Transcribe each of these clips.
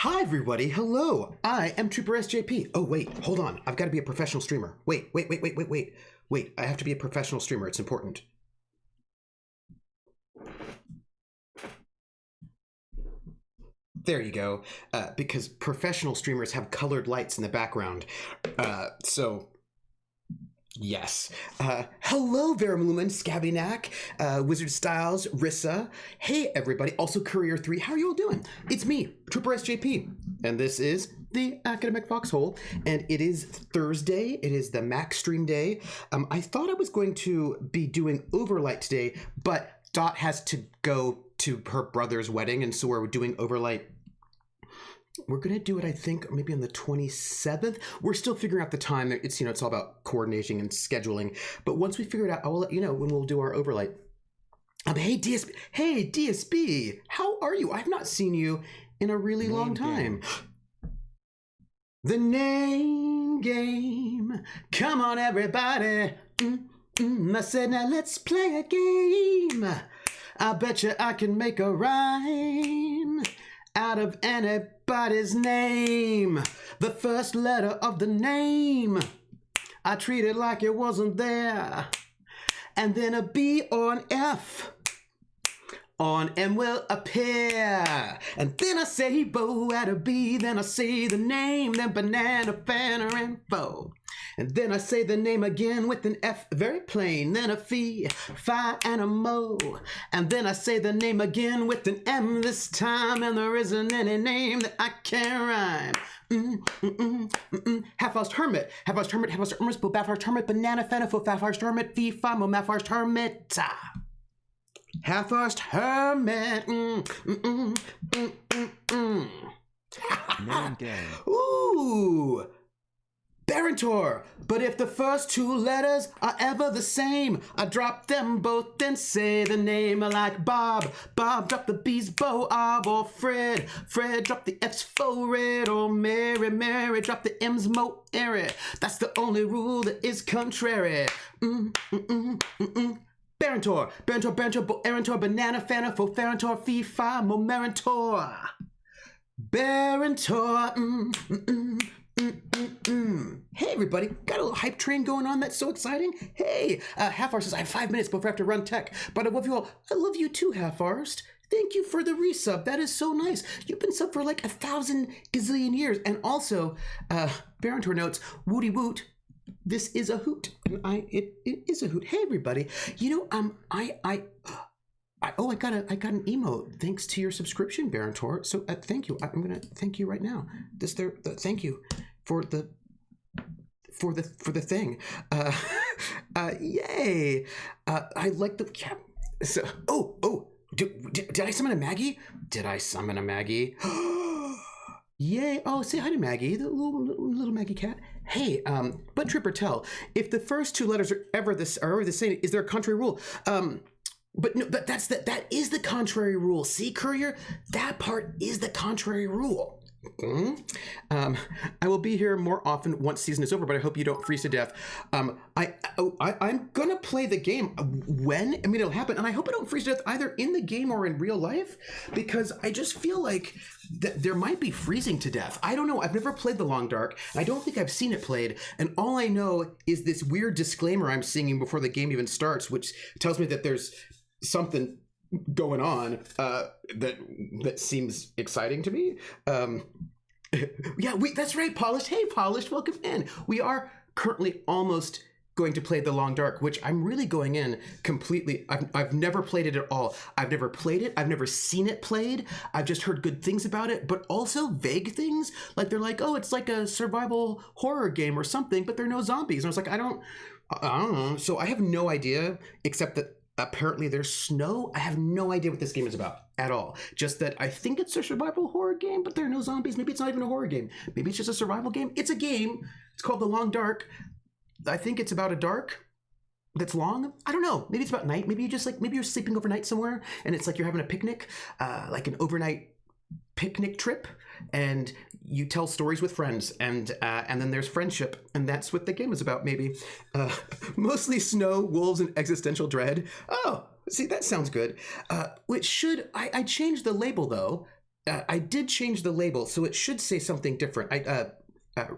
Hi, everybody. Hello. I am Trooper SJP. Oh, wait. Hold on. I've got to be a professional streamer. Wait. Wait. I have to be a professional streamer. It's important. There you go. Because professional streamers have colored lights in the background. Yes. Hello, Veramlumen, Scabbynack, Wizard Styles, Rissa. Hey, everybody. Also, Courier 3. How are you all doing? It's me, Trooper SJP. And this is the Academic Foxhole. And it is Thursday. It is the Mac Stream Day. I thought I was going to be doing Overlight today, but Dot has to go to her brother's wedding, and so we're doing Overlight. We're going to do it, I think, maybe on the 27th. We're still figuring out the time. It's, it's all about coordinating and scheduling. But once we figure it out, I will let you know when we'll do our Overlight. Hey, DSB. Hey, DSB. How are you? I've not seen you in a really long time. The name game. Come on, everybody. I said, now let's play a game. I bet you I can make a rhyme out of anybody's name. The first letter of the name, I treat it like it wasn't there. And then a B or an F on M will appear. And then I say bo at a B, then I say the name, then banana, fanner, and fo. And then I say the name again with an F, very plain, then a fee, fi, and a mo. And then I say the name again with an M this time, and there isn't any name that I can rhyme. Half-housed hermit, half-housed hermit, half-housed hermit, bo, half-housed hermit, banana, fanner, fo, half-housed hermit, fee, fi, mo, half-housed hermit. Half-housed hermit. Name game. Ooh. Barentor, but if the first two letters are ever the same, I drop them both and say the name. Like Bob, Bob drop the B's, Bo, Ob, or Fred, Fred drop the F's, fo, red, or Mary, Mary drop the M's, mo, airy. That's the only rule that is contrary. Barentor, Barentor, Bo, Erentor, banana, fanner, fo, Farentor, fee, fi, mo, Merentor. Barentor, Hey everybody, got a little hype train going on. That's so exciting. Hey, Half-Arst says I have 5 minutes before I have to run tech, but I love you all. I love you too, Half-Arst. Thank you for the resub. That is so nice. You've been subbed for like 1,000 gazillion years. And also, Barentor notes, Woody Woot, this is a hoot. And it is a hoot. Hey everybody. I got an emote thanks to your subscription, Barentor. So thank you. I'm gonna thank you right now. Thank you for the thing. Yay! I like the yeah. So did I summon a Maggie? Did I summon a Maggie? Yay! Oh, say hi to Maggie, the little Maggie cat. Hey, but Tripper, tell if the first two letters are ever the same. Is there a contrary rule? But no, but that is the contrary rule. See, Courier, that part is the contrary rule. I will be here more often once season is over, but I hope you don't freeze to death. I'm gonna play the game when. I mean, it'll happen, and I hope I don't freeze to death either in the game or in real life, because I just feel like there might be freezing to death. I don't know. I've never played The Long Dark. I don't think I've seen it played, and all I know is this weird disclaimer I'm singing before the game even starts, which tells me that there's something going on that seems exciting to me. Yeah, that's right, Polished. Hey, Polished, welcome in. We are currently almost going to play The Long Dark, which I'm really going in completely. I've never played it at all. I've never played it. I've never seen it played. I've just heard good things about it, but also vague things. Like they're like, oh, it's like a survival horror game or something, but there are no zombies. And I was like, I don't know. So I have no idea, except that apparently there's snow. I have no idea what this game is about at all. Just that I think it's a survival horror game, but there are no zombies. Maybe it's not even a horror game. Maybe it's just a survival game. It's a game. It's called The Long Dark. I think it's about a dark that's long. I don't know. Maybe it's about night. Maybe you're sleeping overnight somewhere, and it's like you're having a picnic, like an overnight picnic trip, and you tell stories with friends, and then there's friendship, and that's what the game is about. Maybe mostly snow, wolves, and existential dread. Oh, see, that sounds good. Which should I changed the label though I did change the label, so it should say something different.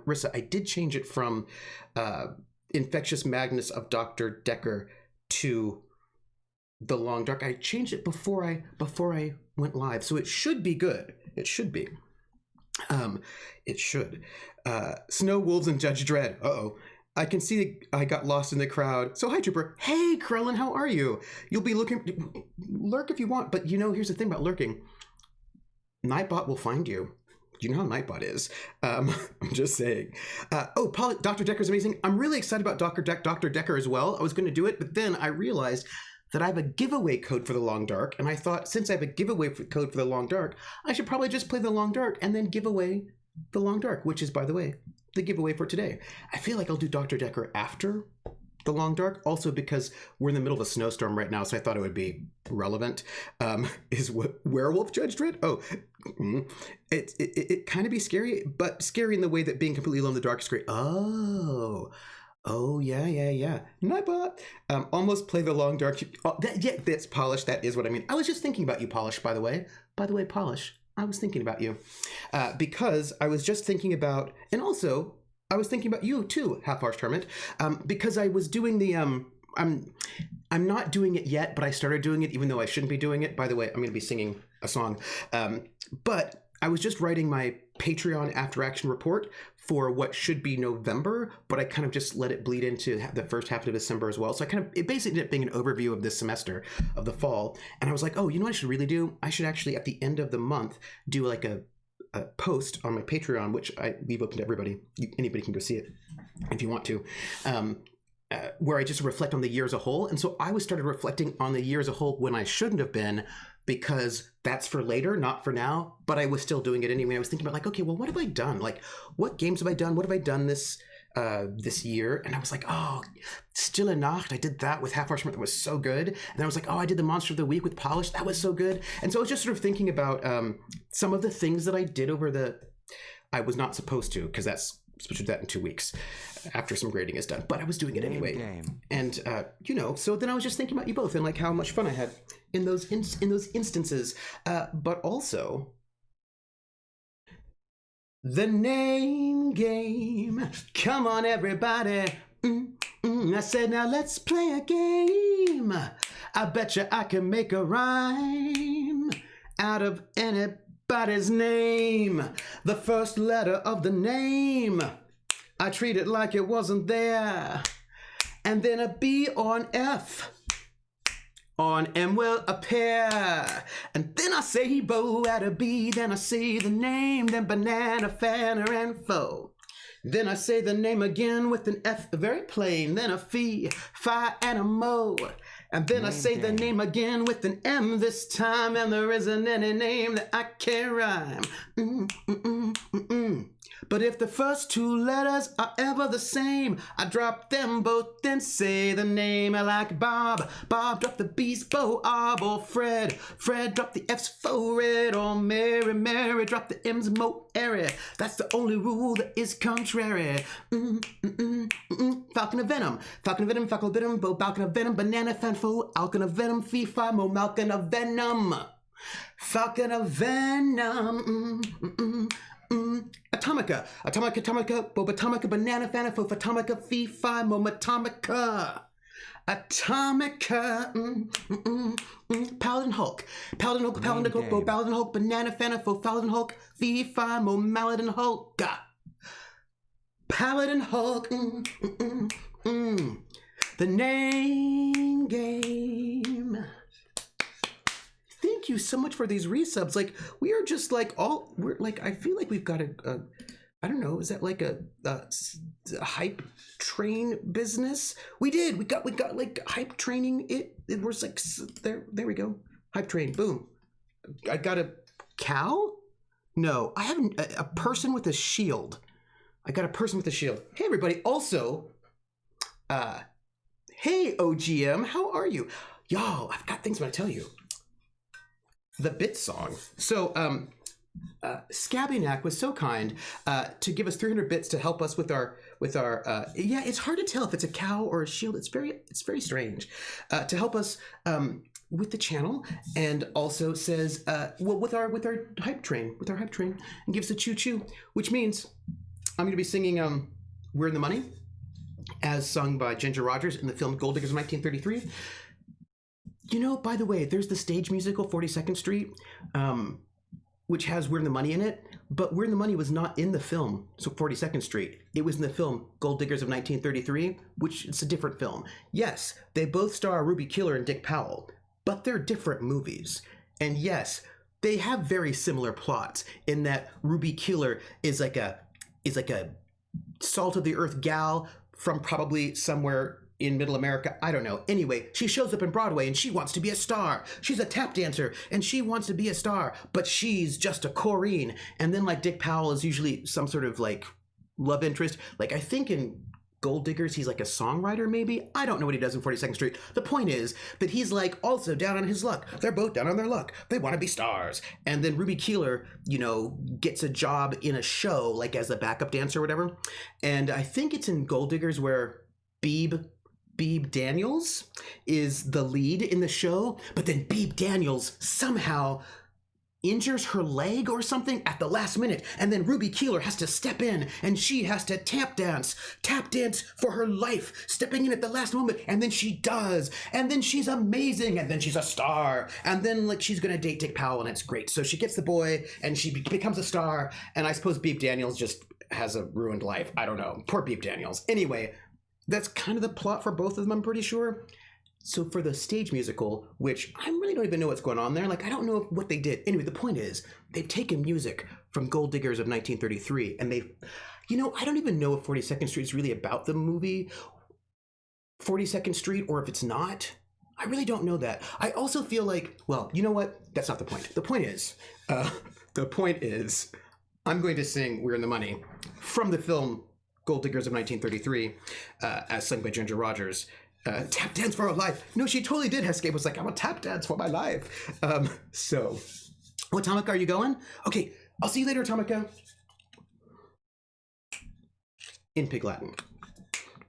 Rissa, I did change it from Infectious Madness of Dr. Decker to The Long Dark. I changed it before I went live, so it should be good. It should be. It should. Snow Wolves and Judge Dredd. Uh-oh. I can see I got lost in the crowd. So hi, Trooper. Hey, Krellin, how are you? You'll be lurk if you want, but here's the thing about lurking. Nightbot will find you. You know how Nightbot is. I'm just saying. Dr. Decker's amazing. I'm really excited about Dr. Decker as well. I was going to do it, but then I realized that I have a giveaway code for The Long Dark, and I thought since I have a giveaway code for The Long Dark, I should probably just play The Long Dark and then give away The Long Dark, which is, by the way, the giveaway for today. I feel like I'll do Dr. Decker after The Long Dark, also because we're in the middle of a snowstorm right now, so I thought it would be relevant. Is Werewolf Judge Dredd? Oh, it kind of be scary, but scary in the way that being completely alone in the dark is great. Oh, yeah. Nightbot. Almost play The Long Dark. That's Polish. That is what I mean. I was just thinking about you, Polish, by the way. Polish. I was thinking about you. Because I was just thinking about, and also, I was thinking about you too, Half-Harsh Hermit. Because I was doing the, I'm not doing it yet, but I started doing it even though I shouldn't be doing it. By the way, I'm going to be singing a song. But I was just writing my Patreon After Action report for what should be November, but I kind of just let it bleed into the first half of December as well. So it basically ended up being an overview of this semester of the fall. And I was like, oh, you know what I should really do? I should actually, at the end of the month, do like a post on my Patreon, which I leave open to everybody. Anybody can go see it if you want to. Where I just reflect on the year as a whole. And so I started reflecting on the year as a whole when I shouldn't have been, because that's for later, not for now. But I was still doing it anyway. I was thinking about like, okay, well, what have I done? Like, what games have I done? What have I done this year? And I was like, oh, Stille Nacht. I did that with Half-Harsh Hermit. That was so good. And then I was like, oh, I did the Monster of the Week with Polish. That was so good. And so I was just sort of thinking about some of the things that I did I was not supposed to, because that's supposed to do that in 2 weeks after some grading is done, but I was doing it anyway. And so then I was just thinking about you both and like how much fun I had in those instances, but also the name game. Come on, everybody. I said, now let's play a game. I bet you I can make a rhyme out of anybody's name. The first letter of the name, I treat it like it wasn't there. And then a B or an F. On M will appear. And then I say bow at a B. Then I say the name. Then banana, fanner, and foe. Then I say the name again with an F, very plain. Then a fee, fi, and a mo. And then I say the name again with an M this time. And there isn't any name that I can't rhyme. But if the first two letters are ever the same, I drop them both and say the name. I like Bob. Bob drop the B's, Bo, Ob, or Fred. Fred drop the F's, fo, red, or Mary. Mary drop the M's, mo, airy. That's the only rule that is contrary. Falcon of Venom. Falcon of Venom, Falcon of Venom, Bo, Falcon of Venom, banana, fan, fo, alcon of Venom, fee, fi, mo, malcon of Venom. Falcon of Venom. Atomica, Bob Atomica, banana, fanafo, Atomica, fee, fi, mo, Atomica. Paladin Hulk, Bob Paladin Hulk, banana, fanafo, Paladin Hulk, fee, fi, mo, Maladin Hulk. Paladin Hulk, the name game. Thank you so much for these resubs. Like, we are just like I feel like we've got I don't know, is that like a hype train business? We got like hype training. It was like, there we go. Hype train, boom. I got a cow? No, I haven't, a person with a shield. I got a person with a shield. Hey, everybody. Also, hey, OGM, how are you? Y'all, I've got things I want to tell you. The bit song. So, Scabbynack was so kind to give us 300 bits to help us with our yeah, it's hard to tell if it's a cow or a shield. It's very strange. To help us with the channel, and also says, well, with our hype train, and gives a choo choo, which means I'm going to be singing "We're in the Money," as sung by Ginger Rogers in the film Gold Diggers of 1933. You know, by the way, there's the stage musical 42nd Street, which has "We're in the Money" in it, but "We're in the Money" was not in the film, so 42nd Street. It was in the film Gold Diggers of 1933, which is a different film. Yes, they both star Ruby Keeler and Dick Powell, but they're different movies. And yes, they have very similar plots in that Ruby Keeler is like a salt of the earth gal from probably somewhere in middle America. I don't know. Anyway, she shows up in Broadway and she wants to be a star. She's a tap dancer and she wants to be a star, but she's just a Corrine. And then like Dick Powell is usually some sort of like love interest. Like I think in Gold Diggers, he's like a songwriter, maybe? I don't know what he does in 42nd Street. The point is that he's like also down on his luck. They're both down on their luck. They want to be stars. And then Ruby Keeler, you know, gets a job in a show, like as a backup dancer or whatever. And I think it's in Gold Diggers where Beeb Daniels is the lead in the show, but then Beeb Daniels somehow injures her leg or something at the last minute, and then Ruby Keeler has to step in and she has to tap dance for her life, stepping in at the last moment, and then she does, and then she's amazing, and then she's a star, and then like she's gonna date Dick Powell and it's great. So she gets the boy and she becomes a star, and I suppose Beeb Daniels just has a ruined life. I don't know. Poor Beeb Daniels. Anyway, that's kind of the plot for both of them, I'm pretty sure. So for the stage musical, which I really don't even know what's going on there, like I don't know what they did. Anyway, the point is, they've taken music from Gold Diggers of 1933, and they've, you know, I don't even know if 42nd Street is really about the movie 42nd Street, or if it's not. I really don't know that. I also feel like, well, you know what? That's not the point. The point is, I'm going to sing "We're in the Money" from the film Gold Diggers of 1933, as sung by Ginger Rogers. Tap dance for her life. No, she totally did. Heskate was like, I'm a tap dance for my life. So, oh, Atomica, are you going? Okay, I'll see you later, Atomica. In Pig Latin.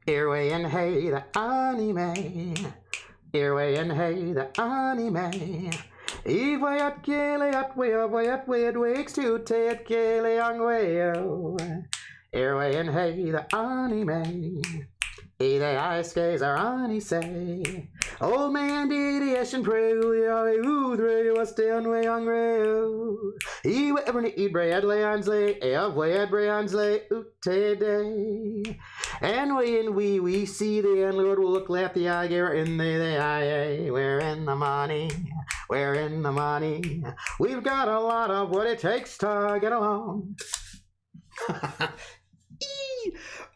Earway and hey, the anime. Earway and hey, the anime. Eve way at gale at way of way at way at wakes to take gale young way. Earway and hey, the anime. E the ice skates are on, he say. Old man did the ash and pray, ooh, three was down way on rail. He would ever eat bread, lay on slay, of way at bread slay, oot day. And we see the landlord will look at the eye, we're in the eye, we're in the money, we're in the money. We've got a lot of what it takes to get along.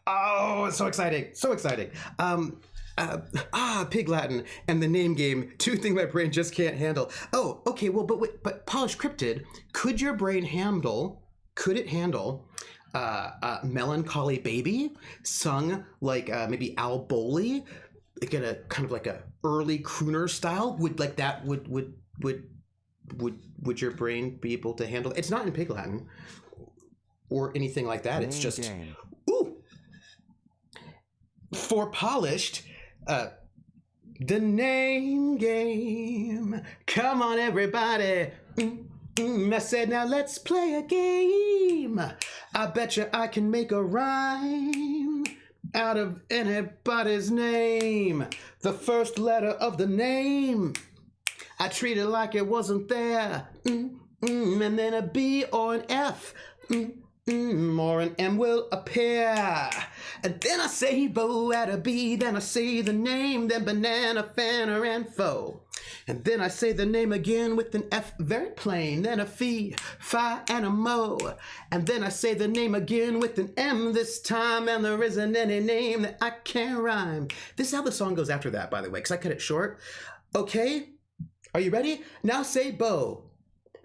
Oh, so exciting. So exciting. Pig Latin and the name game, two things my brain just can't handle. Oh, okay, well, but Polished Cryptid, could your brain handle, Melancholy Baby, sung like maybe Al Boley, like in a kind of like a early crooner style? Would your brain be able to handle it? It's not in Pig Latin or anything like that. It's just... Ooh! For Polished, the name game. Come on, everybody. I said, now let's play a game. I bet you I can make a rhyme out of anybody's name. The first letter of the name, I treat it like it wasn't there. And then a B or an F. Or an M will appear. And then I say bo at a B, then I say the name, then banana, fanner, and foe. And then I say the name again with an F, very plain, then a fee, fi, and a mo. And then I say the name again with an M this time, and there isn't any name that I can't rhyme. This is how the song goes after that, by the way, because I cut it short. Okay, are you ready? Now say bo.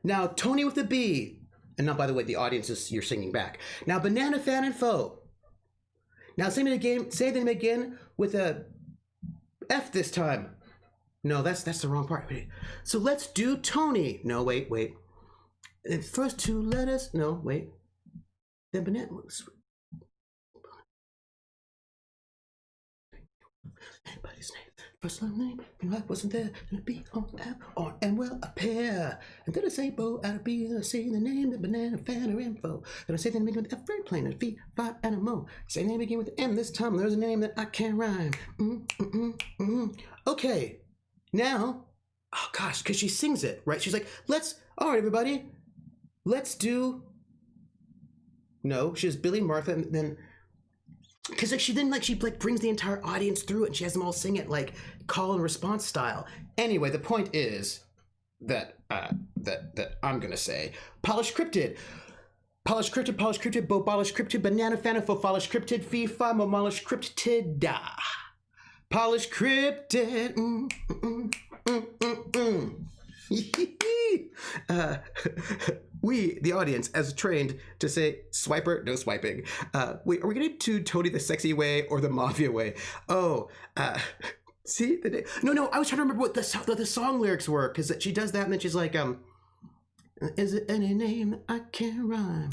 Now Tony with a B. And now, by the way, the audience is, you're singing back. Now, banana, fan, and foe. Now, say the name again with a F this time. No, that's the wrong part. Wait. So let's do Tony. No, wait. And first two letters. No, wait. Then banana. Anybody's name. First name, and life wasn't there. And be on app, on and well a pair. And then I say bo out of B, and I say the name, the banana fan or info. Then I say the name with F very plain, and V, 5, and a mo. Say the name again with M this time. There's a name that I can't rhyme. Okay, now, oh gosh, because she sings it, right? She's like, all right, everybody, let's do. No, she has Billy, Martha, and then. Because she brings the entire audience through it, and she has them all sing it like call and response style. Anyway, the point is that I'm gonna say polish cryptid, bo polish cryptid, banana fana fo polish cryptid, fee fa mo polish cryptid da, polish cryptid. We, the audience, as trained to say swiper, no swiping. Wait, are we going to do Tony the sexy way or the mafia way? Oh, see? No, I was trying to remember what the song lyrics were, because she does that and then she's like, is it any name I can't rhyme?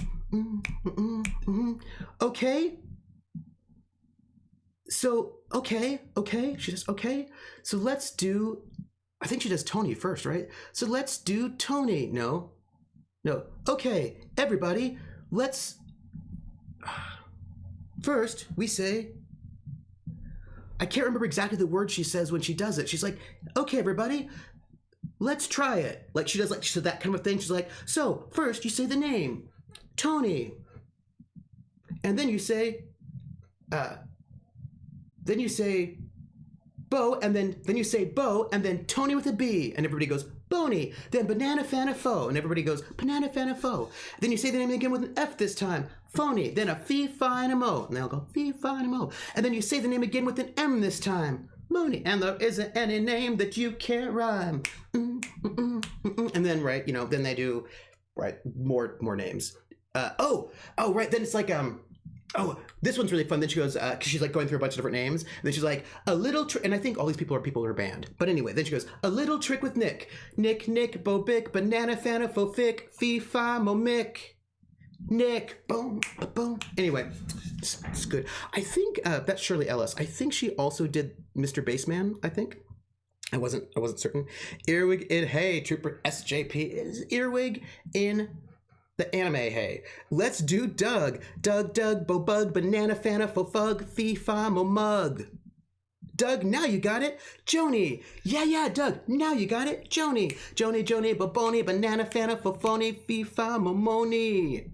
Okay. So, okay. She says, okay. So let's do, I think she does Tony first, right? So let's do Tony. No. Okay, everybody, let's. First, we say. I can't remember exactly the word she says when she does it. She's like, okay, everybody, let's try it. Like she does that kind of thing. She's like, so first you say the name, Tony. And then you say, Bo, and then you say Bo, and then Tony with a B, and everybody goes Boney. Then banana fana fo, and everybody goes banana fana fo. Then you say the name again with an F this time, phony. Then a fee fi and a mo, and they'll go fee fi and a mo. And then you say the name again with an M this time, Mooney. And there isn't any name that you can't rhyme. And then then they do more names. Right. Then it's like Oh, this one's really fun. Then she goes, because she's like going through a bunch of different names. And then she's like, a little trick. And I think all these people are her band. But anyway, then she goes, a little trick with Nick. Nick, bo bick, banana fana, fo fick, fee fa, mo mick. Nick, boom, boom. Anyway, it's good. I think that's Shirley Ellis. I think she also did Mr. Bassman, I think. I wasn't certain. Earwig in Hey, Trooper SJP is Earwig in the anime Hey. Let's do Doug, bo bug, banana fana, fo fug, fee fa mo mug. Doug, now you got it. Joni, yeah, Doug, now you got it. Joni, boboni, banana fana, fo phony, fee fa mo moni.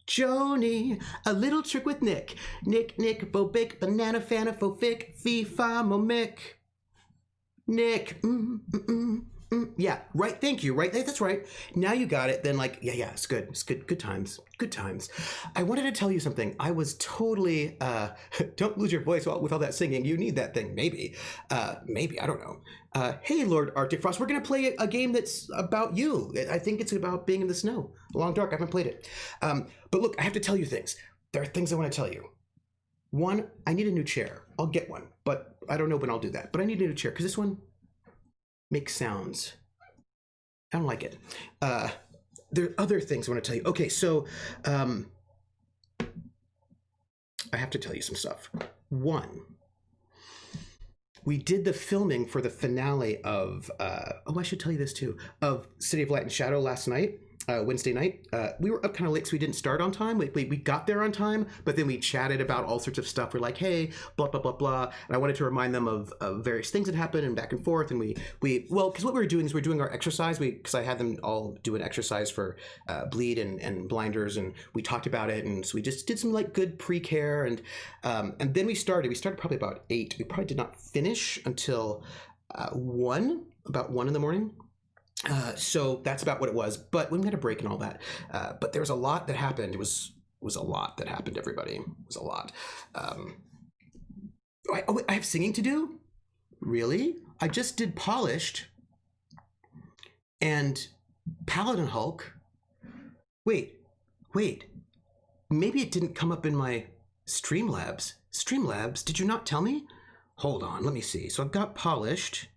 Joni, a little trick with Nick. Nick, bo bick, banana fana, fo fick, fee fa mo mick. Nick, yeah, right. Thank you. Right. That's right. Now you got it. Then yeah, it's good. It's good. Good times. I wanted to tell you something. I was totally, don't lose your voice with all that singing. You need that thing. Maybe, I don't know. Hey, Lord Arctic Frost, we're going to play a game that's about you. I think it's about being in the snow. Long Dark. I haven't played it. But look, I have to tell you things. There are things I want to tell you. One, I need a new chair. I'll get one, but I don't know when I'll do that. But I need a new chair because this one makes sounds. I don't like it. There are other things I want to tell you. Okay, so I have to tell you some stuff. One, we did the filming for the finale of, I should tell you this too, of City of Light and Shadow last night. Wednesday night. We were up kind of late, so we didn't start on time. We got there on time, but then we chatted about all sorts of stuff. We're like, hey, blah, blah, blah, blah. And I wanted to remind them of various things that happened and back and forth. And because what we were doing is we're doing our exercise. Because I had them all do an exercise for bleed and blinders, and we talked about it. And so we just did some good pre-care. And then we started. We started probably about 8. We probably did not finish until about 1 in the morning. So that's about what it was, but we had a break and all that. But there was a lot that happened. It was a lot that happened, everybody. It was a lot. I have singing to do? Really? I just did Polished and Paladin Hulk. Wait. Maybe it didn't come up in my Streamlabs. Streamlabs, did you not tell me? Hold on, let me see. So I've got Polished.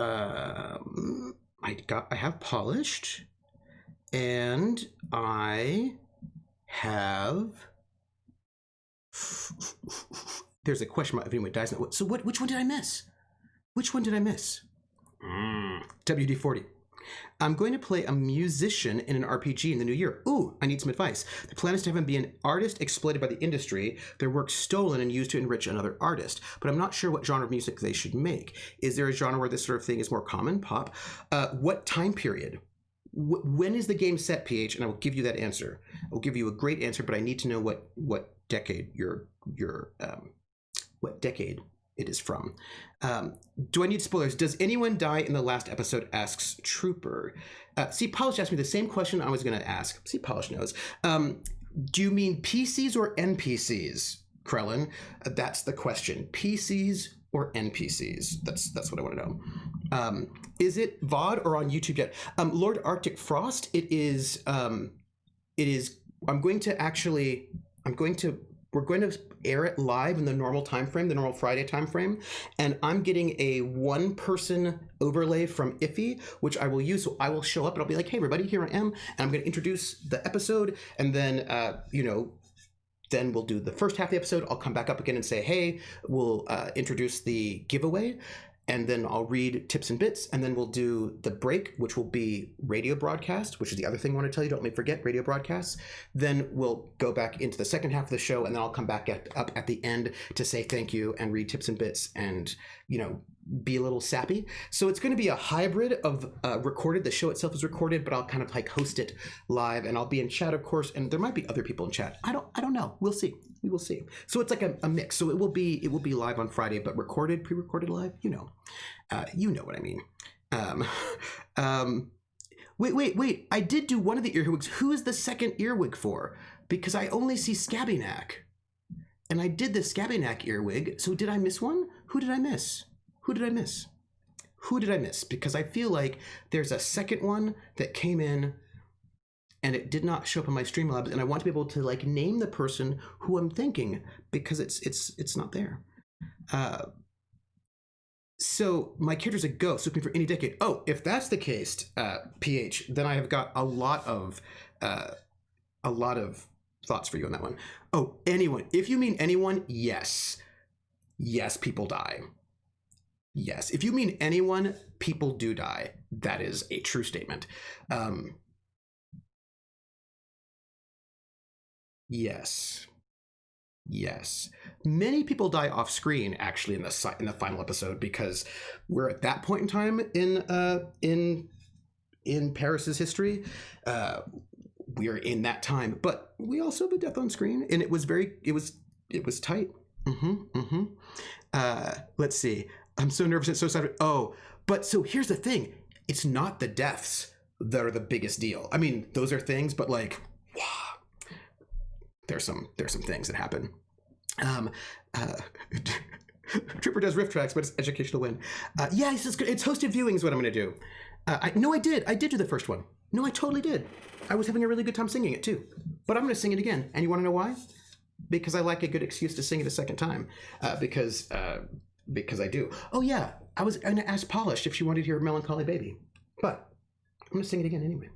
I have Polished, and I have there's a question mark if anyone dies. So which one did I miss? Which one did I miss? WD-40. I'm going to play a musician in an RPG in the new year. Ooh, I need some advice. The plan is to have him be an artist exploited by the industry, their work stolen and used to enrich another artist. But I'm not sure what genre of music they should make. Is there a genre where this sort of thing is more common? Pop? What time period? When is the game set, PH? And I will give you that answer. I will give you a great answer, but I need to know what decade what decade it is from. Do I need spoilers? Does anyone die in the last episode? Asks Trooper. See, Polish asked me the same question I was going to ask. See, Polish knows. Do you mean PCs or NPCs, Krellin? That's the question. PCs or NPCs? That's what I want to know. Is it VOD or on YouTube yet? Lord Arctic Frost. It is. We're going to air it live in the normal time frame, the normal Friday time frame, and I'm getting a one-person overlay from Iffy, which I will use. So I will show up and I'll be like, "Hey, everybody, here I am," and I'm going to introduce the episode, and then then we'll do the first half of the episode. I'll come back up again and say, "Hey," we'll introduce the giveaway. And then I'll read tips and bits, and then we'll do the break, which will be radio broadcast, which is the other thing I want to tell you. Don't let me forget radio broadcasts. Then we'll go back into the second half of the show, and then I'll come back up at the end to say thank you and read tips and bits and, be a little sappy. So it's going to be a hybrid of recorded. The show itself is recorded, but I'll kind of like host it live, and I'll be in chat, of course, and there might be other people in chat. I don't know. We'll see. We will see. So it's like a mix. So it will be live on Friday, but recorded, pre-recorded live. You know what I mean. Wait. I did do one of the earwigs. Who is the second earwig for? Because I only see Scabbynack, and I did the Scabbynack earwig. So did I miss one? Who did I miss? Because I feel like there's a second one that came in and it did not show up in my Streamlabs, and I want to be able to like name the person who I'm thinking because it's not there. So my character's a ghost looking for any decade. Oh, if that's the case, PH, then I have got a lot of thoughts for you on that one. Oh, anyone. If you mean anyone, yes, people die. Yes, if you mean anyone, people do die. That is a true statement. Yes. Many people die off screen actually in the final episode, because we're at that point in time in Paris's history. We are in that time, but we also have a death on screen, and it was tight. Let's see. I'm so nervous and so sad. Oh, but so here's the thing. It's not the deaths that are the biggest deal. I mean, those are things, but like, wow, there's some things that happen. Trooper does riff tracks, but it's educational win. Yeah, it's hosted viewing is what I'm going to do. I did do the first one. No, I totally did. I was having a really good time singing it too. But I'm going to sing it again. And you want to know why? Because I like a good excuse to sing it a second time. Because I do. Oh yeah, I was going to ask Polish if she wanted to hear Melancholy Baby. But I'm going to sing it again anyway.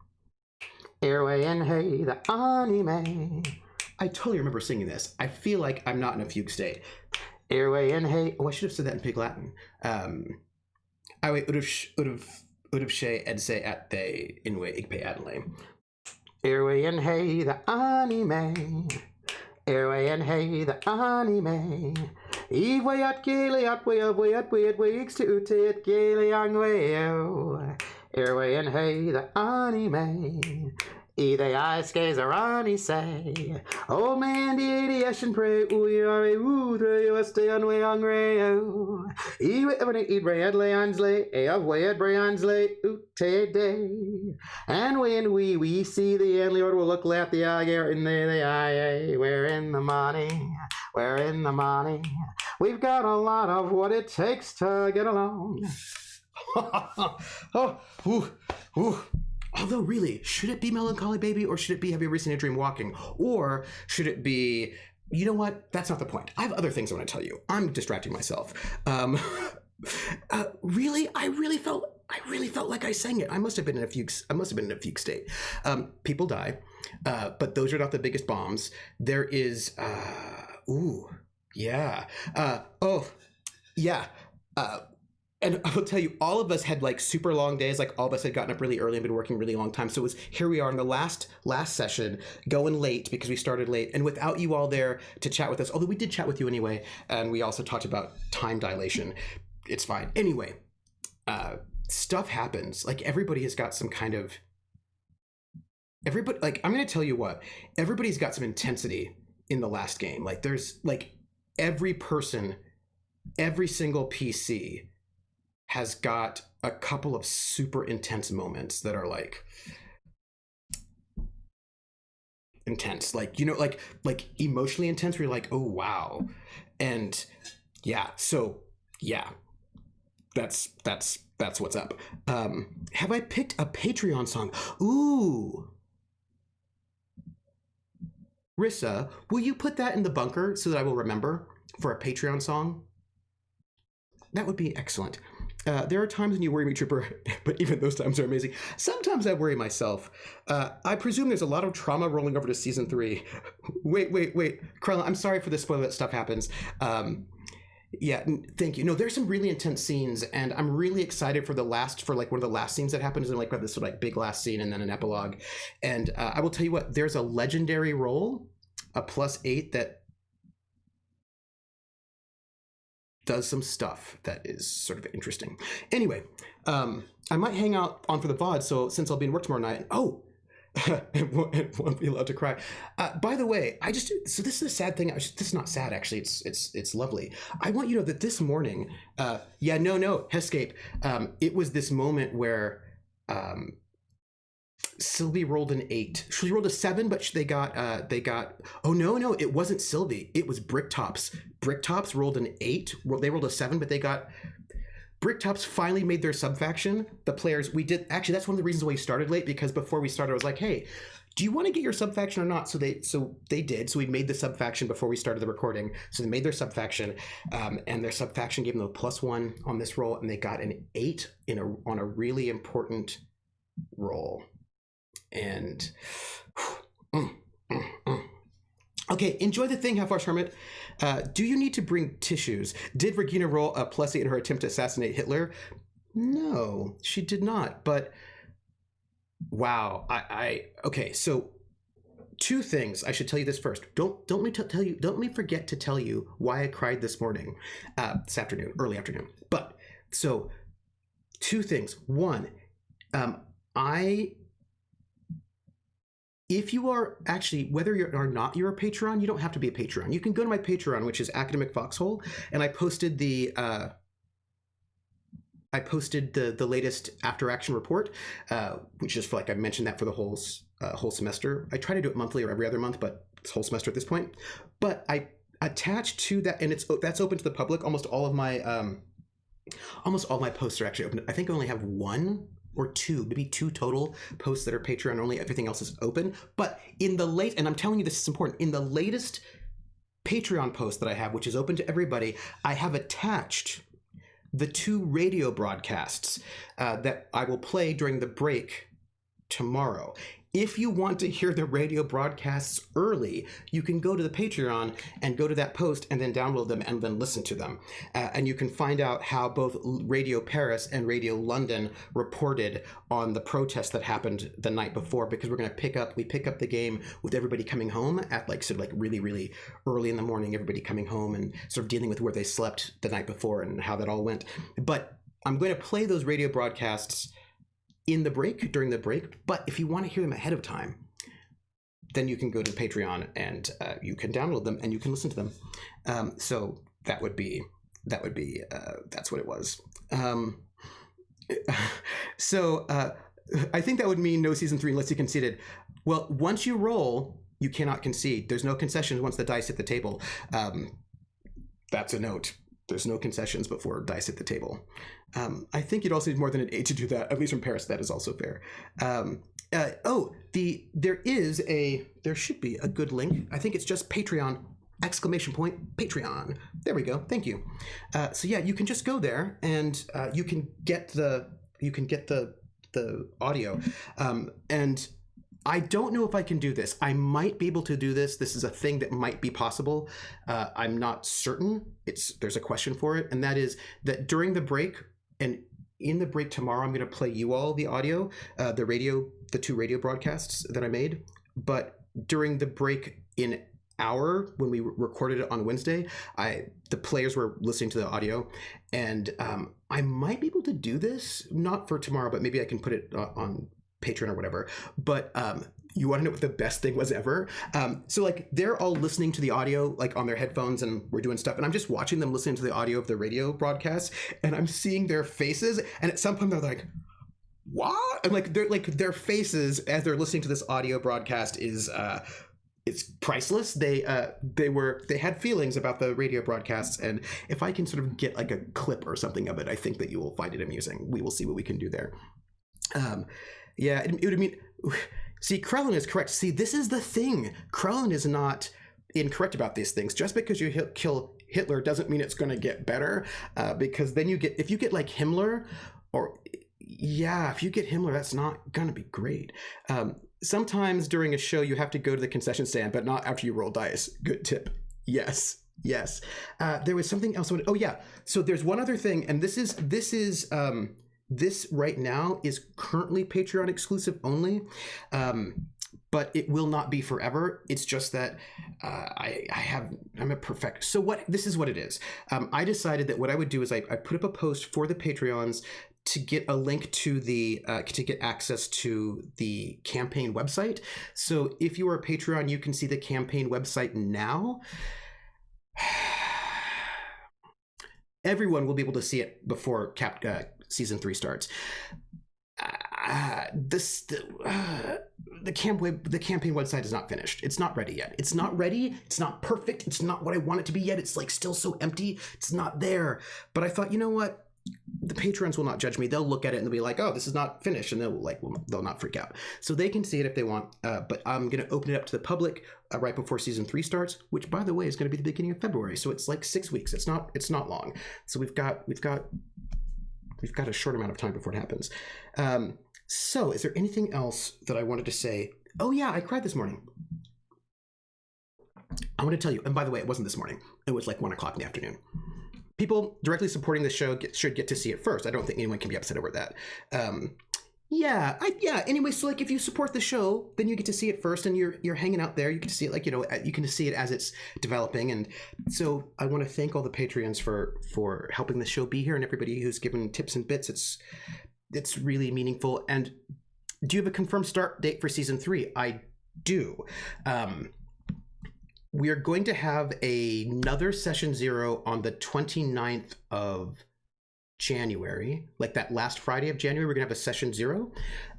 Airway and hey, the anime. I totally remember singing this. I feel like I'm not in a fugue state. Airway and hey. Oh, I should have said that in Pig Latin. I wait, Udav she edse at the inwe igpe adlay. Airway and hey, the anime. Airway and hey, the anime. Ivway at gale at way of way at weeks to tit gale ang way. Airway and hey, the anime. Either I skays or Ronnie say, old man, the adiation pray, we are a woodray, you stay on way on rayo. Ewe ever eat bread lay on slay, of way at Brian's lay, oot day. And when we see the end Lord will look at the eye in the eye, we're in the morning. We've got a lot of what it takes to get along. Although, really, should it be Melancholy Baby, or should it be Have You Ever Seen a Dream Walking? Or should it be, you know what? That's not the point. I have other things I want to tell you. I'm distracting myself. Really, I really felt like I sang it. I must have been in a fugue state. People die, but those are not the biggest bombs. There is, Yeah. Oh, yeah. Uh, and I will tell you, all of us had like super long days. Like all of us had gotten up really early and been working really long time. So it was here we are in the last session, going late because we started late, and without you all there to chat with us. Although we did chat with you anyway, and we also talked about time dilation. It's fine. Anyway, stuff happens. Like everybody has got some kind of everybody. Like I'm gonna tell you what, everybody's got some intensity in the last game. Like there's like every person, every single PC has got a couple of super intense moments that are like intense, like like emotionally intense where you're like, oh wow. And yeah, so yeah, that's what's up. Have I picked a Patreon song? Ooh, Rissa, will you put that in the bunker so that I will remember for a Patreon song? That would be excellent. There are times when you worry me, Trooper, but even those times are amazing. Sometimes I worry myself. I presume there's a lot of trauma rolling over to season 3. Wait. Carla, I'm sorry for the spoiler that stuff happens. Yeah, thank you. No, there's some really intense scenes, and I'm really excited for like one of the last scenes that happens, and like we have this sort of like big last scene and then an epilogue. And I will tell you what, there's a legendary roll, a +8 that does some stuff that is sort of interesting. Anyway, I might hang out on for the VOD, so since I'll be in work tomorrow night. Oh, it won't be allowed to cry. By the way, so this is a sad thing. This is not sad, actually. It's lovely. I want you to know that this morning, Escape. It was this moment where Sylvie rolled an 8. She rolled a 7, but they got oh no, it wasn't Sylvie, it was Bricktops. Bricktops rolled an 8. They rolled a 7, but they got Bricktops finally made their subfaction. The players, we did actually, that's one of the reasons why we started late, because before we started I was like, hey, do you want to get your subfaction or not? So they did. So we made the subfaction before we started the recording. So they made their subfaction, and their subfaction gave them a +1 on this roll, and they got an 8 on a really important roll. And okay, enjoy the thing, Half-Arse Hermit. Do you need to bring tissues? Did Regina roll a +8 in her attempt to assassinate Hitler? No, she did not. But wow, okay. So 2 things. I should tell you this first. Don't let me forget to tell you why I cried this morning, this afternoon, early afternoon. But so 2 things. One, if you are actually, whether you're or not you're a Patreon, you don't have to be a Patreon. You can go to my Patreon, which is Academic Foxhole, and I posted the latest after action report, which is for, like I mentioned, that for the whole semester. I try to do it monthly or every other month, but it's whole semester at this point. But I attached to that, and that's open to the public. Almost all my posts are actually open. I think I only have 1 or 2, maybe 2 total posts that are Patreon only. Everything else is open. But and I'm telling you, this is important. In the latest Patreon post that I have, which is open to everybody, I have attached the 2 radio broadcasts that I will play during the break tomorrow. If you want to hear the radio broadcasts early, you can go to the Patreon and go to that post and then download them and then listen to them. And you can find out how both Radio Paris and Radio London reported on the protest that happened the night before, because we pick up the game with everybody coming home at really, really early in the morning, everybody coming home and sort of dealing with where they slept the night before and how that all went. But I'm going to play those radio broadcasts during the break, but if you want to hear them ahead of time, then you can go to Patreon and you can download them and you can listen to them. So that's what it was. So I think that would mean no season 3 unless you conceded. Well, once you roll, you cannot concede. There's no concessions once the dice hit the table. That's a note. There's no concessions before dice hit the table. I think you'd also need more than an 8 to do that, at least from Paris. That is also fair. There should be a good link. I think it's just Patreon, ! Patreon. There we go. Thank you. So yeah, you can just go there and you can get the audio. And I don't know if I can do this. I might be able to do this. This is a thing that might be possible. I'm not certain. There's a question for it, and that is that during the break and in the break tomorrow, I'm going to play you all the audio, the 2 radio broadcasts that I made. But during the break in when we recorded it on Wednesday, the players were listening to the audio, and I might be able to do this, not for tomorrow, but maybe I can put it on Patreon or whatever. But you want to know what the best thing was ever? So like they're all listening to the audio like on their headphones, and we're doing stuff, and I'm just watching them listening to the audio of the radio broadcast, and I'm seeing their faces, and at some point they're like, what? And like their faces as they're listening to this audio broadcast is it's priceless. They had feelings about the radio broadcasts, and if I can sort of get like a clip or something of it, I think that you will find it amusing. We will see what we can do there. Yeah, it would mean. See, Krellin is correct. See, this is the thing. Krellin is not incorrect about these things. Just because you kill Hitler doesn't mean it's going to get better. Because then if you get like Himmler, if you get Himmler, that's not going to be great. Sometimes during a show, you have to go to the concession stand, but not after you roll dice. Good tip. Yes. There was something else. Oh yeah. So there's one other thing, and this right now is currently Patreon exclusive only, but it will not be forever. It's just that I'm a perfect. So this is what it is. I decided that what I would do is I put up a post for the Patreons to get a link to to get access to the campaign website. So if you are a Patreon, you can see the campaign website now. Everyone will be able to see it before season 3 starts. The campaign website is not finished. It's not ready yet. It's not ready. It's not perfect. It's not what I want it to be yet. It's like still so empty. It's not there. But I thought, you know what? The patrons will not judge me. They'll look at it and they'll be like, "Oh, this is not finished," and they'll not freak out. So they can see it if they want. But I'm going to open it up to the public right before season 3 starts, which, by the way, is going to be the beginning of February. So it's like 6 weeks. It's not long. So we've got a short amount of time before it happens. So is there anything else that I wanted to say? Oh yeah, I cried this morning. I want to tell you. And by the way, it wasn't this morning. It was like 1 o'clock in the afternoon. People directly supporting the show should get to see it first. I don't think anyone can be upset over that. Anyway, so like if you support the show, then you get to see it first, and you're hanging out there. You get to see it, like, you can see it as it's developing. And so I want to thank all the Patreons for helping the show be here, and everybody who's given tips and bits. It's really meaningful. And do you have a confirmed start date for season 3? I do. We are going to have another session 0 on the 29th of January, like that last Friday of January. We're gonna have a session 0,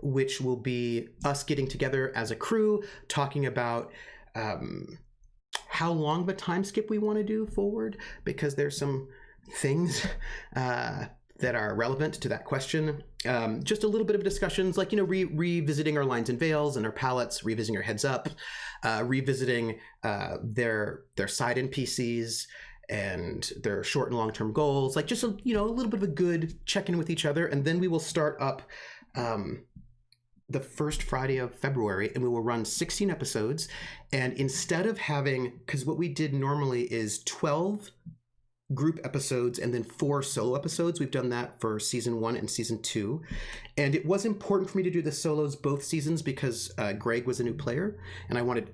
which will be us getting together as a crew, talking about how long of a time skip we want to do forward, because there's some things that are relevant to that question. Just a little bit of discussions, like, revisiting our lines and veils and our palettes, revisiting our heads up, revisiting their side NPCs and their short and long-term goals, like just a little bit of a good check-in with each other. And then we will start up the first Friday of February, and we will run 16 episodes. And instead of having, because what we did normally is 12 group episodes and then 4 solo episodes. We've done that for season 1 and season 2. And it was important for me to do the solos both seasons because Greg was a new player, and I wanted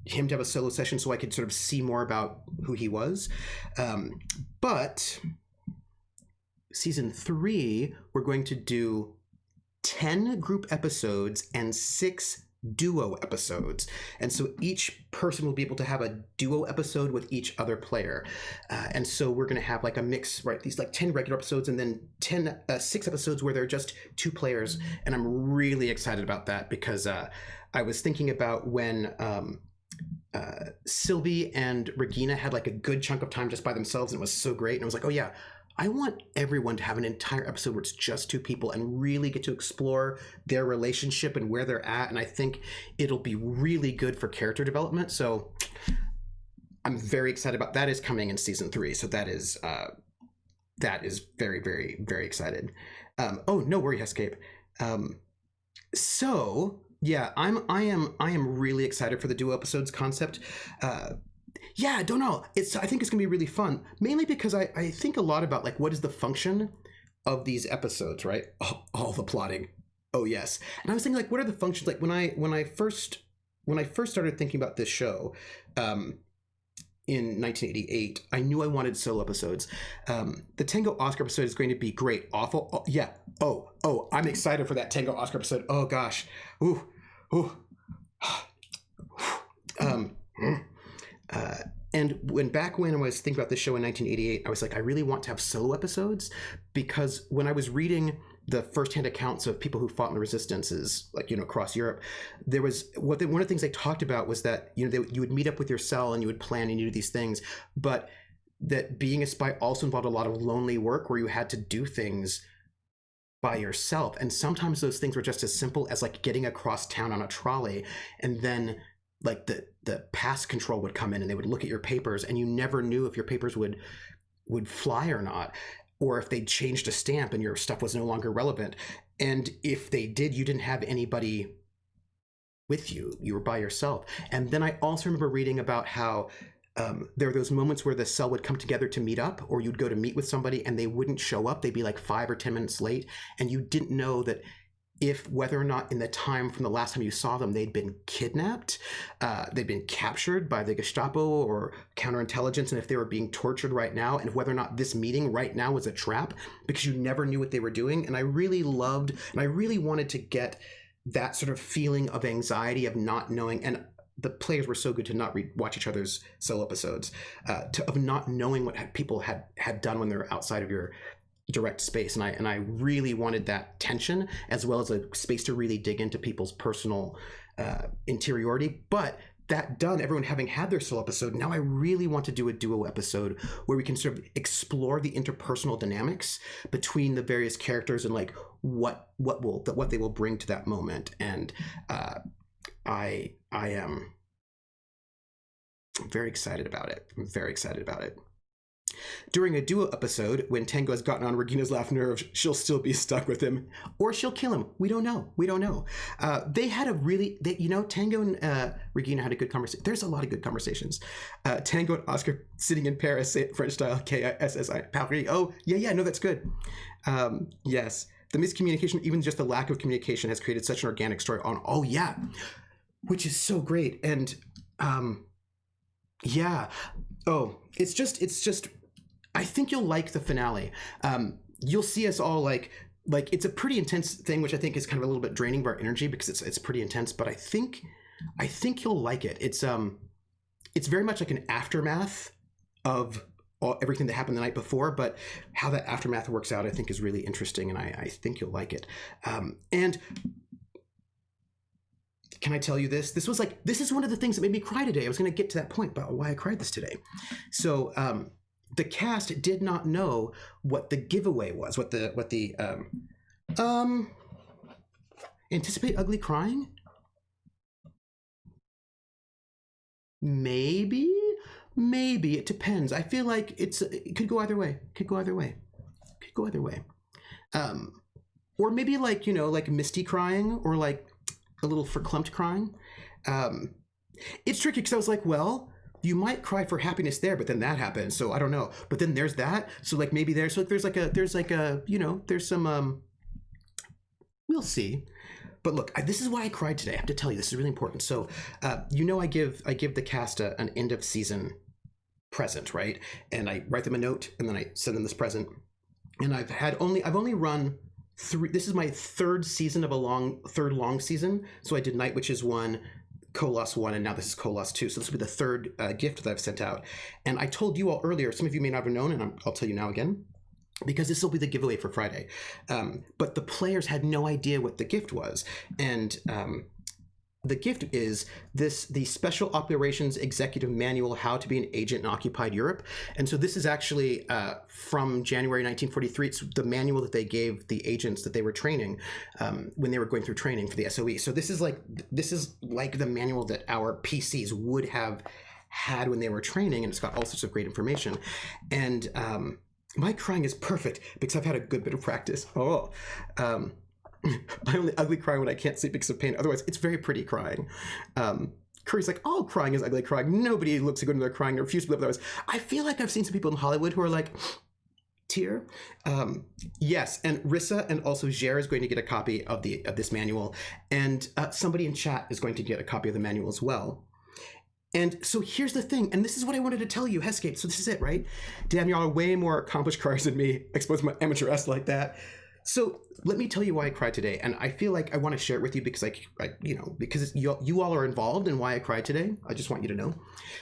him to have a solo session so I could sort of see more about who he was. But season 3, we're going to do 10 group episodes and 6 duo episodes. And so each person will be able to have a duo episode with each other player. And so we're going to have like a mix, right? These like 10 regular episodes and then 6 episodes where they're just 2 players. And I'm really excited about that because I was thinking about when Sylvie and Regina had like a good chunk of time just by themselves, and it was so great. And I was like, oh yeah, I want everyone to have an entire episode where it's just 2 people and really get to explore their relationship and where they're at. And I think it'll be really good for character development. So I'm very excited about that. Is coming in season 3. So that is very, very, very excited. Oh, no worry, Escape. So Yeah, I am really excited for the duo episodes concept. Yeah, I don't know. I think it's gonna be really fun, mainly because I think a lot about like what is the function of these episodes, right? Oh, all the plotting. Oh yes. And I was thinking like what are the functions like when I first started thinking about this show, in 1988, I knew I wanted solo episodes. The Tango Oscar episode is going to be great. Awful. Oh, yeah. Oh, I'm excited for that Tango Oscar episode. Oh gosh. Ooh. um, and back when I was thinking about this show in 1988, I was like, I really want to have solo episodes, because when I was reading the firsthand accounts of people who fought in the resistances, like, across Europe, there was one of the things they talked about was that, you would meet up with your cell and you would plan and you do these things, but that being a spy also involved a lot of lonely work where you had to do things by yourself. And sometimes those things were just as simple as like getting across town on a trolley, and then like the pass control would come in and they would look at your papers, and you never knew if your papers would fly or not, or if they'd changed a stamp and your stuff was no longer relevant. And if they did, you didn't have anybody with you. You were by yourself. And then I also remember reading about how there are those moments where the cell would come together to meet up, or you'd go to meet with somebody and they wouldn't show up. They'd be like 5 or 10 minutes late, and you didn't know that whether or not in the time from the last time you saw them they'd been kidnapped, they'd been captured by the Gestapo or counterintelligence, and if they were being tortured right now, and whether or not this meeting right now was a trap, because you never knew what they were doing. And I really loved, and I really wanted to get that sort of feeling of anxiety of not knowing. And the players were so good to not watch each other's solo episodes, of not knowing what people had done when they're outside of your direct space. And I really wanted that tension, as well as a space to really dig into people's personal interiority. But that done, everyone having had their solo episode, now I really want to do a duo episode where we can sort of explore the interpersonal dynamics between the various characters and like what they will bring to that moment. And I am very excited about it. I'm very excited about it. During a duo episode, when Tango has gotten on Regina's last nerve, she'll still be stuck with him, or she'll kill him. We don't know. They had Tango and Regina had a good conversation. There's a lot of good conversations. Tango and Oscar sitting in Paris, say it French style, Kissi, Paris. Oh, yeah, no, that's good. Yes, the miscommunication, even just the lack of communication, has created such an organic story on, oh yeah, which is so great. And yeah, oh, it's just I think you'll like the finale. You'll see us all like it's a pretty intense thing, which I think is kind of a little bit draining of our energy because it's pretty intense. But I think you'll like it. It's very much like an aftermath of everything that happened the night before, but how that aftermath works out, I think, is really interesting, and I think you'll like it. And can I tell you this? This is one of the things that made me cry today. I was going to get to that point about why I cried this today. So the cast did not know what the giveaway was. What the anticipate ugly crying? Maybe it depends. I feel like it could go either way. Or maybe like Misty crying, or like a little verklempt crying. It's tricky because I was like, well, you might cry for happiness there, but then that happens, so I don't know. But then there's that, so like maybe there's some we'll see. But look, this is why I cried today. I have to tell you, this is really important. So I give the cast an end of season present, right? And I write them a note, and then I send them this present. And I've only run 3. This is my third season of third long season. So I did Night Witches 1, Colos 1, and now this is Colos 2. So this will be the third gift that I've sent out. And I told you all earlier, some of you may not have known, and I'll tell you now again, because this will be the giveaway for Friday. But the players had no idea what the gift was. And the gift is the Special Operations Executive Manual, How to be an Agent in Occupied Europe. And so this is actually from January 1943. It's the manual that they gave the agents that they were training when they were going through training for the SOE. So this is like the manual that our PCs would have had when they were training, and it's got all sorts of great information. And my crying is perfect because I've had a good bit of practice. I only ugly cry when I can't sleep because of pain. Otherwise, it's very pretty crying. Curry's like, all crying is ugly crying. Nobody looks good when they're crying. They refuse to believe otherwise. I feel like I've seen some people in Hollywood who are like, tear. Yes, and Rissa and also Jer is going to get a copy of this manual, and somebody in chat is going to get a copy of the manual as well. And so here's the thing, and this is what I wanted to tell you, Hescape. So this is it, right? Damn, y'all are way more accomplished criers than me, exposed my amateur-esque like that. So let me tell you why I cried today, and I feel like I want to share it with you because because you all are involved in why I cried today. I just want you to know.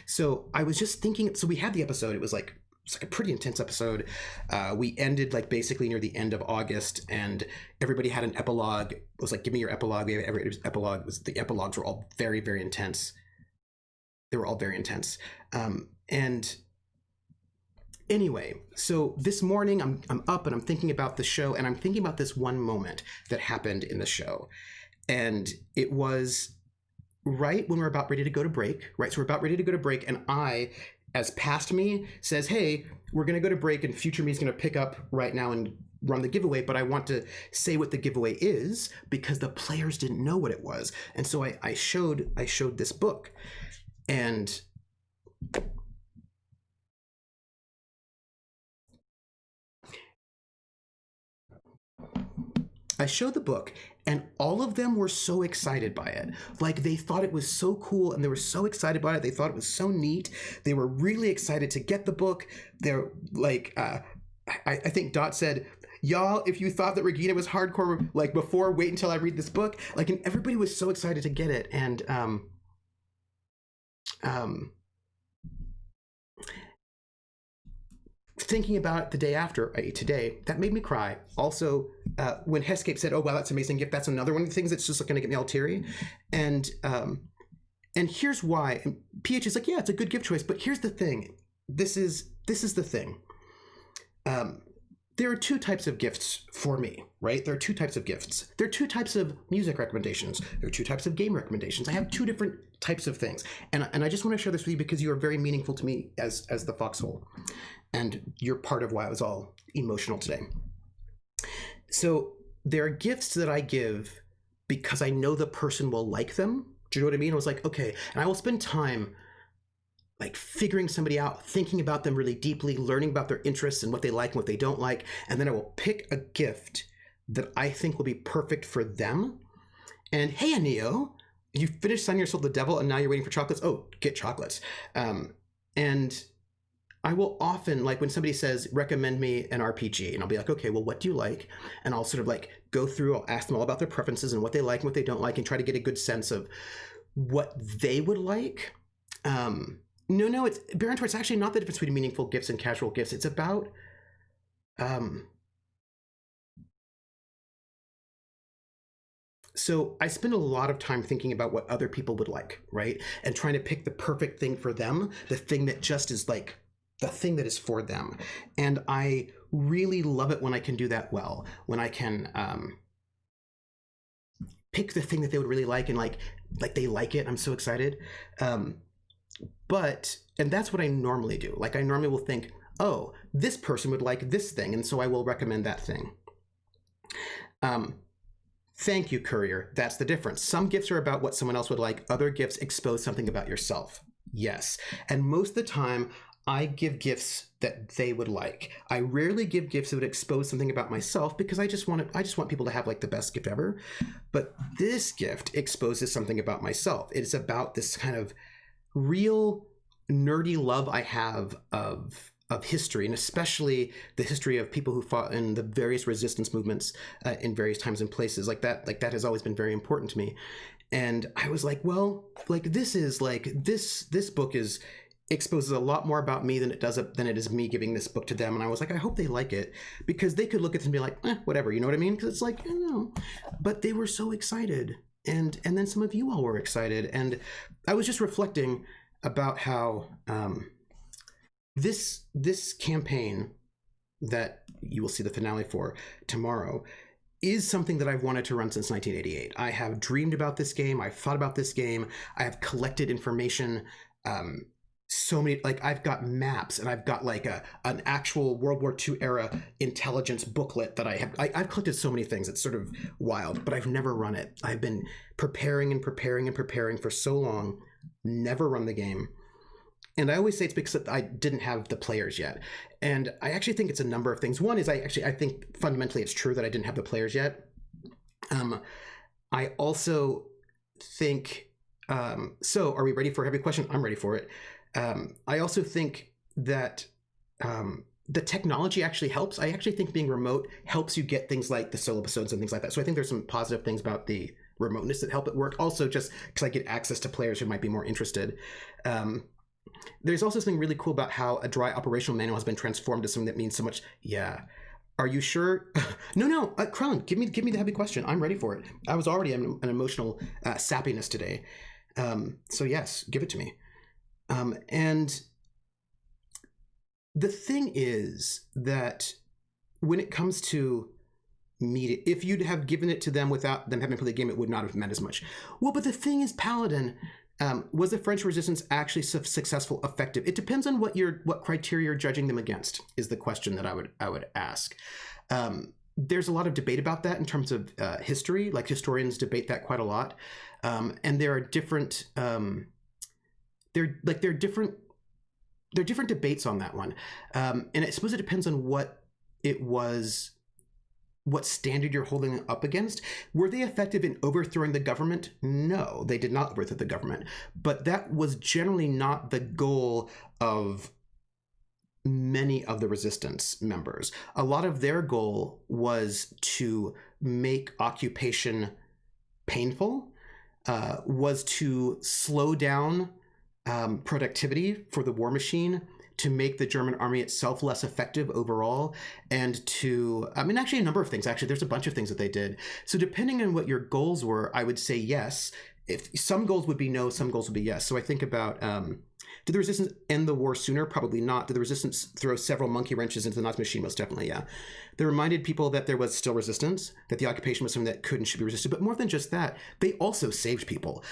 So I was just thinking. So we had the episode. It's like a pretty intense episode. We ended like basically near the end of August, and everybody had an epilogue. It was like, give me your epilogue. The epilogues were all very, very intense. They were all very intense. And anyway, so this morning I'm up and I'm thinking about the show, and I'm thinking about this one moment that happened in the show. And it was right when we're about ready to go to break, right? So we're about ready to go to break, and I, as past me, says, hey, we're going to go to break, and future me is going to pick up right now and run the giveaway, but I want to say what the giveaway is because the players didn't know what it was. And so I showed this book, and I showed the book, and all of them were so excited by it. Like, they thought it was so cool, and they were so excited about it. They thought it was so neat. They were really excited to get the book. They're like, I think Dot said, y'all, if you thought that Regina was hardcore, like, before, wait until I read this book. Like, and everybody was so excited to get it. And, thinking about it the day after, i.e. today, that made me cry. Also, when Hescape said, oh, wow, that's an amazing gift, that's another one of the things that's just going to get me all teary. And here's why. And PH is like, yeah, it's a good gift choice, but here's the thing. This is the thing. There are two types of gifts for me, right? There are two types of gifts. There are two types of music recommendations. There are two types of game recommendations. I have two different types of things. And I just want to share this with you because you are very meaningful to me as the foxhole. And you're part of why I was all emotional today. So there are gifts that I give because I know the person will like them. Do you know what I mean? I was like, okay, and I will spend time like figuring somebody out, thinking about them really deeply, learning about their interests and what they like and what they don't like. And then I will pick a gift that I think will be perfect for them. And hey, Anio, you finished selling your soul to the devil and now you're waiting for chocolates? Oh, get chocolates. And I will often, like when somebody says, recommend me an RPG, and I'll be like, okay, well, what do you like? And I'll sort of like go through, I'll ask them all about their preferences and what they like and what they don't like and try to get a good sense of what they would like. No, it's Barantor, it's actually not the difference between meaningful gifts and casual gifts. It's about so I spend a lot of time thinking about what other people would like, right? And trying to pick the perfect thing for them, the thing that just is like the thing that is for them. And I really love it when I can do that well, when I can pick the thing that they would really like and like they like it. I'm so excited. And that's what I normally do. Like I normally will think, oh, this person would like this thing, and so I will recommend that thing. Thank you, Courier. That's the difference. Some gifts are about what someone else would like. Other gifts expose something about yourself. Yes. And most of the time, I give gifts that they would like. I rarely give gifts that would expose something about myself because I just want people to have like the best gift ever. But this gift exposes something about myself. It's about this kind of real nerdy love I have of history, and especially the history of people who fought in the various resistance movements in various times and places. Like that has always been very important to me. And I was like, well, like this book exposes a lot more about me than it is me giving this book to them. And I was like, I hope they like it, because they could look at it and be like, whatever, you know what I mean? Because it's like, but they were so excited. And then some of you all were excited. And I was just reflecting about how this campaign that you will see the finale for tomorrow is something that I've wanted to run since 1988. I have dreamed about this game. I've thought about this game. I have collected information so many, like I've got maps and I've got like an actual World War II era intelligence booklet that I've collected so many things. It's sort of wild, but I've never run it. I've been preparing for so long, never run the game. And I always say it's because I didn't have the players yet. And I actually think it's a number of things. One is I think fundamentally it's true that I didn't have the players yet. I also think, so are we ready for a heavy question? I'm ready for it. I also think that the technology actually helps. I actually think being remote helps you get things like the solo episodes and things like that. So I think there's some positive things about the remoteness that help it work. Also, just because I get access to players who might be more interested. There's also something really cool about how a dry operational manual has been transformed to something that means so much. Yeah. Are you sure? No, Krellin, give me the heavy question. I'm ready for it. I was already an emotional sappiness today. So yes, give it to me. And the thing is that when it comes to media, if you'd have given it to them without them having played the game, it would not have meant as much. Well, but the thing is, Paladin, was the French resistance actually successful, effective? It depends on what criteria you're judging them against, is the question that I would ask. There's a lot of debate about that in terms of history. Like historians debate that quite a lot, and there are different. There are different debates on that one, and I suppose it depends on what it was, what standard you're holding them up against. Were they effective in overthrowing the government? No, they did not overthrow the government, but that was generally not the goal of many of the resistance members. A lot of their goal was to make occupation painful, was to slow down productivity for the war machine, to make the German army itself less effective overall, and to, actually a number of things. Actually, there's a bunch of things that they did. So depending on what your goals were, I would say yes. If some goals would be no, some goals would be yes. So I think about, did the resistance end the war sooner? Probably not. Did the resistance throw several monkey wrenches into the Nazi machine? Most definitely, yeah. They reminded people that there was still resistance, that the occupation was something that could and should be resisted. But more than just that, they also saved people.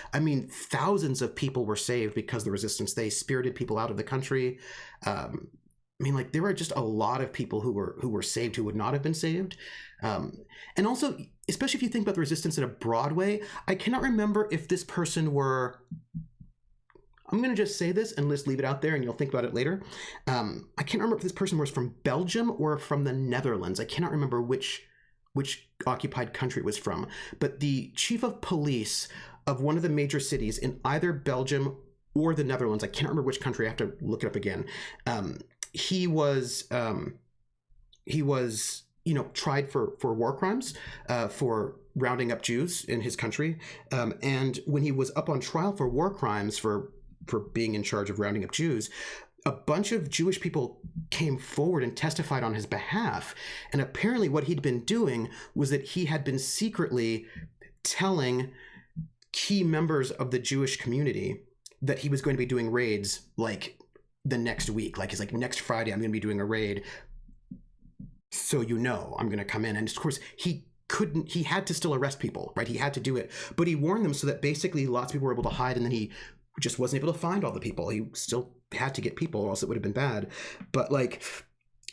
Thousands of people were saved because of the resistance. They spirited people out of the country. There were just a lot of people who were saved who would not have been saved. And also, especially if you think about the resistance in a broad way, I cannot remember if this person were... I'm going to just say this and let's leave it out there and you'll think about it later. I can't remember if this person was from Belgium or from the Netherlands. I cannot remember which occupied country it was from. But the chief of police of one of the major cities in either Belgium or the Netherlands, I can't remember which country, I have to look it up again. He was tried for war crimes, for rounding up Jews in his country. And when he was up on trial for war crimes, for being in charge of rounding up Jews, a bunch of Jewish people came forward and testified on his behalf. And apparently what he'd been doing was that he had been secretly telling key members of the Jewish community that he was going to be doing raids like the next week. Like he's like, next Friday, I'm going to be doing a raid. So, I'm going to come in. And of course, he had to still arrest people, right? He had to do it. But he warned them so that basically lots of people were able to hide, and then he just wasn't able to find all the people. He still had to get people, or else it would have been bad. But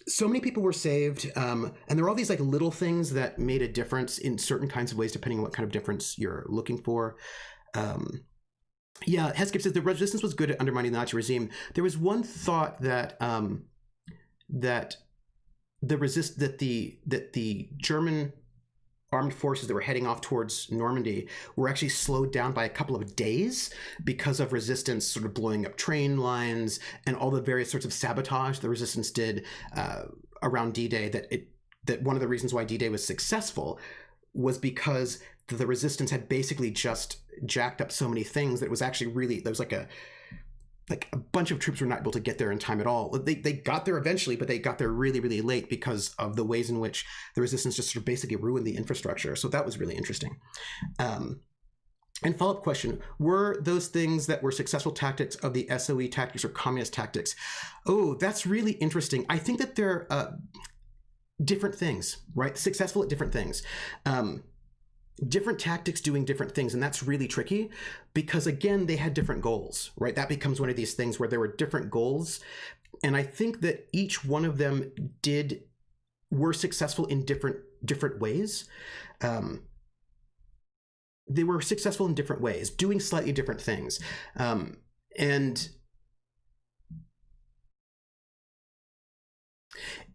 so many people were saved. And there were all these little things that made a difference in certain kinds of ways, depending on what kind of difference you're looking for. Heskip says the resistance was good at undermining the Nazi regime. There was one thought that that the German armed forces that were heading off towards Normandy were actually slowed down by a couple of days because of resistance sort of blowing up train lines and all the various sorts of sabotage the resistance did around D-Day. That one of the reasons why D-Day was successful was because the resistance had basically just jacked up so many things that it was actually really, there was a bunch of troops were not able to get there in time at all. They got there eventually, but they got there really, really late because of the ways in which the resistance just sort of basically ruined the infrastructure. So that was really interesting. And follow-up question, were those things that were successful tactics of the SOE tactics or communist tactics? Oh, that's really interesting. I think that they're different things, right? Successful at different things. different tactics doing different things, and that's really tricky because, again, they had different goals, right? That becomes one of these things where there were different goals, and I think that each one of them were successful in different ways. They were successful in different ways, doing slightly different things, and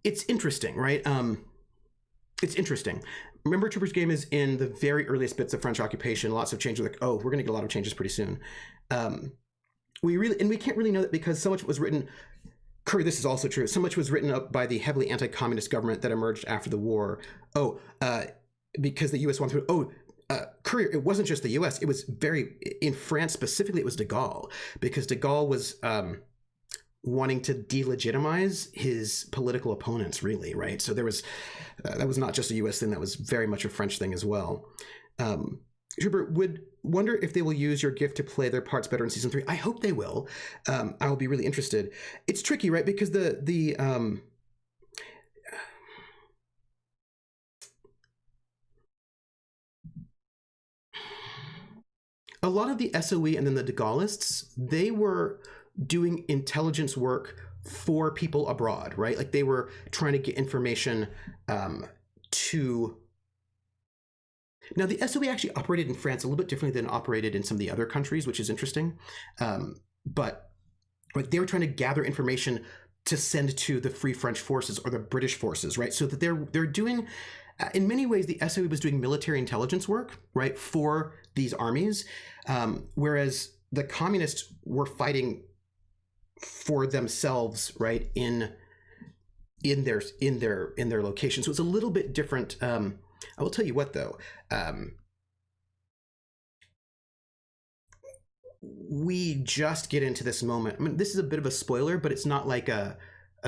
it's interesting, right? It's interesting. Remember, Trooper's Game is in the very earliest bits of French occupation. Lots of changes. Like, oh, we're going to get a lot of changes pretty soon. We can't really know that because so much was written. Curry, this is also true. So much was written up by the heavily anti-communist government that emerged after the war. Because the U.S. wanted to. Curry, it wasn't just the U.S. It was in France specifically. It was de Gaulle, because de Gaulle was wanting to delegitimize his political opponents, really, right? So there was that was not just a U.S. thing; that was very much a French thing as well. Schubert would wonder if they will use your gift to play their parts better in season 3. I hope they will. I will be really interested. It's tricky, right? Because a lot of the SOE and then the de Gaullists, they were doing intelligence work for people abroad, right? Like they were trying to get information to... Now, the SOE actually operated in France a little bit differently than operated in some of the other countries, which is interesting. But they were trying to gather information to send to the Free French Forces or the British forces, right? So that they're doing... in many ways, the SOE was doing military intelligence work, right, for these armies, whereas the communists were fighting for themselves, right, in their location. So it's a little bit different. I will tell you what, though. We just get into this moment. I mean, this is a bit of a spoiler, but it's not like a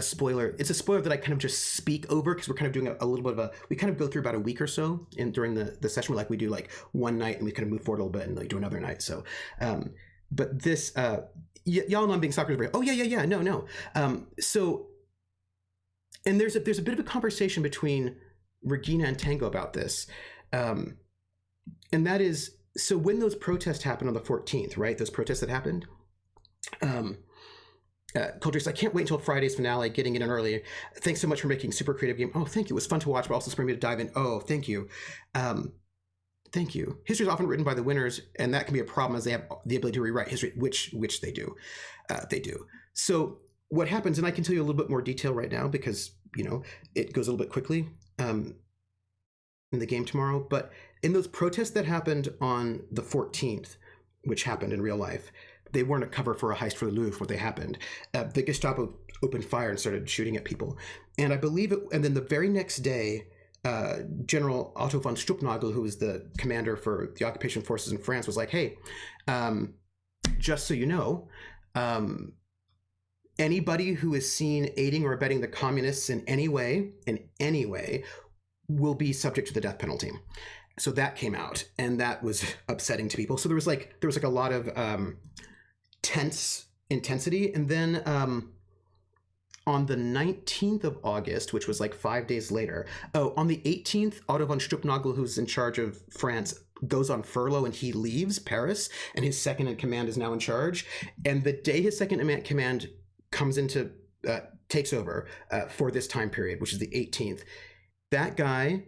spoiler. It's a spoiler that I kind of just speak over because we're kind of doing a little bit of we kind of go through about a week or so during the session. We do like one night and we kind of move forward a little bit and like do another night. So, but this, y'all know I'm being Socrates. Oh yeah. No. So, and there's a bit of a conversation between Regina and Tango about this. And that is, so when those protests happened on the 14th, right? Those protests that happened, Coldrex, I can't wait until Friday's finale, getting it in early. Thanks so much for making super creative game. Oh, thank you. It was fun to watch, but also spurring me to dive in. Oh, thank you. Thank you. History is often written by the winners, and that can be a problem as they have the ability to rewrite history, which they do. They do. So what happens, and I can tell you a little bit more detail right now because, it goes a little bit quickly in the game tomorrow. But in those protests that happened on the 14th, which happened in real life, they weren't a cover for a heist for the Louvre when they happened. The Gestapo opened fire and started shooting at people. And I believe it, and then the very next day, General Otto von Stuppnagel, who was the commander for the occupation forces in France, was like, hey, just so you know, anybody who is seen aiding or abetting the communists in any way, will be subject to the death penalty. So that came out, and that was upsetting to people. So there was a lot of tense intensity. And then on the 19th of August, which was like 5 days later, on the 18th, Otto von Stuppnagel, who's in charge of France, goes on furlough and he leaves Paris, and his second in command is now in charge. And the day his second in command comes into, takes over for this time period, which is the 18th, that guy,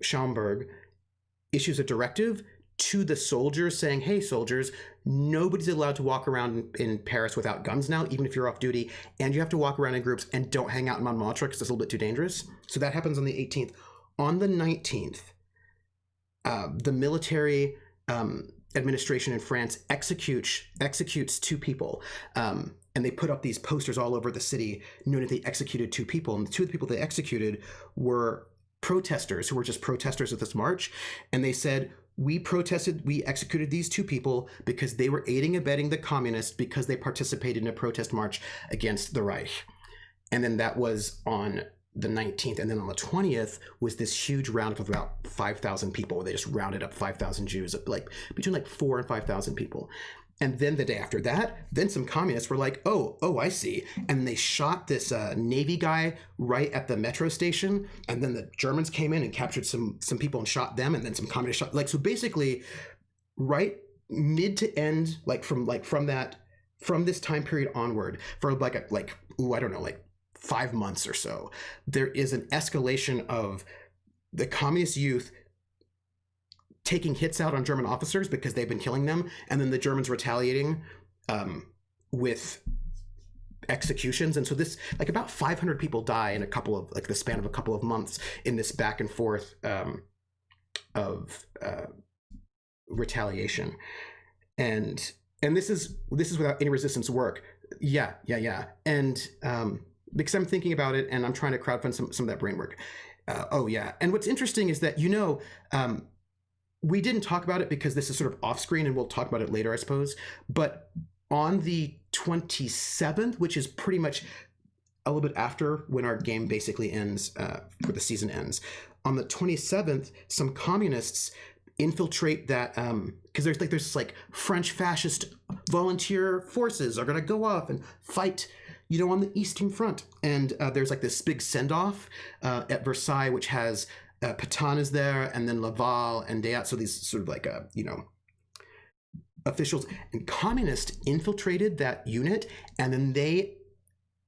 Schaumburg, issues a directive to the soldiers saying, hey, soldiers, nobody's allowed to walk around in Paris without guns now, even if you're off duty, and you have to walk around in groups and don't hang out in Montmartre because it's a little bit too dangerous. So that happens on the 18th. On the 19th, the military administration in France executes two people, and they put up these posters all over the city knowing that they executed two people. And the two of the people they executed were protesters who were just protesters at this march. And they said, we executed these two people because they were aiding and abetting the communists because they participated in a protest march against the Reich. And then that was on the 19th. And then on the 20th was this huge roundup of about 5,000 people where they just rounded up 5,000 Jews, like between like 4,000 and 5,000 people. And then the day after that, then some communists were like, oh, I see. And they shot this Navy guy right at the metro station. And then the Germans came in and captured some people and shot them. And then some communists shot. Like, so basically, right mid to end, from this time period onward, for I don't know, 5 months or so, there is an escalation of the communist youth taking hits out on German officers because they've been killing them, and then the Germans retaliating with executions. And so this, about 500 people die in the span of a couple of months in this back and forth of retaliation. And this is without any resistance work. Yeah. And because I'm thinking about it and I'm trying to crowdfund some of that brain work. And what's interesting is that, we didn't talk about it because this is sort of off screen, and we'll talk about it later, I suppose. But on the 27th, which is pretty much a little bit after when our game basically ends, where the season ends, on the 27th, some communists infiltrate that, because there's French fascist volunteer forces are going to go off and fight, on the Eastern Front. And there's this big send-off at Versailles, which has Pétain is there, and then Laval and Deat. So these sort of officials and communists infiltrated that unit, and then they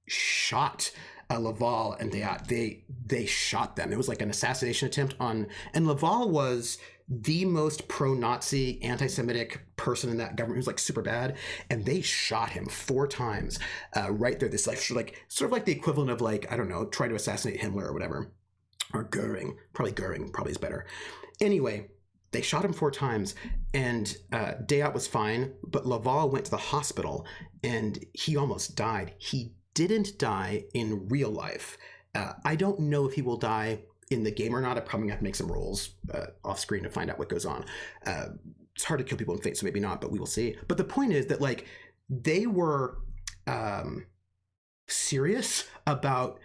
shot Laval and Deat. They shot them. It was an assassination attempt on, and Laval was the most pro-Nazi, anti-Semitic person in that government. He was super bad, and they shot him 4 times right there. This sort of the equivalent of I don't know, trying to assassinate Himmler or whatever. Or Goering. Goering is better. Anyway, they shot him 4 times, and Deat was fine, but Laval went to the hospital, and he almost died. He didn't die in real life. I don't know if he will die in the game or not. I probably have to make some rolls off screen to find out what goes on. It's hard to kill people in Fate, so maybe not, but we will see. But the point is that they were serious about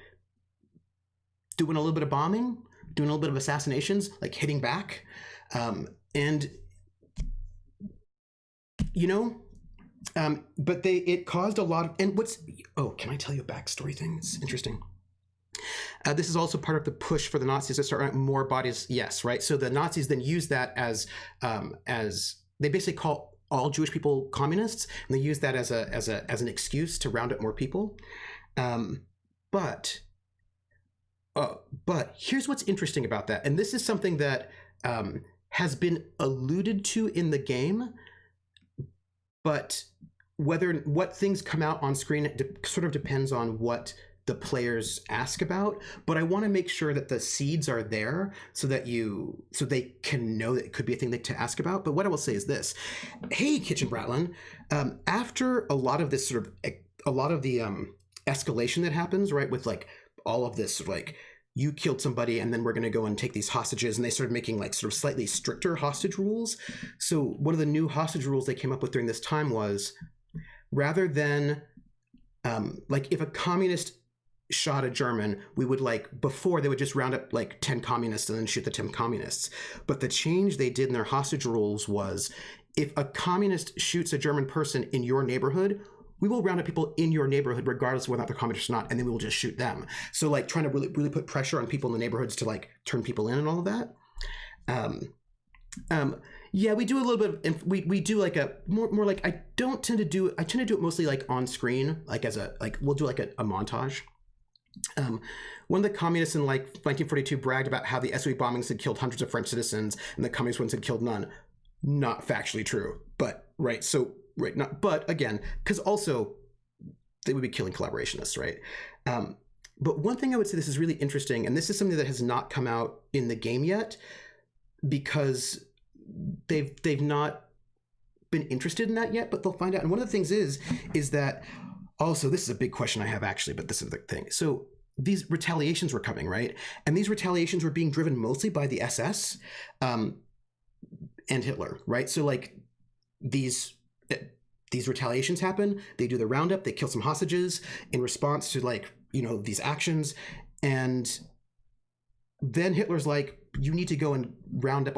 doing a little bit of bombing, doing a little bit of assassinations, hitting back. But it caused a lot of, and can I tell you a backstory thing? It's interesting. This is also part of the push for the Nazis to start running more bodies. Yes, right. So the Nazis then use that as they basically call all Jewish people communists, and they use that as an excuse to round up more people. But here's what's interesting about that, and this is something that has been alluded to in the game, but what things come out on screen sort of depends on what the players ask about. But I want to make sure that the seeds are there so they can know that it could be a thing to ask about. But what I will say is this: hey, Kitchen Bratlin, after a lot of this escalation that happens, right, with all of this you killed somebody and then we're going to go and take these hostages, and they started making sort of slightly stricter hostage rules. So one of the new hostage rules they came up with during this time was, rather than if a communist shot a German, we would before they would just round up 10 communists and then shoot the 10 communists. But the change they did in their hostage rules was, if a communist shoots a German person in your neighborhood, we will round up people in your neighborhood regardless of whether they're communists or not, and then we will just shoot them. So trying to really put pressure on people in the neighborhoods to turn people in and all of that. Yeah, we do a little bit of, we do a more I tend to do it mostly on screen, we'll do a montage. One of the communists in 1942 bragged about how the SOE bombings had killed hundreds of French citizens and the communist ones had killed none. Not factually true, but right. So right, not, but again, because also they would be killing collaborationists, right? But one thing I would say, this is really interesting, and this is something that has not come out in the game yet, because they've not been interested in that yet, but they'll find out. And one of the things is that also, this is a big question I have actually, but this is the thing. So these retaliations were coming, right? And these retaliations were being driven mostly by the SS and Hitler, right? So these retaliations happen, they do the roundup, they kill some hostages in response to these actions, and then Hitler's you need to go and round up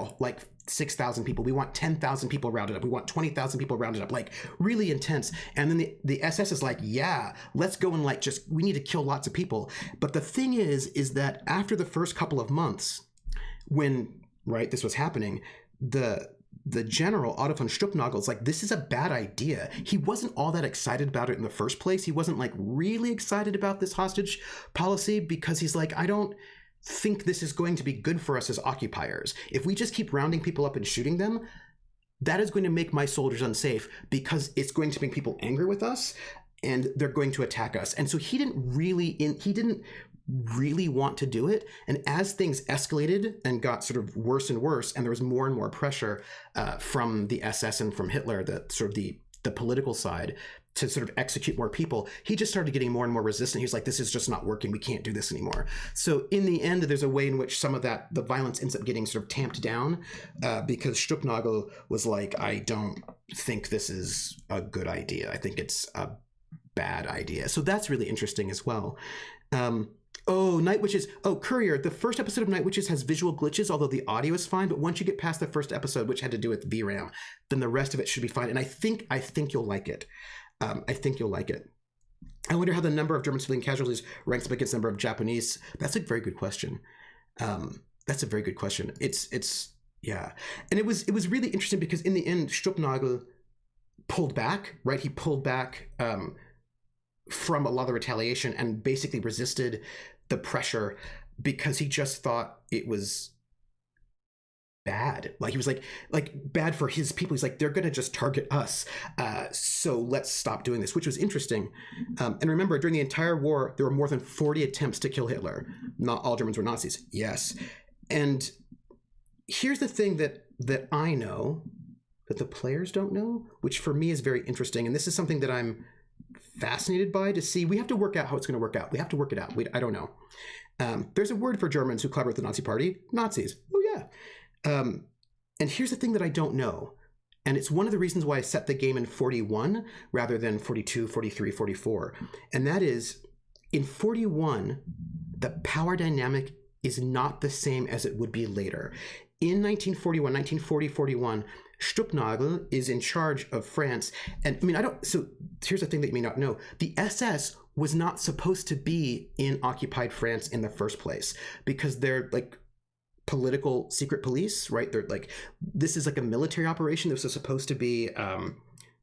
6,000 people. We want 10,000 people rounded up. We want 20,000 people rounded up, like really intense. And then the SS is like, yeah, let's go and like we need to kill lots of people. But the thing is that after the first couple of months, when this was happening, the general Otto von Stuppnagel's like, this is a bad idea. He wasn't all that excited about it in the first place. He wasn't like really excited about this hostage policy because he's like, I don't think this is going to be good for us as occupiers. If we just keep rounding people up and shooting them, that is going to make my soldiers unsafe because it's going to make people angry with us and they're going to attack us. And so he didn't really want to do it. And as things escalated and got sort of worse and worse, and there was more and more pressure from the SS and from Hitler, the political side, to sort of execute more people, he just started getting more and more resistant. He was like, this is just not working. We can't do this anymore. So in the end, there's a way in which some of the violence ends up getting sort of tamped down because Stuppnagel was like, I don't think this is a good idea. I think it's a bad idea. So that's really interesting as well. Night Witches. Courier. The first episode of Night Witches has visual glitches, although the audio is fine. But once you get past the first episode, which had to do with VRAM, then the rest of it should be fine. And I think you'll like it. I think you'll like it. I wonder how the number of German civilian casualties ranks up against the number of Japanese. That's a very good question. It's yeah. And it was really interesting because in the end, Stuppnagel pulled back, right? He pulled back from a lot of the retaliation and basically resisted the pressure because he just thought it was bad. Like he was like bad for his people. He's like, they're going to just target us. So let's stop doing this, which was interesting. And remember, during the entire war, there were more than 40 attempts to kill Hitler. Not all Germans were Nazis. Yes. And here's the thing that I know that the players don't know, which for me is very interesting. And this is something that I'm fascinated by to see. We have to work out how it's going to work out. We have to work it out. I don't know. There's a word for Germans who collaborate with the Nazi Party. Nazis. Oh, yeah. And here's the thing that I don't know. And it's one of the reasons why I set the game in 41 rather than 42, 43, 44. And that is, in 41, the power dynamic is not the same as it would be later. In 1940, 41, Stuppnagel is in charge of France. And I mean, so here's the thing that you may not know. The SS was not supposed to be in occupied France in the first place because they're like political secret police, right? They're like, this is like a military operation. This was supposed to be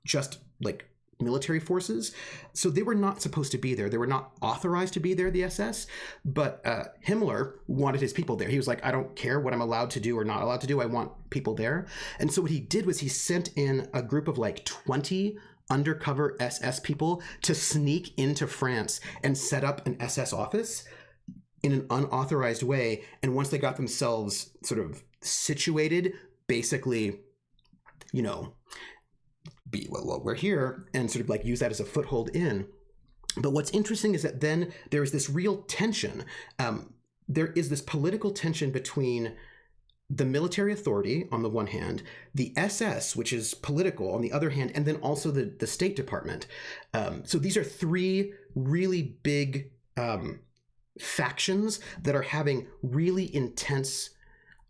just like military forces. So they were not supposed to be there. They were not authorized to be there, the SS. But Himmler wanted his people there. He was like, I don't care what I'm allowed to do or not allowed to do. I want people there. And so what he did was he sent in a group of like 20 undercover SS people to sneak into France and set up an SS office in an unauthorized way. And once they got themselves sort of situated, basically, we're here, and sort of like use that as a foothold in. But what's interesting is that then there is this real tension. There is this political tension between the military authority on the one hand, the SS, which is political on the other hand, and then also the State Department. So these are three really big factions that are having really intense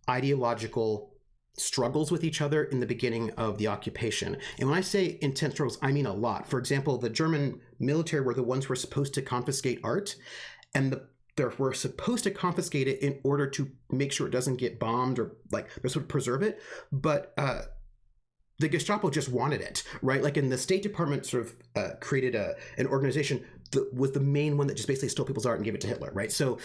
ideological struggles with each other in the beginning of the occupation. And when I say intense struggles, I mean a lot. For example, the German military were the ones who were supposed to confiscate art, and they were supposed to confiscate it in order to make sure it doesn't get bombed or like they're supposed to preserve it. But the Gestapo just wanted it, right? Like, in the State Department sort of created an organization that was the main one that just basically stole people's art and gave it to Hitler, right? So,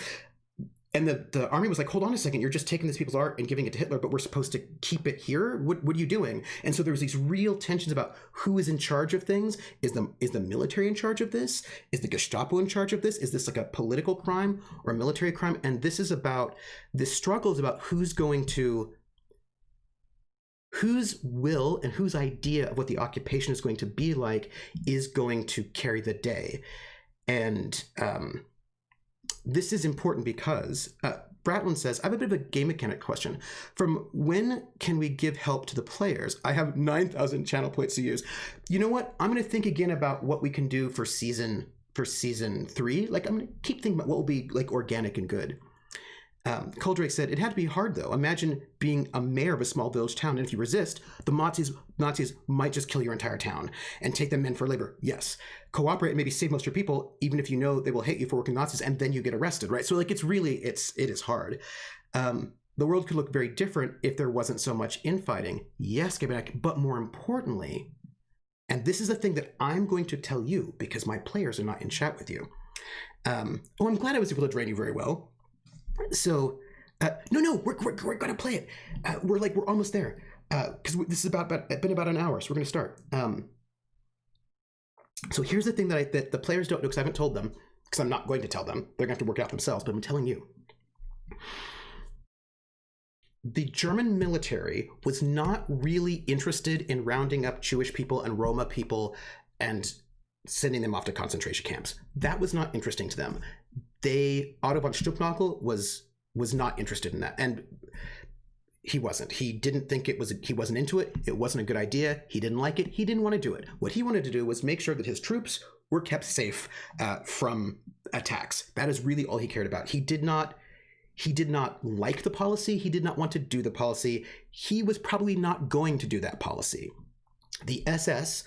and the army was like, hold on a second, you're just taking these people's art and giving it to Hitler, but we're supposed to keep it here? What are you doing? And so there was these real tensions about who is in charge of things. Is the military in charge of this? Is the Gestapo in charge of this? Is this like a political crime or a military crime? And this struggle is about whose will and whose idea of what the occupation is going to be like is going to carry the day. And this is important because Bratlin says, I have a bit of a game mechanic question. From when can we give help to the players? I have 9,000 channel points to use. You know what? I'm going to think again about what we can do for season 3. Like, I'm going to keep thinking about what will be like organic and good. Coldrake said, it had to be hard, though. Imagine being a mayor of a small village town, and if you resist, the Nazis might just kill your entire town and take them in for labor. Yes. Cooperate and maybe save most of your people, even if you know they will hate you for working Nazis, and then you get arrested, right? So, like, it is hard. The world could look very different if there wasn't so much infighting. Yes, but more importantly, and this is a thing that I'm going to tell you because my players are not in chat with you. I'm glad I was able to drain you very well. So, no, we're gonna play it. We're almost there because this is been about an hour, so we're gonna start. So here's the thing that the players don't know because I haven't told them, because I'm not going to tell them. They're gonna have to work it out themselves. But I'm telling you, the German military was not really interested in rounding up Jewish people and Roma people and sending them off to concentration camps. That was not interesting to them. Otto von Stumpnagel was not interested in that, and he wasn't. He didn't think he wasn't into it. It wasn't a good idea. He didn't like it. He didn't want to do it. What he wanted to do was make sure that his troops were kept safe from attacks. That is really all he cared about. He did not like the policy. He did not want to do the policy. He was probably not going to do that policy. The SS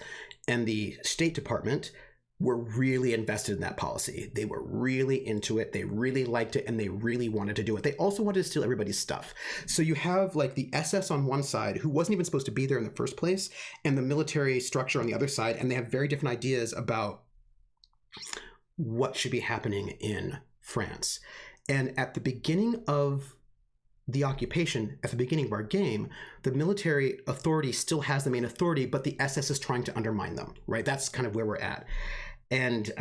and the State Department were really invested in that policy. They were really into it. They really liked it, and they really wanted to do it. They also wanted to steal everybody's stuff. So you have the SS on one side, who wasn't even supposed to be there in the first place, and the military structure on the other side, and they have very different ideas about what should be happening in France. And at the beginning of the occupation, at the beginning of our game, the military authority still has the main authority, but the SS is trying to undermine them, right? That's kind of where we're at. And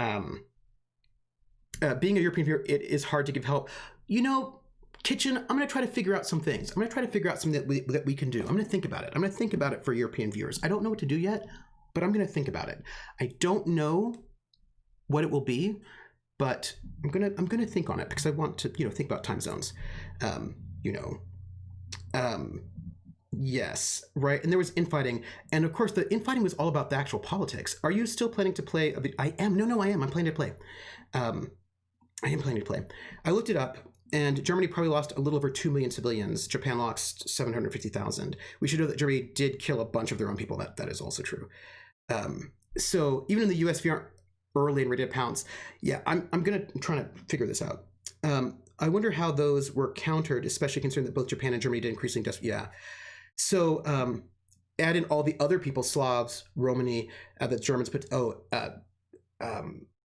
being a European viewer, it is hard to give help. Kitchen, I'm going to try to figure out some things. I'm going to try to figure out something that we can do. I'm going to think about it. I'm going to think about it for European viewers. I don't know what to do yet, but I'm going to think about it. I don't know what it will be, but I'm gonna think on it because I want to think about time zones. Yes, right. And there was infighting, and of course the infighting was all about the actual politics. Are you still planning to play? I am. No, I am. I'm planning to play. I am planning to play. I looked it up, and Germany probably lost a little over 2 million civilians. Japan lost 750,000. We should know that Germany did kill a bunch of their own people. That is also true. So even in the US, we aren't early and ready to pounce. Yeah, I'm trying to figure this out. I wonder how those were countered, especially considering that both Japan and Germany did increasingly yeah. So add in all the other people, Slavs, Romani, that Germans put,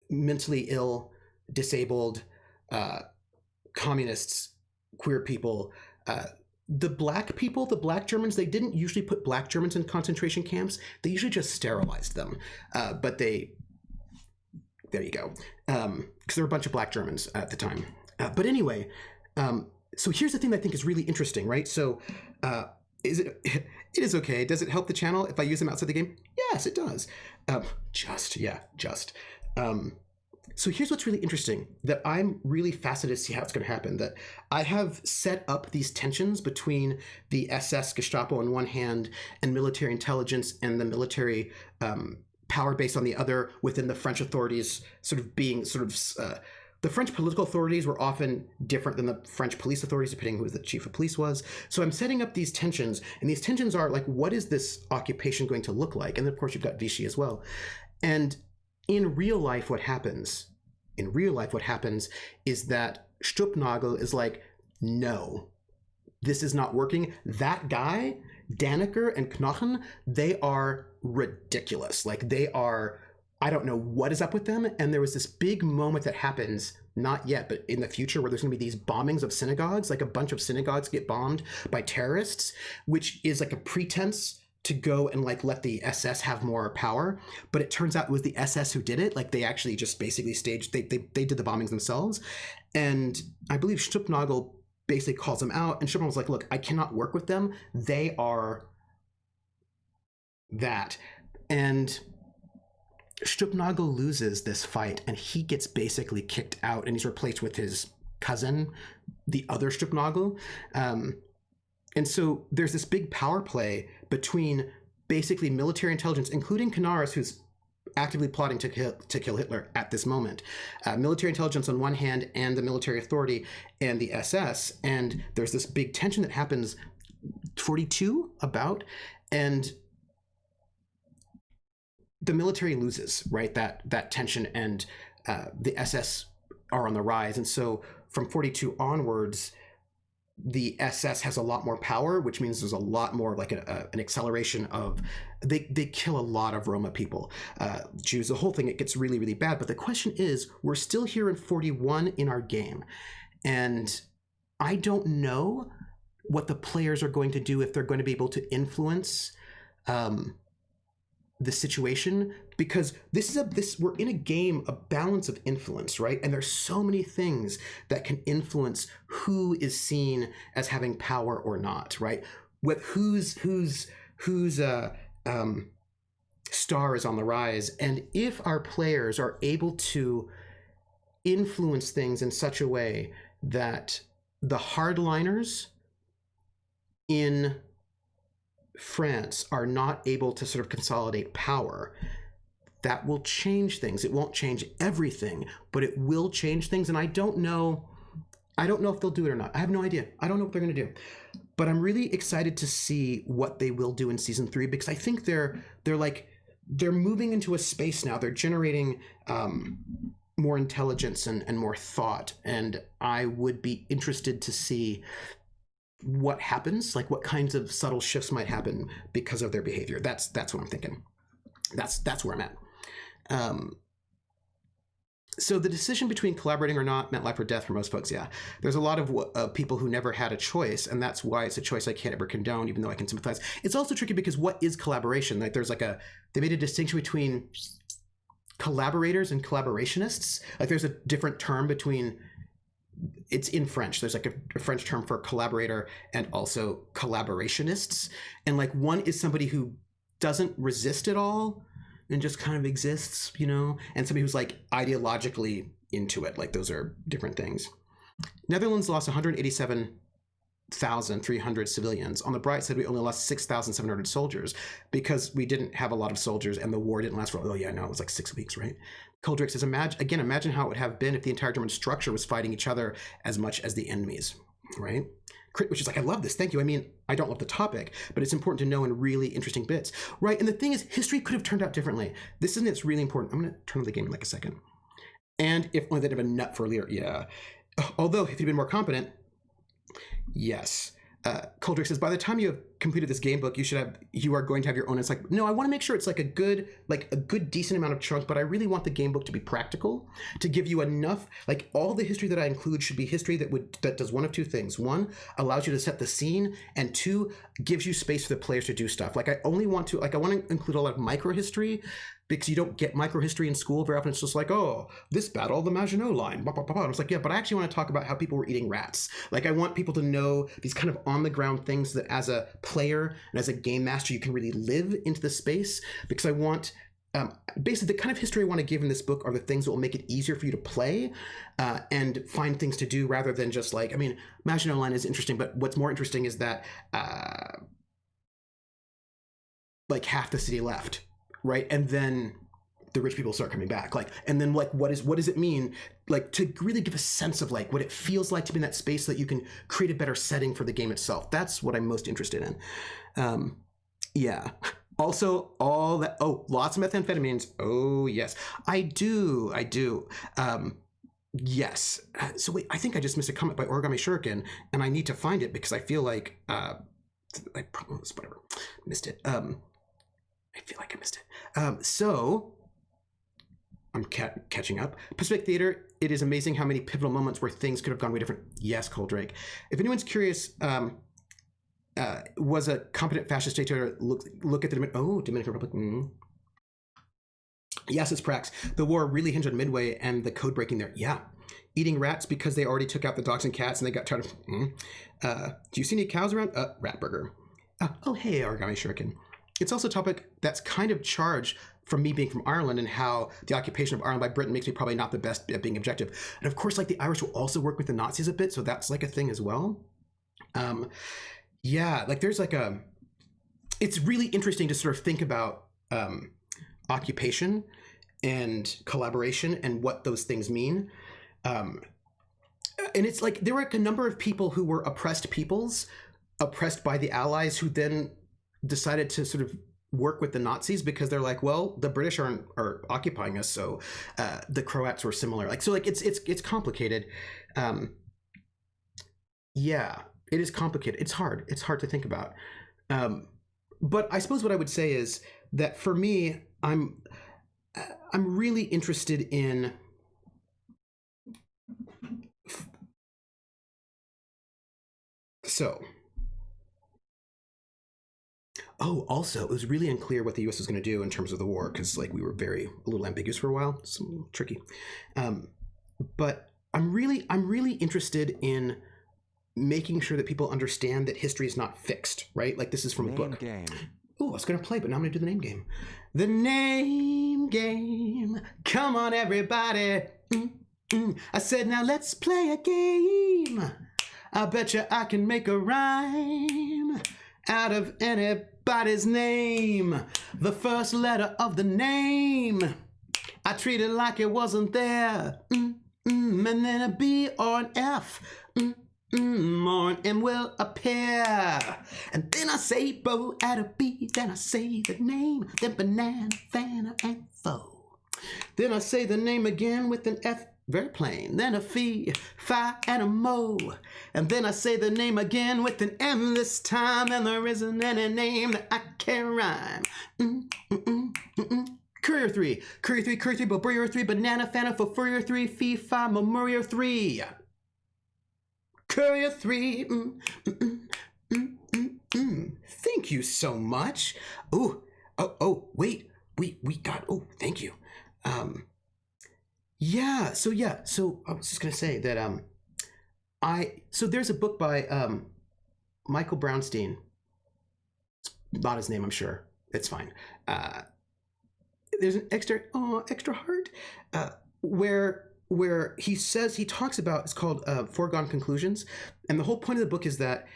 mentally ill, disabled, communists, queer people, the black people, the black Germans, they didn't usually put black Germans in concentration camps. They usually just sterilized them. But there you go. Because there were a bunch of black Germans at the time. But anyway, so here's the thing that I think is really interesting, right? So it is okay. Does it help the channel if I use them outside the game? Yes, it does. So here's what's really interesting that I'm really fascinated to see how it's going to happen. That I have set up these tensions between the SS Gestapo on one hand and military intelligence and the military power base on the other within the French authorities the French political authorities were often different than the French police authorities, depending who the chief of police was. So I'm setting up these tensions, and these tensions are what is this occupation going to look like? And then, of course, you've got Vichy as well. And in real life, what happens is that Stumpnagel is no, this is not working. That guy, Dannecker and Knochen, they are ridiculous. They are... I don't know what is up with them. And there was this big moment that happens, not yet, but in the future, where there's going to be these bombings of synagogues, a bunch of synagogues get bombed by terrorists, which is a pretense to go and let the SS have more power. But it turns out it was the SS who did it. They actually just basically staged, they did the bombings themselves. And I believe Stumpnagel basically calls them out. And Stumpnagel was look, I cannot work with them. They are that. And Stumpnagel loses this fight, and he gets basically kicked out, and he's replaced with his cousin, the other Stumpnagel. And so there's this big power play between basically military intelligence, including Canaris, who's actively plotting to kill Hitler at this moment. Military intelligence on one hand, and the military authority and the SS, and there's this big tension that happens 42 about, and the military loses, right? That tension, and the SS are on the rise, and so from 42 onwards, the SS has a lot more power, which means there's a lot more like an acceleration of they kill a lot of Roma people, Jews, the whole thing. It gets really, really bad. But the question is, we're still here in 41 in our game, and I don't know what the players are going to do, if they're going to be able to influence the situation, because we're in a game, a balance of influence, right? And there's so many things that can influence who is seen as having power or not, right? With whose star is on the rise, and if our players are able to influence things in such a way that the hardliners in France are not able to sort of consolidate power, that will change things. It won't change everything, but it will change things. And I don't know if they'll do it or not. I have no idea. I don't know what they're going to do. But I'm really excited to see what they will do in season 3, because I think they're moving into a space now. They're generating more intelligence and more thought. And I would be interested to see what happens, like what kinds of subtle shifts might happen because of their behavior. That's what I'm thinking. That's where I'm at. So the decision between collaborating or not meant life or death for most folks. Yeah, there's a lot of people who never had a choice, and that's why it's a choice I can't ever condone, even though I can sympathize. It's also tricky because what is collaboration? Like they made a distinction between collaborators and collaborationists. Like there's a different term between. It's in French. There's like a French term for collaborator and also collaborationists. And like one is somebody who doesn't resist at all and just kind of exists, and somebody who's like ideologically into it. Like those are different things. Netherlands lost 187,300 civilians. On the bright side, we only lost 6,700 soldiers because we didn't have a lot of soldiers and the war didn't last for, it was like 6 weeks, right? Coldrick says, imagine how it would have been if the entire German structure was fighting each other as much as the enemies, right? Which is like, I love this. Thank you. I mean, I don't love the topic, but it's important to know in really interesting bits, right? And the thing is, history could have turned out differently. This is it's really important. I'm going to turn on the game in like a second. And if only they'd have a nut for earlier, yeah. Although, if he'd been more competent, yes. Coldrick says, by the time you have completed this game book, you are going to have your own. It's like, no, I want to make sure it's like a good, decent amount of chunk, but I really want the game book to be practical, to give you enough, like all the history that I include should be history that does one of two things. One, allows you to set the scene, and two, gives you space for the players to do stuff. Like I want to include a lot of micro history, because you don't get micro history in school very often. It's just like, this battle, the Maginot Line, blah, blah, blah, blah. And it's like, yeah, but I actually want to talk about how people were eating rats. Like I want people to know these kind of on the ground things that as a player and as a game master, you can really live into the space, because I want, basically the kind of history I want to give in this book are the things that will make it easier for you to play and find things to do, rather than just like, Maginot Line is interesting, but what's more interesting is that like half the city left. Right. And then the rich people start coming back. And then what does it mean? Like to really give a sense of like what it feels like to be in that space so that you can create a better setting for the game itself. That's what I'm most interested in. Yeah. Also all that. Oh, lots of methamphetamines. Oh yes, I do. Yes. So wait, I think I just missed a comment by Origami Shuriken, and I need to find it because I feel like, whatever, missed it. I feel like I missed it. So I'm catching up. Pacific Theater, it is amazing how many pivotal moments where things could have gone way different. Yes, Coldrake. If anyone's curious, was a competent fascist dictator, look at the Dominican Republic. Yes, it's Prax. The war really hinged on Midway and the code breaking there. Yeah. Eating rats because they already took out the dogs and cats and they got tired of... do you see any cows around? Rat burger. Oh, hey, Origami Shuriken. It's also a topic that's kind of charged from me being from Ireland and how the occupation of Ireland by Britain makes me probably not the best at being objective. And of course, like the Irish will also work with the Nazis a bit, so that's like a thing as well. Yeah, like there's like it's really interesting to sort of think about occupation and collaboration and what those things mean. And it's like there were a number of people who were oppressed peoples, oppressed by the Allies, who then decided to sort of work with the Nazis because they're like, well, the British are occupying us, so the Croats were similar. Like, so like it's complicated. Yeah, it is complicated. It's hard. It's hard to think about. But I suppose what I would say is that for me, I'm really interested in also, it was really unclear what the U.S. was going to do in terms of the war because, like, we were a little ambiguous for a while. It's a little tricky. But I'm really interested in making sure that people understand that history is not fixed, right? Like, this is from a book. Game. Oh, I was going to play, but now I'm going to do the name game. The name game. Come on, everybody. I said, now let's play a game. I bet you I can make a rhyme out of anybody's name. The first letter of the name, I treat it like it wasn't there. And then a B or an F. Or an M will appear. And then I say bo at a B. Then I say the name. Then banana, fana, and foe. Then I say the name again with an F. Very plain. Then a fee, fi, and a mo. And then I say the name again with an M this time. And there isn't any name that I can rhyme. Courier 3. Courier 3, Courier 3, Burrier 3, Banana, Fana, Furrier 3, Fee, Fi, Memorial 3. Courier 3. Thank you so much. Wait. We got, thank you. So I was just going to say that so there's a book by Michael Brownstein. It's not his name, I'm sure. It's fine. There's an extra heart where he talks about, it's called Foregone Conclusions. And the whole point of the book is that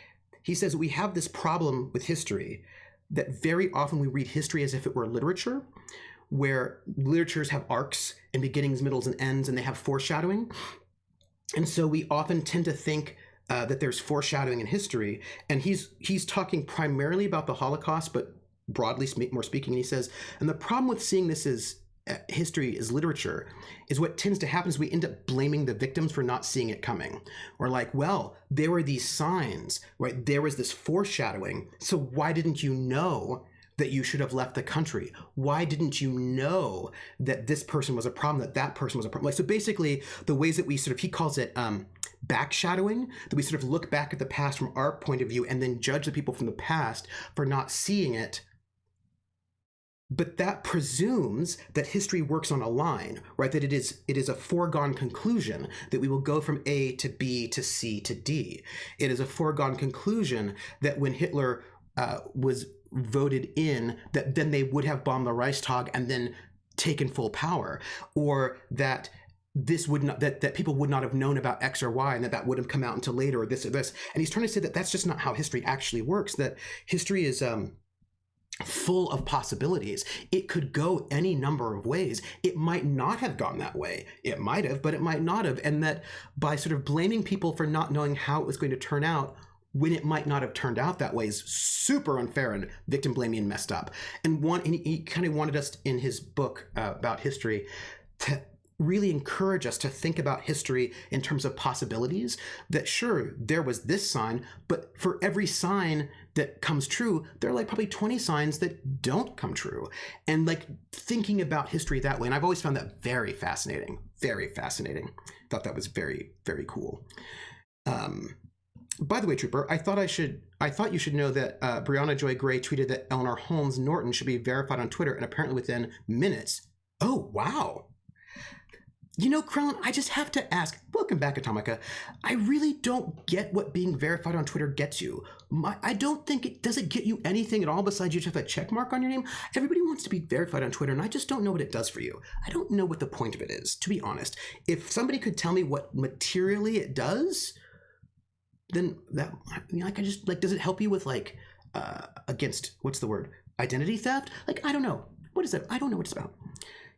he says we have this problem with history that very often we read history as if it were literature, where literatures have arcs and beginnings, middles, and ends, and they have foreshadowing. And so we often tend to think that there's foreshadowing in history. And he's talking primarily about the Holocaust, but broadly more speaking, he says, and the problem with seeing this as history as literature is what tends to happen is we end up blaming the victims for not seeing it coming. Or like, well, there were these signs, right? There was this foreshadowing. So why didn't you know that you should have left the country? Why didn't you know that this person was a problem, that person was a problem? Like, so basically the ways that we sort of, he calls it backshadowing, that we sort of look back at the past from our point of view and then judge the people from the past for not seeing it. But that presumes that history works on a line, right? That it is a foregone conclusion that we will go from A to B to C to D. It is a foregone conclusion that when Hitler was voted in, that then they would have bombed the Reichstag and then taken full power, or that this would not, that people would not have known about X or Y, and that wouldn't have come out until later, or this or this. And he's trying to say that that's just not how history actually works, that history is full of possibilities. It could go any number of ways. It might not have gone that way. It might have, but it might not have. And that by sort of blaming people for not knowing how it was going to turn out when it might not have turned out that way is super unfair and victim blaming and messed up. And he kind of wanted us in his book about history to really encourage us to think about history in terms of possibilities, that sure, there was this sign, but for every sign that comes true, there are like probably 20 signs that don't come true. And like thinking about history that way. And I've always found that very fascinating, very fascinating. Thought that was very, very cool. By the way, Trooper, I thought you should know that Brianna Joy Gray tweeted that Eleanor Holmes Norton should be verified on Twitter, and apparently within minutes. Oh, wow. You know, Krellin, I just have to ask, welcome back, Atomica. I really don't get what being verified on Twitter gets you. I don't think does it get you anything at all besides you just have a check mark on your name? Everybody wants to be verified on Twitter, and I just don't know what it does for you. I don't know what the point of it is, to be honest. If somebody could tell me what materially it does, then that, does it help you with against, what's the word? Identity theft? I don't know. What is that? I don't know what it's about.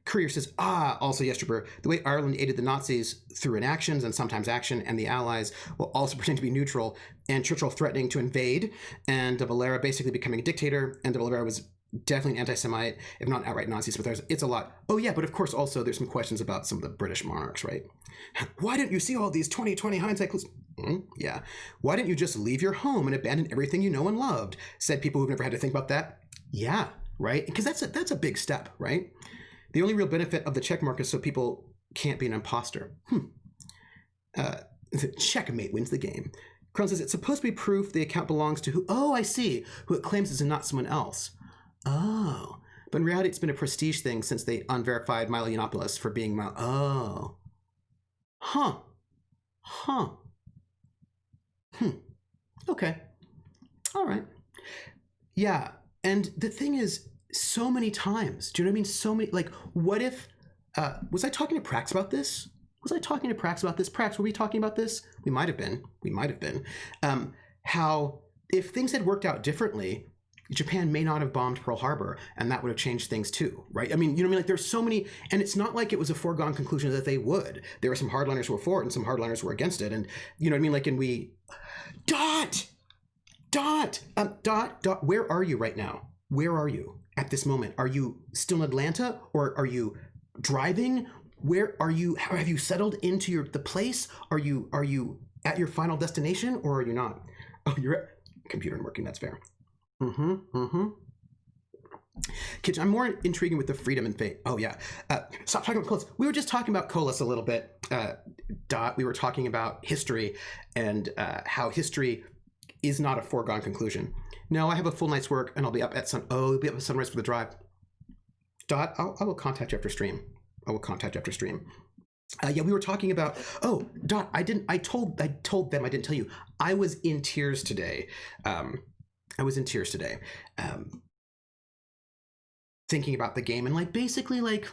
Courier says, also yes, Trooper, the way Ireland aided the Nazis through inactions and sometimes action, and the Allies will also pretend to be neutral, and Churchill threatening to invade, and de Valera basically becoming a dictator, and de Valera was definitely an anti-Semite, if not outright Nazis, but it's a lot. Oh yeah, but of course also there's some questions about some of the British monarchs, right? Why didn't you see all these 2020 hindsight clues? Yeah. Why didn't you just leave your home and abandon everything you know and loved? Said people who've never had to think about that. Yeah, right? Because that's a big step, right? The only real benefit of the check mark is so people can't be an imposter. Checkmate wins the game. Crown says it's supposed to be proof the account belongs to who. Oh, I see. Who it claims is and not someone else. Oh. But in reality, it's been a prestige thing since they unverified Milo Yiannopoulos for being Milo. Oh. Huh. Okay. All right. Yeah. And the thing is, so many times, do you know what I mean? So many, like, what if, was I talking to Prax about this? Prax, were we talking about this? We might have been. How, if things had worked out differently, Japan may not have bombed Pearl Harbor, and that would have changed things too, right? I mean, you know what I mean? Like, there's so many, and it's not like it was a foregone conclusion that they would. There were some hardliners who were for it, and some hardliners who were against it, and you know what I mean? Like, and we, Dot, where are you right now? Where are you at this moment? Are you still in Atlanta, or are you driving? Where are you? How have you settled into the place? Are you at your final destination, or are you not? Oh, you're at computer and working. That's fair. Kitchen, I'm more intriguing with the freedom and faith. Oh yeah. Stop talking about colas. We were just talking about colas a little bit. Dot. We were talking about history and how history is not a foregone conclusion. No, I have a full night's work and I'll be up at you'll be up at sunrise for the drive. Dot, I will contact you after stream. Yeah, we were talking about. Oh, Dot, I told them I didn't tell you. I was in tears today. Thinking about the game and like basically like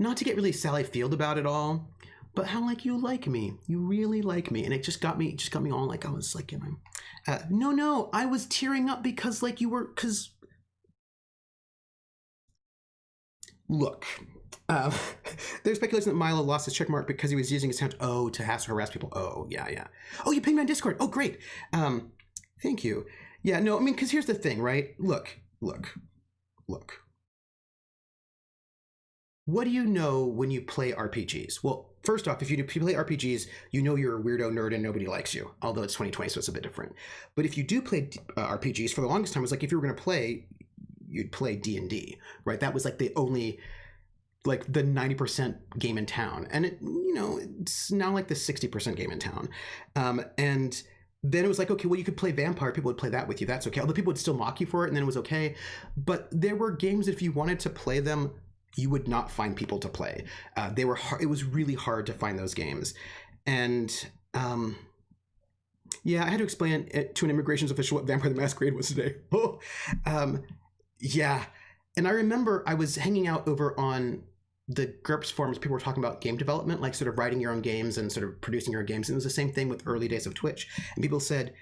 not to get really Sally Field about it all, but how like you like me, you really like me, and it just got me all like I was like, you know, no, I was tearing up because like you were, because look, there's speculation that Milo lost his checkmark because he was using his account to harass people. Oh yeah. Oh, you pinged me on Discord. Oh great. Thank you. Yeah, no, I mean, because here's the thing, right? Look. What do you know when you play RPGs? Well, first off, if you play RPGs, you know you're a weirdo nerd and nobody likes you. Although it's 2020, so it's a bit different. But if you do play RPGs, for the longest time, it was like if you were going to play, you'd play D&D, right? That was like the only, like the 90% game in town. And it, you know, it's now like the 60% game in town. And then it was like, okay, well, you could play Vampire. People would play that with you. That's okay. Although people would still mock you for it, and then it was okay. But there were games that if you wanted to play them, you would not find people to play. They were hard. It was really hard to find those games. And yeah, I had to explain it to an immigrations official what Vampire the Masquerade was today. Yeah. And I remember I was hanging out over on the GURPS forums. People were talking about game development, like sort of writing your own games and sort of producing your own games. And it was the same thing with early days of Twitch. And people said,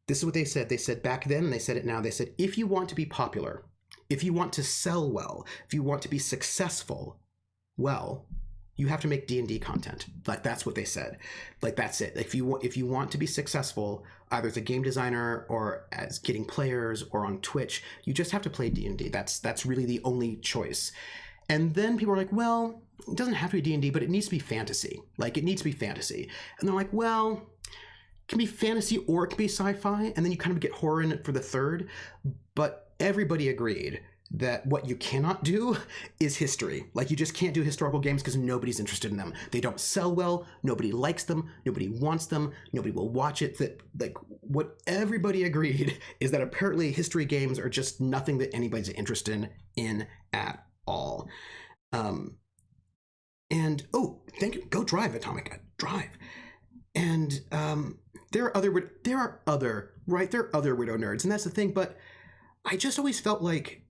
this is what they said. They said back then, and they said it now. They said, if you want to be popular, if you want to sell well, if you want to be successful, well, you have to make D&D content. Like that's what they said. Like that's it. If you want to be successful, either as a game designer or as getting players or on Twitch, you just have to play D&D. That's really the only choice. And then people are like, well, it doesn't have to be D&D, but it needs to be fantasy. Like it needs to be fantasy. And they're like, well, it can be fantasy or it can be sci-fi. And then you kind of get horror in it for the third. But everybody agreed that what you cannot do is history. Like you just can't do historical games because nobody's interested in them. They don't sell well. Nobody likes them. Nobody wants them. Nobody will watch it. That like what everybody agreed is that apparently history games are just nothing that anybody's interested in at all. And oh, thank you. Go drive, Atomic. Drive. And there are other weirdo nerds, and that's the thing. But I just always felt like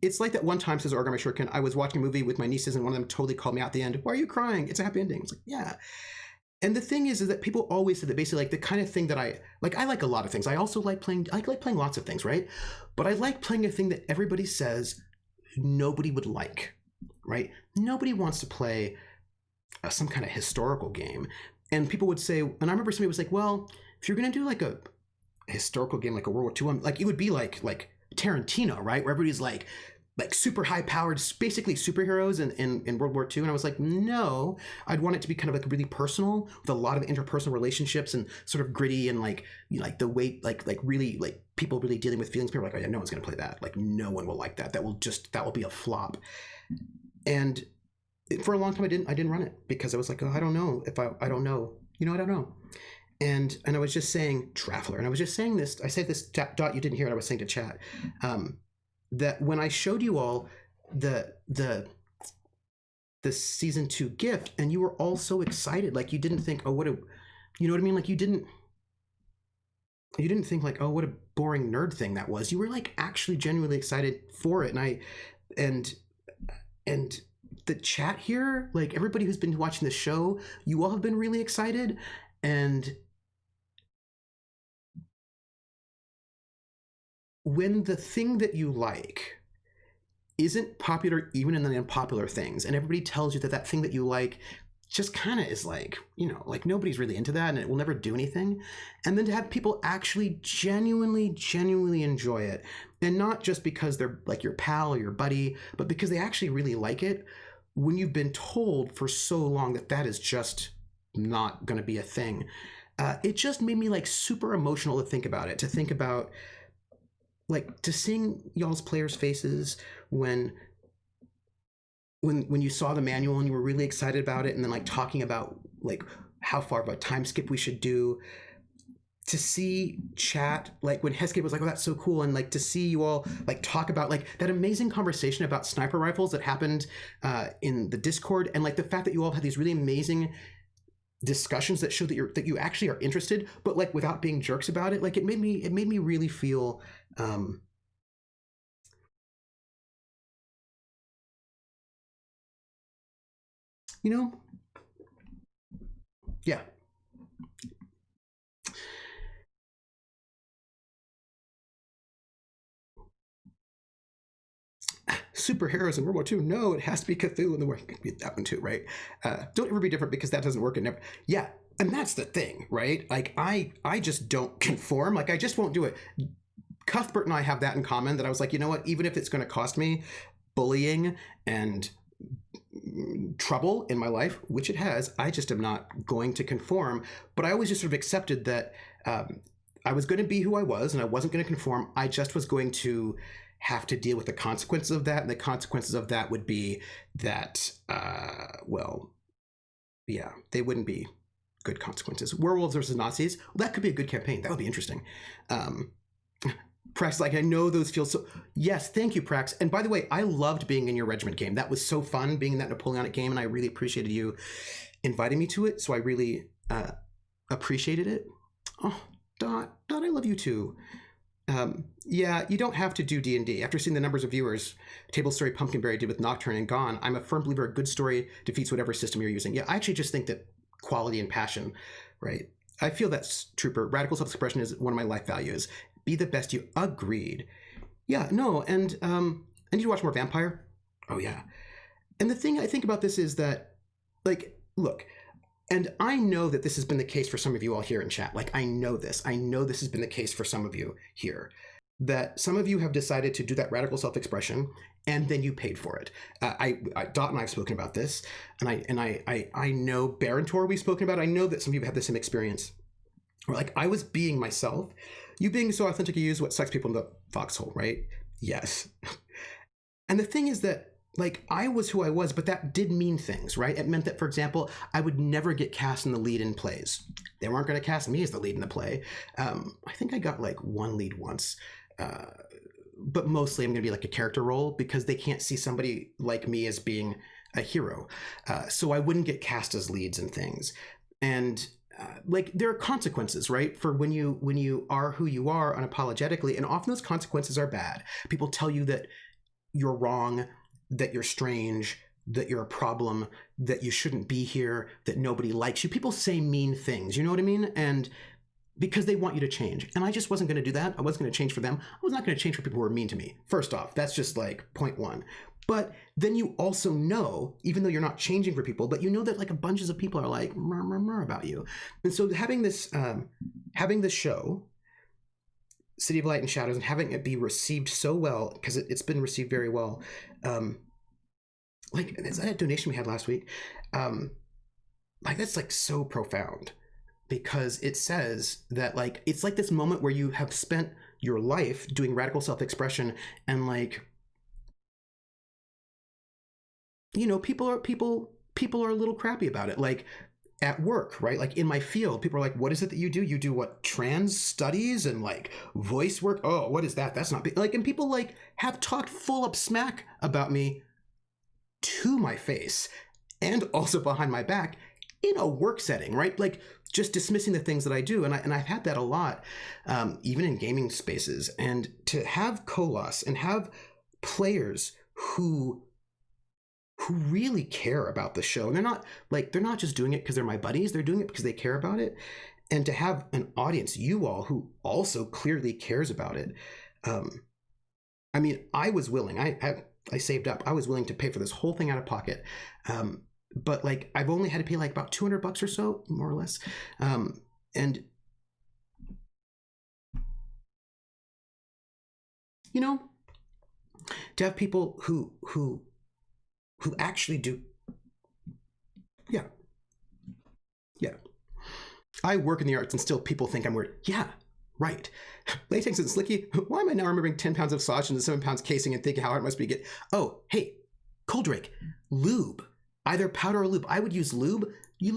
it's like that one time, says Orgami Shuriken, I was watching a movie with my nieces and one of them totally called me out at the end. Why are you crying? It's a happy ending. It's like, yeah. And the thing is that people always said that basically like the kind of thing that I like a lot of things. I also like playing lots of things, right? But I like playing a thing that everybody says nobody would like, right? Nobody wants to play some kind of historical game. And people would say, and I remember somebody was like, well, if you're going to do like a historical game like a World War II, like it would be like Tarantino, right? Where everybody's like super high powered, basically superheroes in World War II. And I was like, no, I'd want it to be kind of like really personal with a lot of interpersonal relationships and sort of gritty and like, you know, like the way, like really like people really dealing with feelings. People are like, oh yeah, no one's going to play that. Like no one will like that. That will be a flop. And for a long time, I didn't run it because I was like, oh, I don't know if I don't know, you know, I don't know. And I was just saying Traveler, and I was just saying this, I said this, Dot, you didn't hear it, I was saying to chat, that when I showed you all the season 2 gift, and you were all so excited, like you didn't think, oh, you know what I mean? Like you didn't think like, oh, what a boring nerd thing that was. You were like actually genuinely excited for it. And the chat here, like everybody who's been watching the show, you all have been really excited. And when the thing that you like isn't popular even in the unpopular things, and everybody tells you that that thing that you like just kind of is like, you know, like nobody's really into that and it will never do anything, and then to have people actually genuinely enjoy it, and not just because they're like your pal or your buddy, but because they actually really like it, when you've been told for so long that that is just not going to be a thing, it just made me like super emotional to think about it, to think about like to seeing y'all's players' faces when you saw the manual and you were really excited about it, and then like talking about like how far of a time skip we should do, to see chat like when Heskate was like, oh, that's so cool, and like to see you all like talk about like that amazing conversation about sniper rifles that happened in the Discord, and like the fact that you all had these really amazing discussions that show that you actually are interested, but like without being jerks about it. Like it made me really feel you know, yeah. Superheroes in World War II. No, it has to be Cthulhu in the war. That one too, right? Don't ever be different, because that doesn't work. It never. Yeah, and that's the thing, right? Like I just don't conform. Like I just won't do it. Cuthbert and I have that in common, that I was like, you know what? Even if it's going to cost me bullying and trouble in my life, which it has, I just am not going to conform. But I always just sort of accepted that I was going to be who I was, and I wasn't going to conform. I just was going to have to deal with the consequences of that, and the consequences of that would be that, well, yeah, they wouldn't be good consequences. Werewolves versus Nazis, well, that could be a good campaign. That would be interesting. Prax, like, I know those feel so... Yes, thank you, Prax. And by the way, I loved being in your regiment game. That was so fun, being in that Napoleonic game, and I really appreciated you inviting me to it, so I really appreciated it. Oh, Dot, I love you too. Yeah, you don't have to do D&D. After seeing the numbers of viewers Table Story Pumpkinberry did with Nocturne and Gone, I'm a firm believer a good story defeats whatever system you're using. Yeah, I actually just think that quality and passion, right? I feel that's Trooper. Radical self-expression is one of my life values. Be the best you. Agreed. Yeah, no, and I need to watch more Vampire. Oh, yeah. And the thing I think about this is that, like, look, and I know that this has been the case for some of you all here in chat. Like, I know this. I know this has been the case for some of you here. That some of you have decided to do that radical self-expression, and then you paid for it. Dot and I have spoken about this, and I know Barontor we've spoken about. I know that some of you have had the same experience. Where, like, I was being myself. You being so authentic, you use what sucks people in the foxhole, right? Yes. And the thing is that, like, I was who I was, but that did mean things, right? It meant that, for example, I would never get cast in the lead in plays. They weren't going to cast me as the lead in the play. I think I got like one lead once, but mostly I'm going to be like a character role, because they can't see somebody like me as being a hero. So I wouldn't get cast as leads and things. And like, there are consequences, right, for when you are who you are unapologetically, and often those consequences are bad. People tell you that you're wrong, that you're strange, that you're a problem, that you shouldn't be here, that nobody likes you. People say mean things, you know what I mean? And because they want you to change. And I just wasn't going to do that. I wasn't going to change for them. I was not going to change for people who are mean to me. First off, that's just like point one. But then you also know, even though you're not changing for people, but you know that like a bunches of people are like murmur about you. And so having this show, City of Light and Shadows, and having it be received so well, because it's been received very well. Like, is that a donation we had last week? Like, that's like so profound, because it says that like, it's like this moment where you have spent your life doing radical self-expression, and like, you know, people are a little crappy about it. Like at work, right? Like in my field, people are like, what is it that you do? You do what? Trans studies and like voice work? Oh, what is that? That's not big. Like, and people like have talked full up smack about me to my face and also behind my back in a work setting, right? Like just dismissing the things that I do. And I've had that a lot, even in gaming spaces. And to have Kolos and have players who really care about the show, and they're not just doing it because they're my buddies, they're doing it because they care about it. And to have an audience, you all, who also clearly cares about it. I mean, I was willing, I saved up, I was willing to pay for this whole thing out of pocket. But like, I've only had to pay like about $200 or so, more or less. And you know, to have people who actually do. Yeah. I work in the arts and still people think I'm weird. Yeah, right. Latex and Slicky, why am I now remembering 10 pounds of sausage and 7 pounds casing and thinking how hard it must be to get... Oh, hey, Coldrake, lube. Either powder or lube. I would use lube. You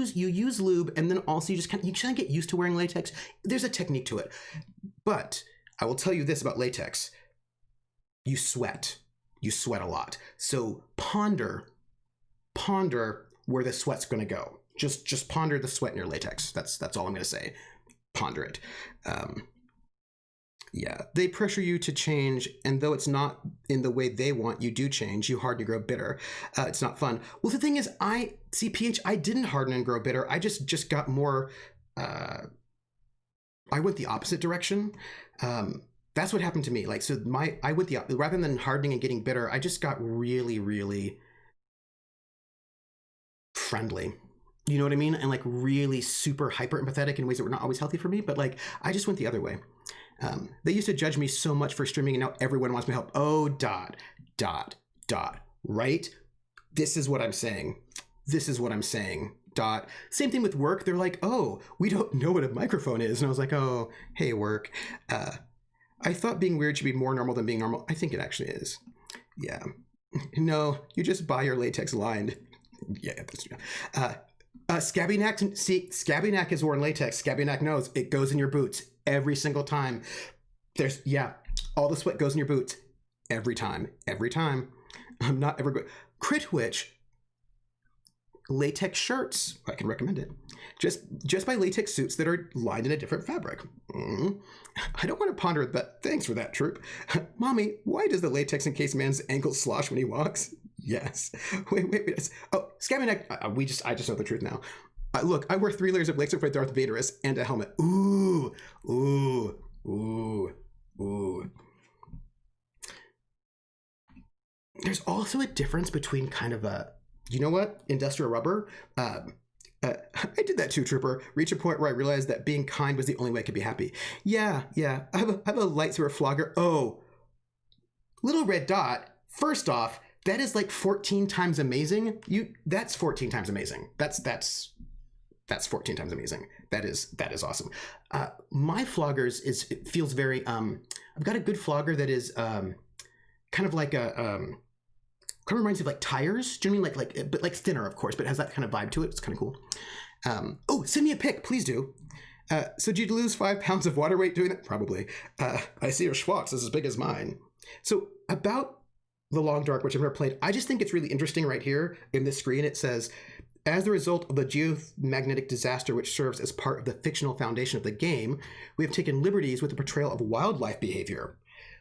use lube, and then also you kind of get used to wearing latex. There's a technique to it. But I will tell you this about latex. You sweat. You sweat a lot. So ponder where the sweat's going to go. Just ponder the sweat in your latex. That's all I'm going to say. Ponder it. Yeah, they pressure you to change, and though it's not in the way they want, you do change. You harden, you grow bitter. It's not fun. Well, the thing is, I didn't harden and grow bitter. I just got more. I went the opposite direction. That's what happened to me. Like, so I went rather than hardening and getting bitter, I just got really, really friendly. You know what I mean? And like really super hyper empathetic in ways that were not always healthy for me. But like, I just went the other way. They used to judge me so much for streaming, and now everyone wants me to help. Oh, ... Right? This is what I'm saying. Same thing with work. They're like, oh, we don't know what a microphone is. And I was like, oh, hey, work. I thought being weird should be more normal than being normal. I think it actually is. Yeah. No, you just buy your latex lined. Yeah, that's true. Scabbynack, see, Scabbynack has worn latex. Scabbynack knows it goes in your boots every single time. All the sweat goes in your boots every time. I'm not ever going. Critwitch, latex shirts. I can recommend it. Just buy latex suits that are lined in a different fabric. I don't want to ponder it, but thanks for that, Troop. Mommy, why does the latex encase man's ankles slosh when he walks? Yes. Wait. Oh, Scabbyneck. I just know the truth now. Look, I wear 3 layers of latex for Darth Vaderus and a helmet. Ooh. There's also a difference between kind of a, you know what, industrial rubber. I did that too, Trooper. Reach a point where I realized that being kind was the only way I could be happy. Yeah. I have a lightsaber flogger. Oh, little red dot. First off, that is like 14 times amazing. That's 14 times amazing. That's 14 times amazing. That is awesome. My floggers it feels very I've got a good flogger that is kind of like a kind of reminds me of like tires. Do you know what I mean? But like thinner, of course, but it has that kind of vibe to it. It's kind of cool. Oh, send me a pic, please do. So did you lose 5 pounds of water weight doing that? Probably. I see your schwalks is as big as mine. So about The Long Dark, which I've never played, I just think it's really interesting right here in this screen. It says, as the result of the geomagnetic disaster which serves as part of the fictional foundation of the game, we have taken liberties with the portrayal of wildlife behavior.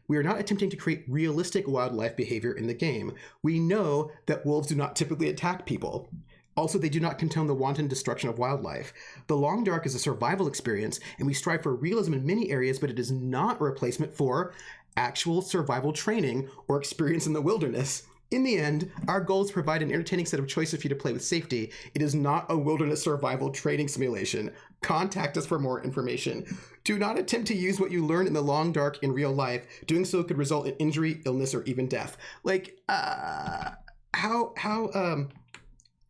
We are not attempting to create realistic wildlife behavior in the game. We know that wolves do not typically attack people. Also, they do not condone the wanton destruction of wildlife. The Long Dark is a survival experience, and we strive for realism in many areas, but it is not a replacement for actual survival training or experience in the wilderness. In the end, our goal is to provide an entertaining set of choices for you to play with safety. It is not a wilderness survival training simulation. Contact us for more information. Do not attempt to use what you learn in the Long Dark in real life. Doing so could result in injury, illness, or even death. Like, how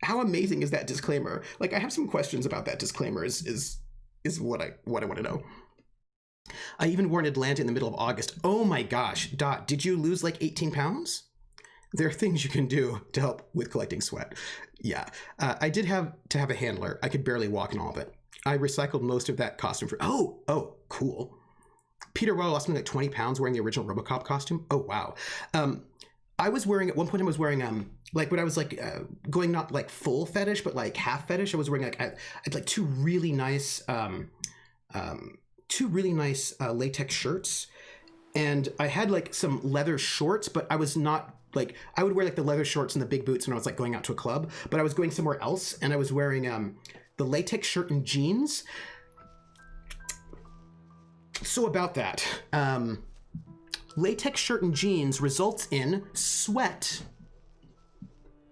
amazing is that disclaimer? Like, I have some questions about that disclaimer. Is what I want to know. I even wore an Atlanta in the middle of August. Oh my gosh, Dot, did you lose like 18 pounds? There are things you can do to help with collecting sweat. Yeah, I did have to have a handler. I could barely walk in all of it. I recycled most of that costume for. Oh, cool. Peter Royal lost me like 20 pounds wearing the original RoboCop costume. Oh wow. I was wearing at one point. I was wearing like when I was like going not like full fetish but like half fetish. I was wearing like I had like two really nice latex shirts, and I had like some leather shorts, but I was not like I would wear like the leather shorts and the big boots when I was like going out to a club, but I was going somewhere else and I was wearing the latex shirt and jeans. So about that, latex shirt and jeans results in sweat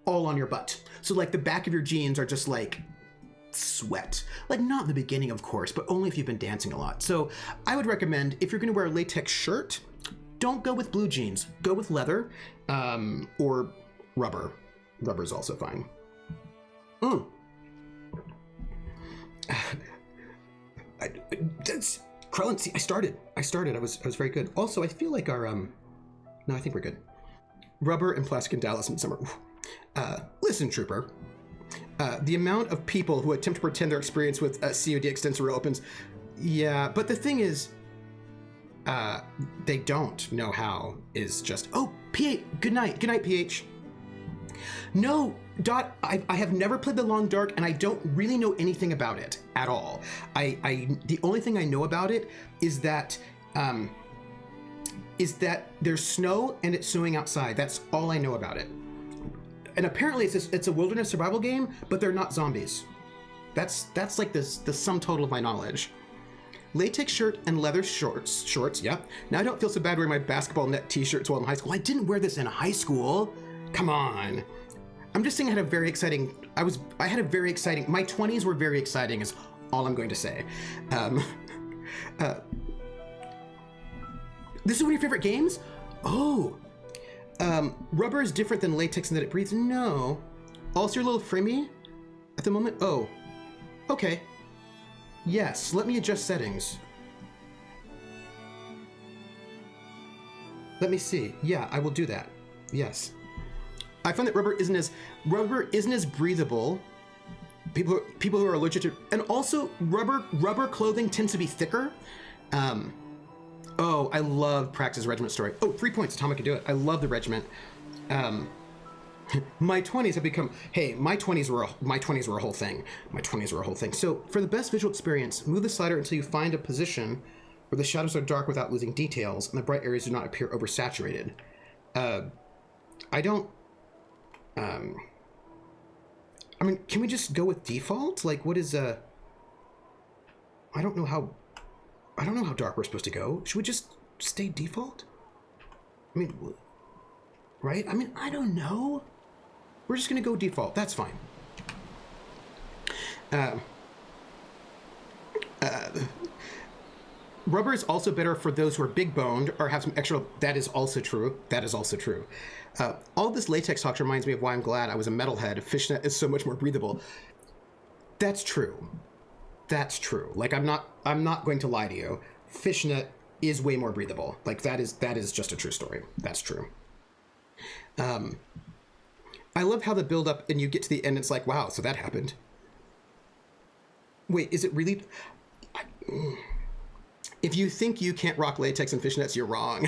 all on your butt. So like the back of your jeans are just like sweat. Like not in the beginning, of course, but only if you've been dancing a lot. So I would recommend if you're going to wear a latex shirt, don't go with blue jeans. Go with leather or rubber. Rubber is also fine. That's Krellin. See, I started. I was very good. Also, I feel like our no, I think we're good. Rubber and plastic in Dallas in summer. Listen, Trooper. The amount of people who attempt to pretend their experience with COD extensor opens, yeah. But the thing is, they don't know how. Is just PH. Good night, PH. No, Dot. I have never played the Long Dark, and I don't really know anything about it at all. The only thing I know about it is that there's snow and it's snowing outside. That's all I know about it. And apparently it's a wilderness survival game, but they're not zombies. That's like the sum total of my knowledge. Latex shirt and leather shorts, yeah. Now I don't feel so bad wearing my basketball net t-shirts while in high school. I didn't wear this in high school. Come on. I'm just saying I had a very exciting, my 20s were very exciting is all I'm going to say. This is one of your favorite games? Oh. Rubber is different than latex in that it breathes. No. Also, you're a little frimmy at the moment. Oh. Okay. Yes, let me adjust settings. Let me see. Yeah, I will do that. Yes. I find that rubber isn't as breathable. People who are allergic to, and also rubber clothing tends to be thicker. Oh, I love Prax's regiment story. Oh, 3 points. Atomic can do it. I love the regiment. My 20s have become. Hey, my 20s were a whole thing. My 20s were a whole thing. So for the best visual experience, move the slider until you find a position where the shadows are dark without losing details, and the bright areas do not appear oversaturated. I don't. I mean, can we just go with default? Like, what is I don't know how dark we're supposed to go. Should we just stay default? I mean, right? I mean, I don't know. We're just gonna go default. That's fine. Rubber is also better for those who are big boned or have some extra. That is also true. All this latex talk reminds me of why I'm glad I was a metalhead. Fishnet is so much more breathable. That's true. Like I'm not going to lie to you. Fishnet is way more breathable. Like that is just a true story. That's true. I love how the build up and you get to the end. It's like, wow, so that happened. Wait, is it really? If you think you can't rock latex and fishnets, you're wrong.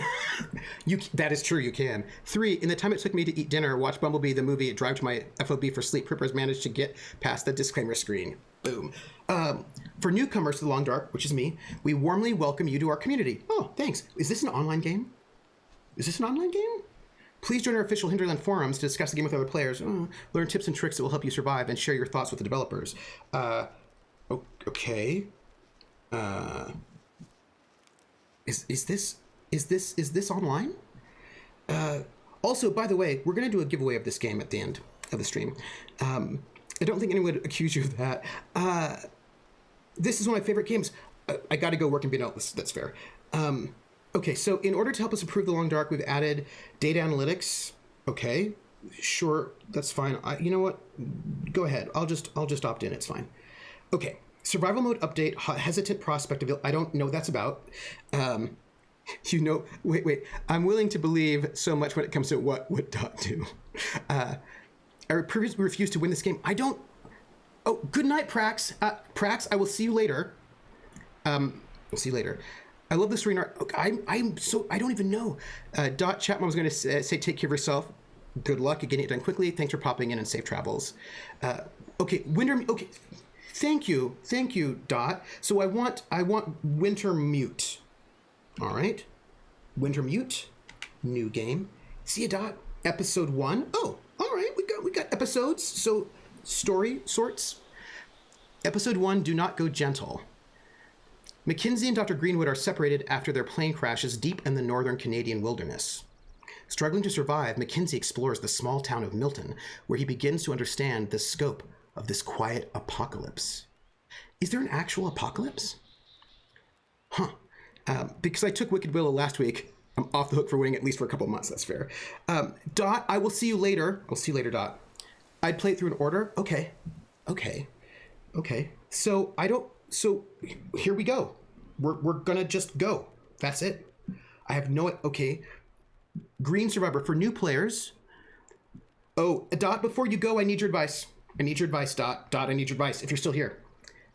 That is true, you can. 3, in the time it took me to eat dinner, watch Bumblebee the movie, drive to my FOB for sleep, Prippers managed to get past the disclaimer screen. Boom. For newcomers to the Long Dark, which is me, we warmly welcome you to our community. Oh, thanks. Is this an online game? Please join our official Hinterland forums to discuss the game with other players, learn tips and tricks that will help you survive, and share your thoughts with the developers. Okay. Is this online? Also, by the way, we're going to do a giveaway of this game at the end of the stream. I don't think anyone would accuse you of that. This is one of my favorite games. I got to go work and be out. That's fair. Okay, so in order to help us improve The Long Dark, we've added data analytics. Okay, sure, that's fine. You know what? Go ahead. I'll just opt in. It's fine. Okay, survival mode update. Hesitant prospect of. I don't know what that's about. Wait. I'm willing to believe so much when it comes to what would Dot do. I refuse to win this game. I don't. Oh, good night, Prax. Prax, I will see you later. We'll see you later. I love the story and art. I'm so, I don't even know. Dot Chapman was going to say, take care of yourself. Good luck at getting it done quickly. Thanks for popping in and safe travels. Okay, okay. Thank you, Dot. So I want Winter Mute. All right. Winter Mute, new game. See ya, Dot. Episode 1. Oh, all right. We got episodes. So story sorts. Episode 1, Do Not Go Gentle. Mackenzie and Dr. Greenwood are separated after their plane crashes deep in the northern Canadian wilderness. Struggling to survive, Mackenzie explores the small town of Milton, where he begins to understand the scope of this quiet apocalypse. Is there an actual apocalypse? Huh. Because I took Wicked Willow last week, I'm off the hook for winning at least for a couple months. That's fair. Dot, I will see you later. I'll see you later, Dot. I'd play it through in order. Okay. So here we go. We're gonna just go. That's it. I have no. Okay. Green Survivor for new players. Oh, Dot, before you go, I need your advice. Dot. I need your advice if you're still here.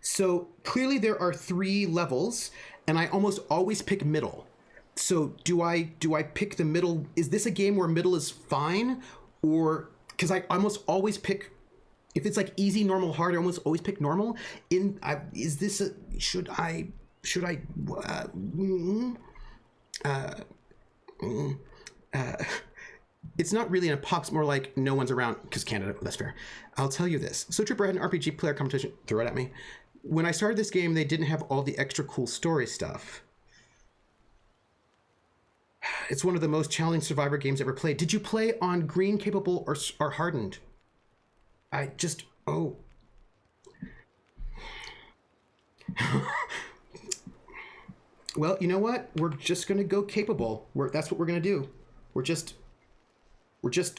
So clearly there are 3 levels, and I almost always pick middle. So do I pick the middle? Is this a game where middle is fine, or because I almost always pick? If it's like easy, normal, hard, I almost always pick normal. Is this a, should I, it's not really an apocalypse, more like no one's around, because Canada, that's fair. I'll tell you this. So Trooper had an RPG player competition, throw it at me. When I started this game, they didn't have all the extra cool story stuff. It's one of the most challenging Survivor games ever played. Did you play on green, capable, or hardened? Well, you know what? We're just gonna go capable. That's what we're gonna do. We're just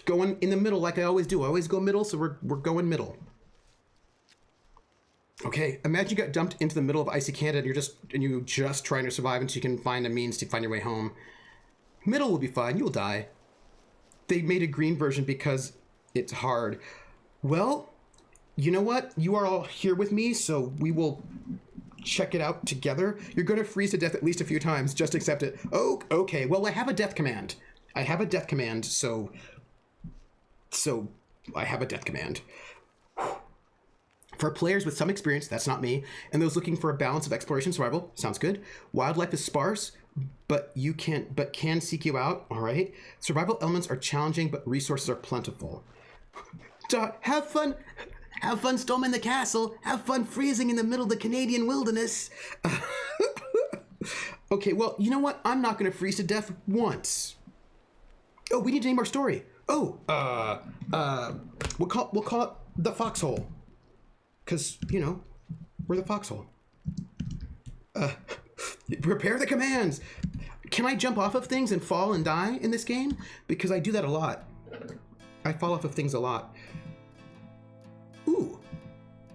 going in the middle like I always do. I always go middle, so we're going middle. Okay, imagine you got dumped into the middle of icy Canada and you're just trying to survive until you can find a means to find your way home. Middle will be fine. You'll die. They made a green version because it's hard. Well, you know what? You are all here with me, so we will check it out together. You're going to freeze to death at least a few times. Just accept it. Oh, okay. Well, I have a death command. So I have a death command. For players with some experience, that's not me, and those looking for a balance of exploration survival, sounds good. Wildlife is sparse, but can seek you out. All right. Survival elements are challenging, but resources are plentiful. Dot, have fun storming the castle. Have fun freezing in the middle of the Canadian wilderness. Okay, well, you know what? I'm not going to freeze to death once. Oh, we need to name our story. Oh, we'll call it the Foxhole, because we're the Foxhole. Prepare the commands. Can I jump off of things and fall and die in this game? Because I do that a lot. I fall off of things a lot. Ooh,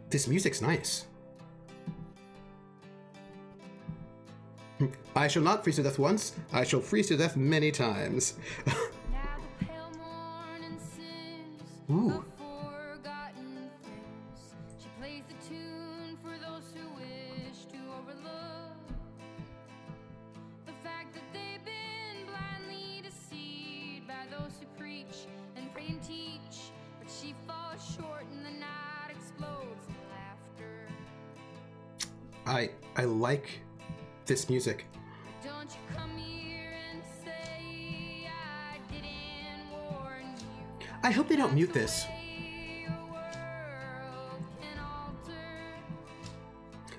this music's nice. I shall not freeze to death once. I shall freeze to death many times. Ooh. I like this music. Don't you come here and say I didn't warn I hope they don't mute this.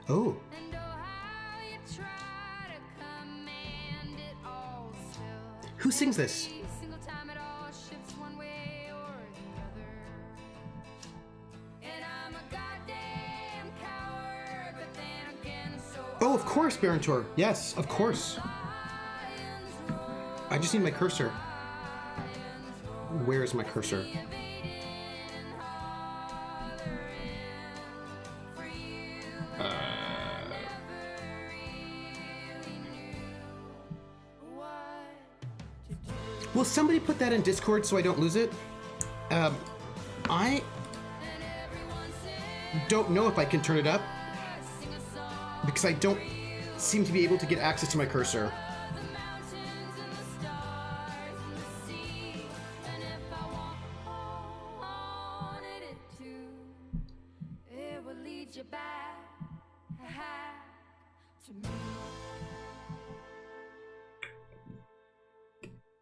Oh. Who sings this? Oh, of course, Baron. Yes, of course. I just need my cursor. Where is my cursor? Will somebody put that in Discord so I don't lose it? I don't know if I can turn it up because I don't seem to be able to get access to my cursor.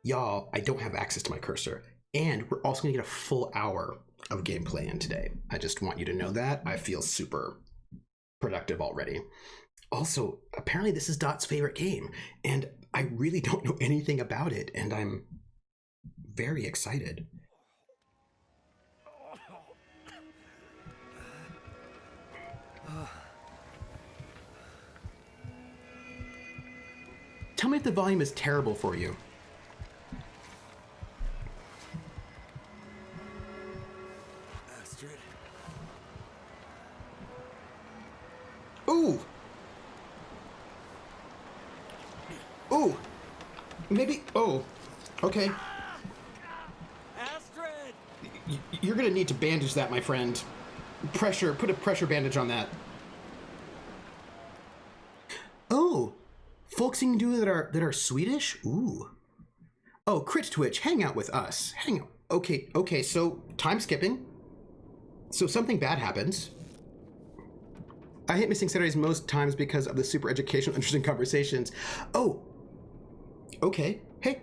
Y'all, I don't have access to my cursor. And we're also going to get a full hour of gameplay in today. I just want you to know that. I feel super productive already. Also, apparently this is Dot's favorite game, and I really don't know anything about it, and I'm very excited. Tell me if the volume is terrible for you. Ooh! Ooh! Maybe... Oh. Okay. Astrid! You're gonna need to bandage that, my friend. Pressure. Put a pressure bandage on that. Oh! Folks you can do that are Swedish? Ooh. Oh, Crit Twitch, hang out with us. Hang out. Okay, so time skipping. So something bad happens. I hate missing Saturdays most times because of the super educational, interesting conversations. Oh, okay. Hey,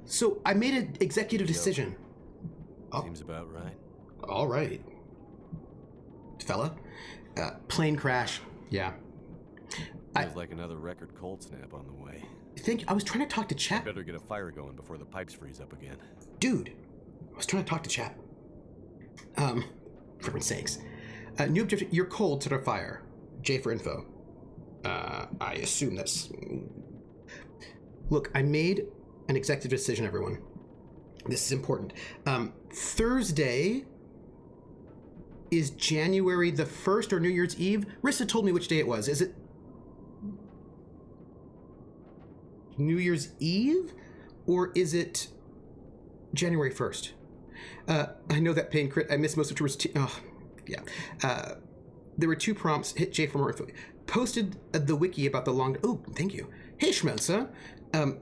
so I made an executive decision. Seems about right. All right, fella. Plane crash. Yeah. Feels like another record cold snap on the way. I was trying to talk to chat. Better get a fire going before the pipes freeze up again. Dude, I was trying to talk to chat. For heaven's sakes. New objective, you're cold to the fire. J for info. I assume that's... Look, I made an executive decision, everyone. This is important. Thursday is January the 1st or New Year's Eve. Rissa told me which day it was. Is it New Year's Eve? Or is it January 1st? I know that pain crit. I missed most of Troopers. Yeah. There were 2 prompts. Hit J for more info. Posted the wiki about the long... Oh, thank you. Hey, Schmelza.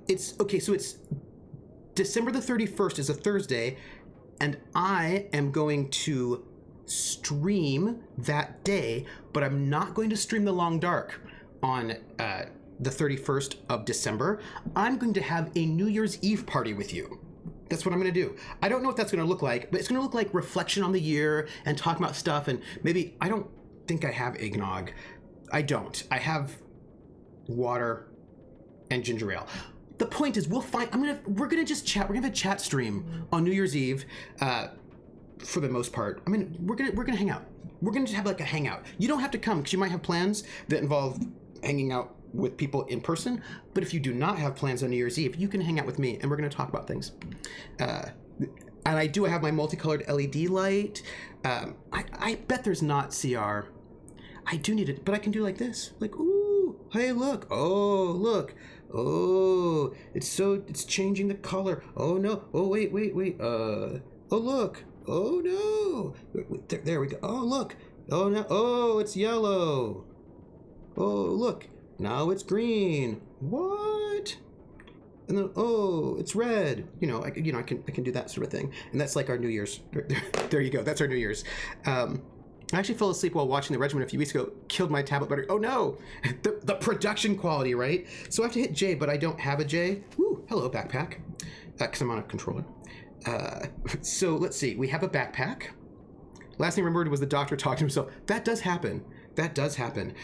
It's... Okay, so it's... December the 31st is a Thursday, and I am going to stream that day, but I'm not going to stream The Long Dark on the 31st of December. I'm going to have a New Year's Eve party with you. That's what I'm going to do. I don't know what that's going to look like, but it's going to look like reflection on the year and talking about stuff, and maybe... I don't think I have eggnog. I don't. I have water and ginger ale. The point is, we're gonna just chat. We're gonna have a chat stream on New Year's Eve, for the most part. I mean, we're gonna hang out. We're gonna just have like a hangout. You don't have to come because you might have plans that involve hanging out with people in person. But if you do not have plans on New Year's Eve, you can hang out with me, and we're gonna talk about things. And I do have my multicolored LED light. I bet there's not CR. I do need it, but I can do like this. Like, ooh, hey, look. Oh, look. Oh, it's changing the color. Oh, no. Oh, wait. Oh, look. Oh, no. There we go. Oh, look. Oh, no. Oh, it's yellow. Oh, look. Now it's green. What? And then, oh, it's red. I can do that sort of thing. And that's like our New Year's. There you go. That's our New Year's. I actually fell asleep while watching The Regiment a few weeks ago. Killed my tablet battery. Oh no! The production quality, right? So I have to hit J, but I don't have a J. Ooh, hello, backpack. Because I'm on a controller. So let's see. We have a backpack. Last thing I remembered was the doctor talked to himself. That does happen. That does happen.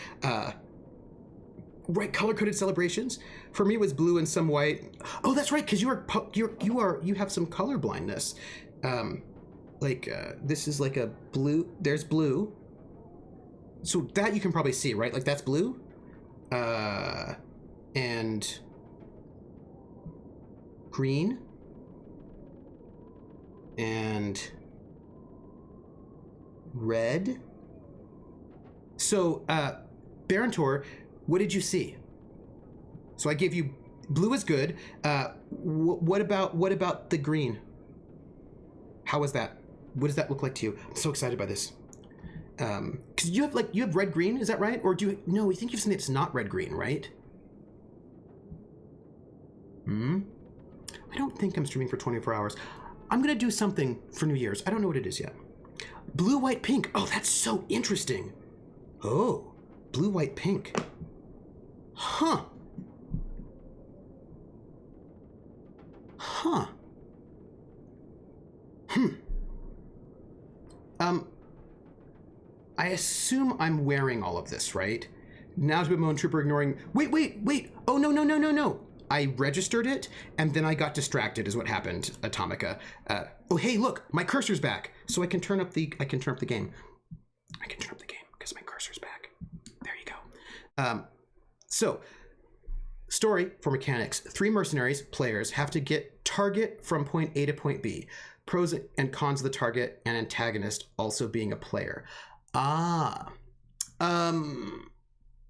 Right, color-coded celebrations. For me, it was blue and some white. Oh, that's right, because you have some color blindness. This is like a blue. There's blue. So that you can probably see, right? Like that's blue. And green. And red. So, Barantor, what did you see? So I gave you blue is good. What about the green? How was that? What does that look like to you? I'm so excited by this. Because you have red green, is that right? Or do you? No, you think you've seen it's not red green, right? I don't think I'm streaming for 24 hours. I'm gonna do something for New Year's. I don't know what it is yet. Blue, white, pink. Oh, that's so interesting. Oh, blue, white, pink. Huh. I assume I'm wearing all of this, right? Now's Bimone Trooper ignoring... Wait. Oh, no. I registered it, and then I got distracted is what happened, Atomica. Oh, hey, look, my cursor's back. So I can turn up the game. I can turn up the game because my cursor's back. There you go. So, story for mechanics. 3 mercenaries, players, have to get target from point A to point B. Pros and cons of the target and antagonist also being a player.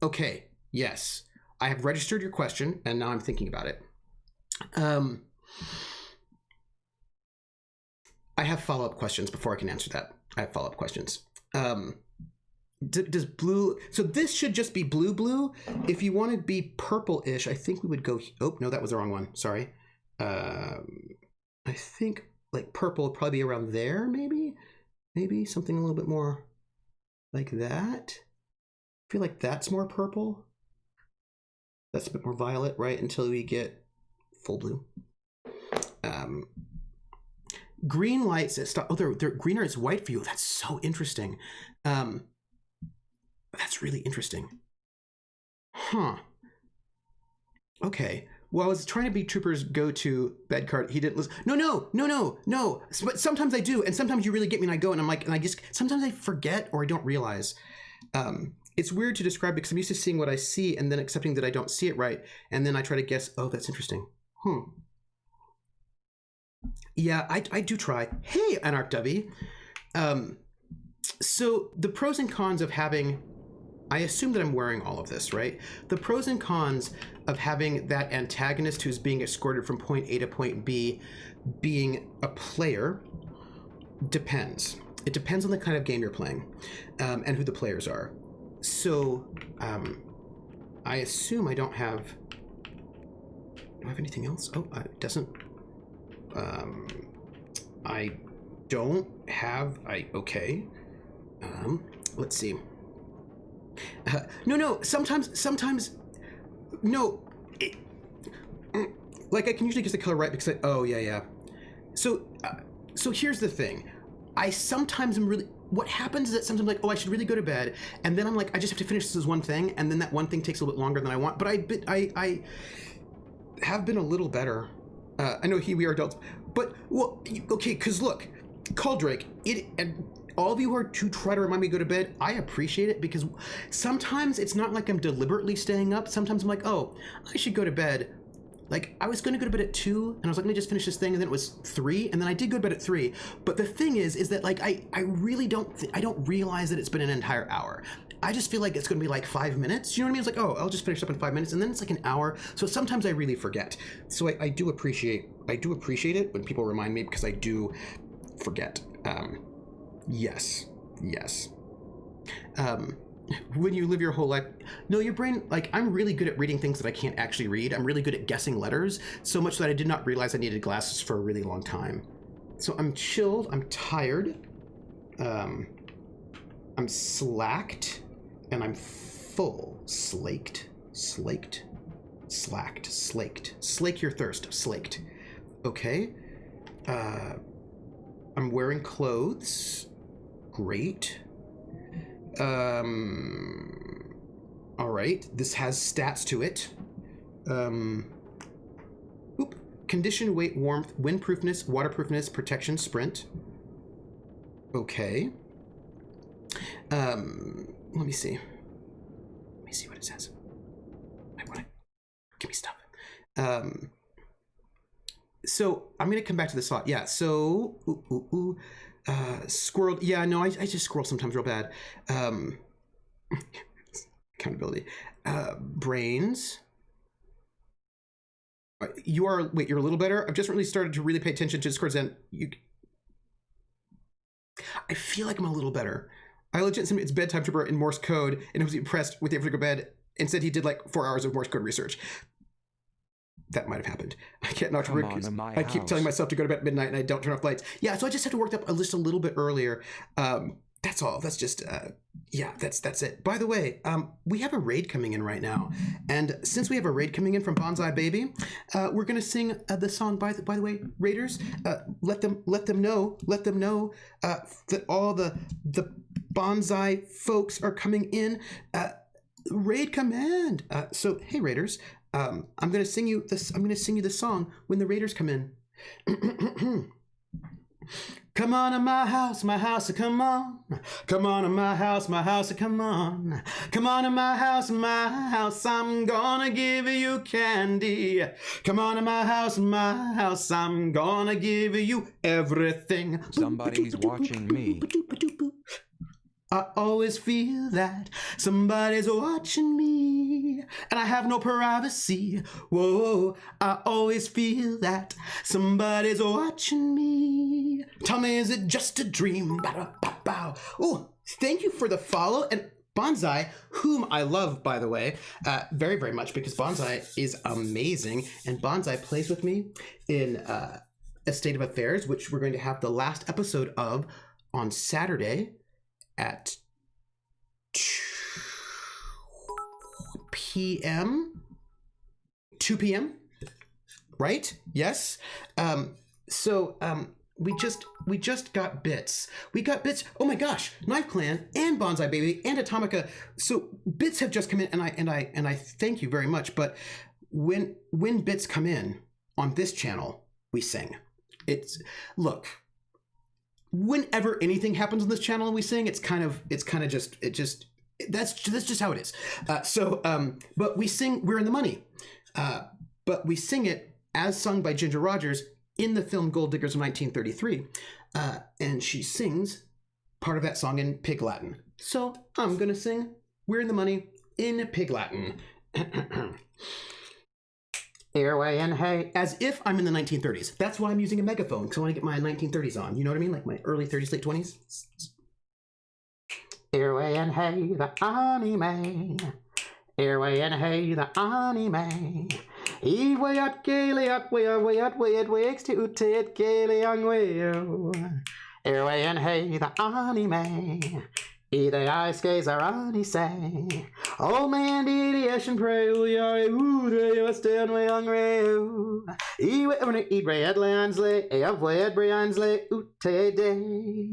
Okay, yes. I have registered your question, and now I'm thinking about it. I have follow-up questions before I can answer that. I have follow-up questions. Does blue... So this should just be blue. If you want to be purple-ish, I think we would go... Oh, no, that was the wrong one. Sorry. I think like purple would probably be around there, maybe? Maybe something a little bit more like that. I feel like that's more purple. That's a bit more violet, right? Until we get full blue. Green lights that stop. Oh, they're greener is white for you. That's so interesting. That's really interesting. Huh. Okay. Well, I was trying to be Trooper's go-to bed card. He didn't listen. No. But sometimes I do, and sometimes you really get me, and I go, and I'm like, and I just sometimes I forget or I don't realize. It's weird to describe because I'm used to seeing what I see and then accepting that I don't see it right, and then I try to guess. Oh, that's interesting. Yeah, I do try. Hey, Anarch Dovey. So the pros and cons of having... I assume that I'm wearing all of this, right? The pros and cons of having that antagonist who's being escorted from point A to point B being a player depends. It depends on the kind of game you're playing and who the players are. So I assume I don't have... Do I have anything else? Oh, it doesn't... I don't have... Okay. Let's see. No. Sometimes. No. Like I can usually get the color right because oh yeah. So here's the thing. I sometimes am really. What happens is that sometimes I'm like, oh, I should really go to bed, and then I'm like, I just have to finish this one thing, and then that one thing takes a little bit longer than I want. But I have been a little better. I know we are adults, but well, okay, because look, Caldrake, and all of you who try to remind me to go to bed, I appreciate it because sometimes it's not like I'm deliberately staying up. Sometimes I'm like, oh, I should go to bed. Like, I was going to go to bed at 2, and I was like, let me just finish this thing, and then it was 3, and then I did go to bed at 3. But the thing is that, like, I really don't realize that it's been an entire hour. I just feel like it's going to be like 5 minutes. You know what I mean? It's like, oh, I'll just finish up in 5 minutes, and then it's like an hour. So sometimes I really forget. So I do appreciate it when people remind me because I do forget. Yes. When you live your whole life, no, your brain, like, I'm really good at reading things that I can't actually read. I'm really good at guessing letters, so much that I did not realize I needed glasses for a really long time. So I'm chilled, I'm tired, I'm slacked, and I'm full. Slaked. Slake your thirst. Slaked. Okay? I'm wearing clothes. Great. All right. This has stats to it. Condition, weight, warmth, windproofness, waterproofness, protection, sprint. Okay. Let me see. Let me see what it says. Give me stuff. So I'm gonna come back to this thought. Yeah. So squirrel. Yeah. No, I just squirrel sometimes real bad. Accountability. Brains. You're a little better. I've just really started to really pay attention to Discord's end. I feel like I'm a little better. I legit sent it's bedtime trooper in Morse code and was impressed with the effort to go to bed and said he did like 4 hours of Morse code research. That might have happened. I can't not to I keep telling myself to go to bed at midnight and I don't turn off lights. Yeah, so I just had to work up a list a little bit earlier. That's all. That's just yeah, that's it. By the way, we have a raid coming in right now, and since we have a raid coming in from Bonsai Baby, we're gonna sing the song. By the way, raiders, let them know that all the Bonsai folks are coming in. Raid command. So hey, raiders, I'm gonna sing you this. I'm gonna sing you the song when the raiders come in. Come on to my house, come on. Come on to my house, come on. Come on to my house, I'm gonna give you candy. Come on to my house, I'm gonna give you everything. Somebody's watching me. I always feel that somebody's watching me, and I have no privacy. Whoa, I always feel that somebody's watching me. Tell me, is it just a dream? Bow. Oh, thank you for the follow. And Bonsai, whom I love, by the way, very, very much, because Bonsai is amazing. And Bonsai plays with me in A State of Affairs, which we're going to have the last episode of on Saturday at 2 p.m., right? Yes. We just got bits. We got bits. Oh my gosh, Knife Clan and Bonsai Baby and Atomica. So bits have just come in, and I thank you very much. But when bits come in on this channel, we sing. Whenever anything happens on this channel and we sing, that's just how it is. But we sing, we're in the money. But we sing it as sung by Ginger Rogers in the film Gold Diggers of 1933. And she sings part of that song in Pig Latin. So I'm gonna sing We're in the Money in Pig Latin. Airway and hey, as if I'm in the 1930s. That's why I'm using a megaphone, because I want to get my 1930s on. You know what I mean? Like my early 30s, late 20s. Airway and hey, the anime. Airway and hey, the anime. Way at gaily at way at wakes to tit gaily young way. Airway and hey, the anime. The ice skates are on his say. Old man did the ocean pray, you must stand way hungry. Eat bread lands lay, avoid brands lay, day.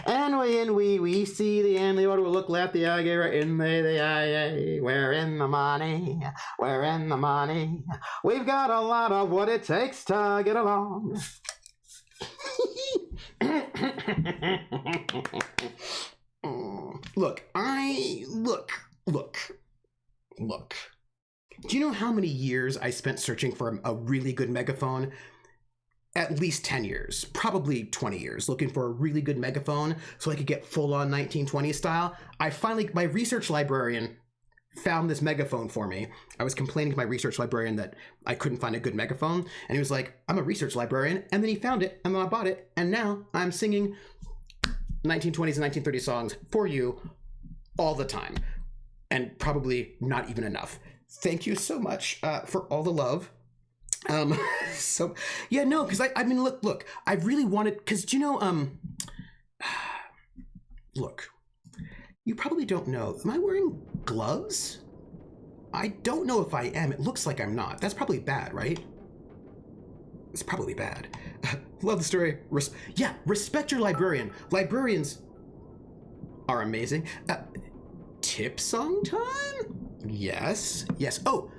And when we see the end, the order will look left, the eye right in the eye. We're in the money, we're in the money. We've got a lot of what it takes to get along. Look. Do you know how many years I spent searching for a really good megaphone? At least 10 years, probably 20 years, looking for a really good megaphone so I could get full-on 1920s style. My research librarian found this megaphone for me. I was complaining to my research librarian that I couldn't find a good megaphone, and he was like, I'm a research librarian, and then he found it, and then I bought it, and now I'm singing 1920s and 1930s songs for you all the time, and probably not even enough. Thank you so much for all the love. So yeah, no, because I mean, look, I really wanted, because look, you probably don't know, am I wearing gloves? I don't know if I am. It looks like I'm not. That's probably bad, right? It's probably bad. Love the story. Yeah, respect your librarian. Librarians are amazing. Tip song time? Yes. Oh,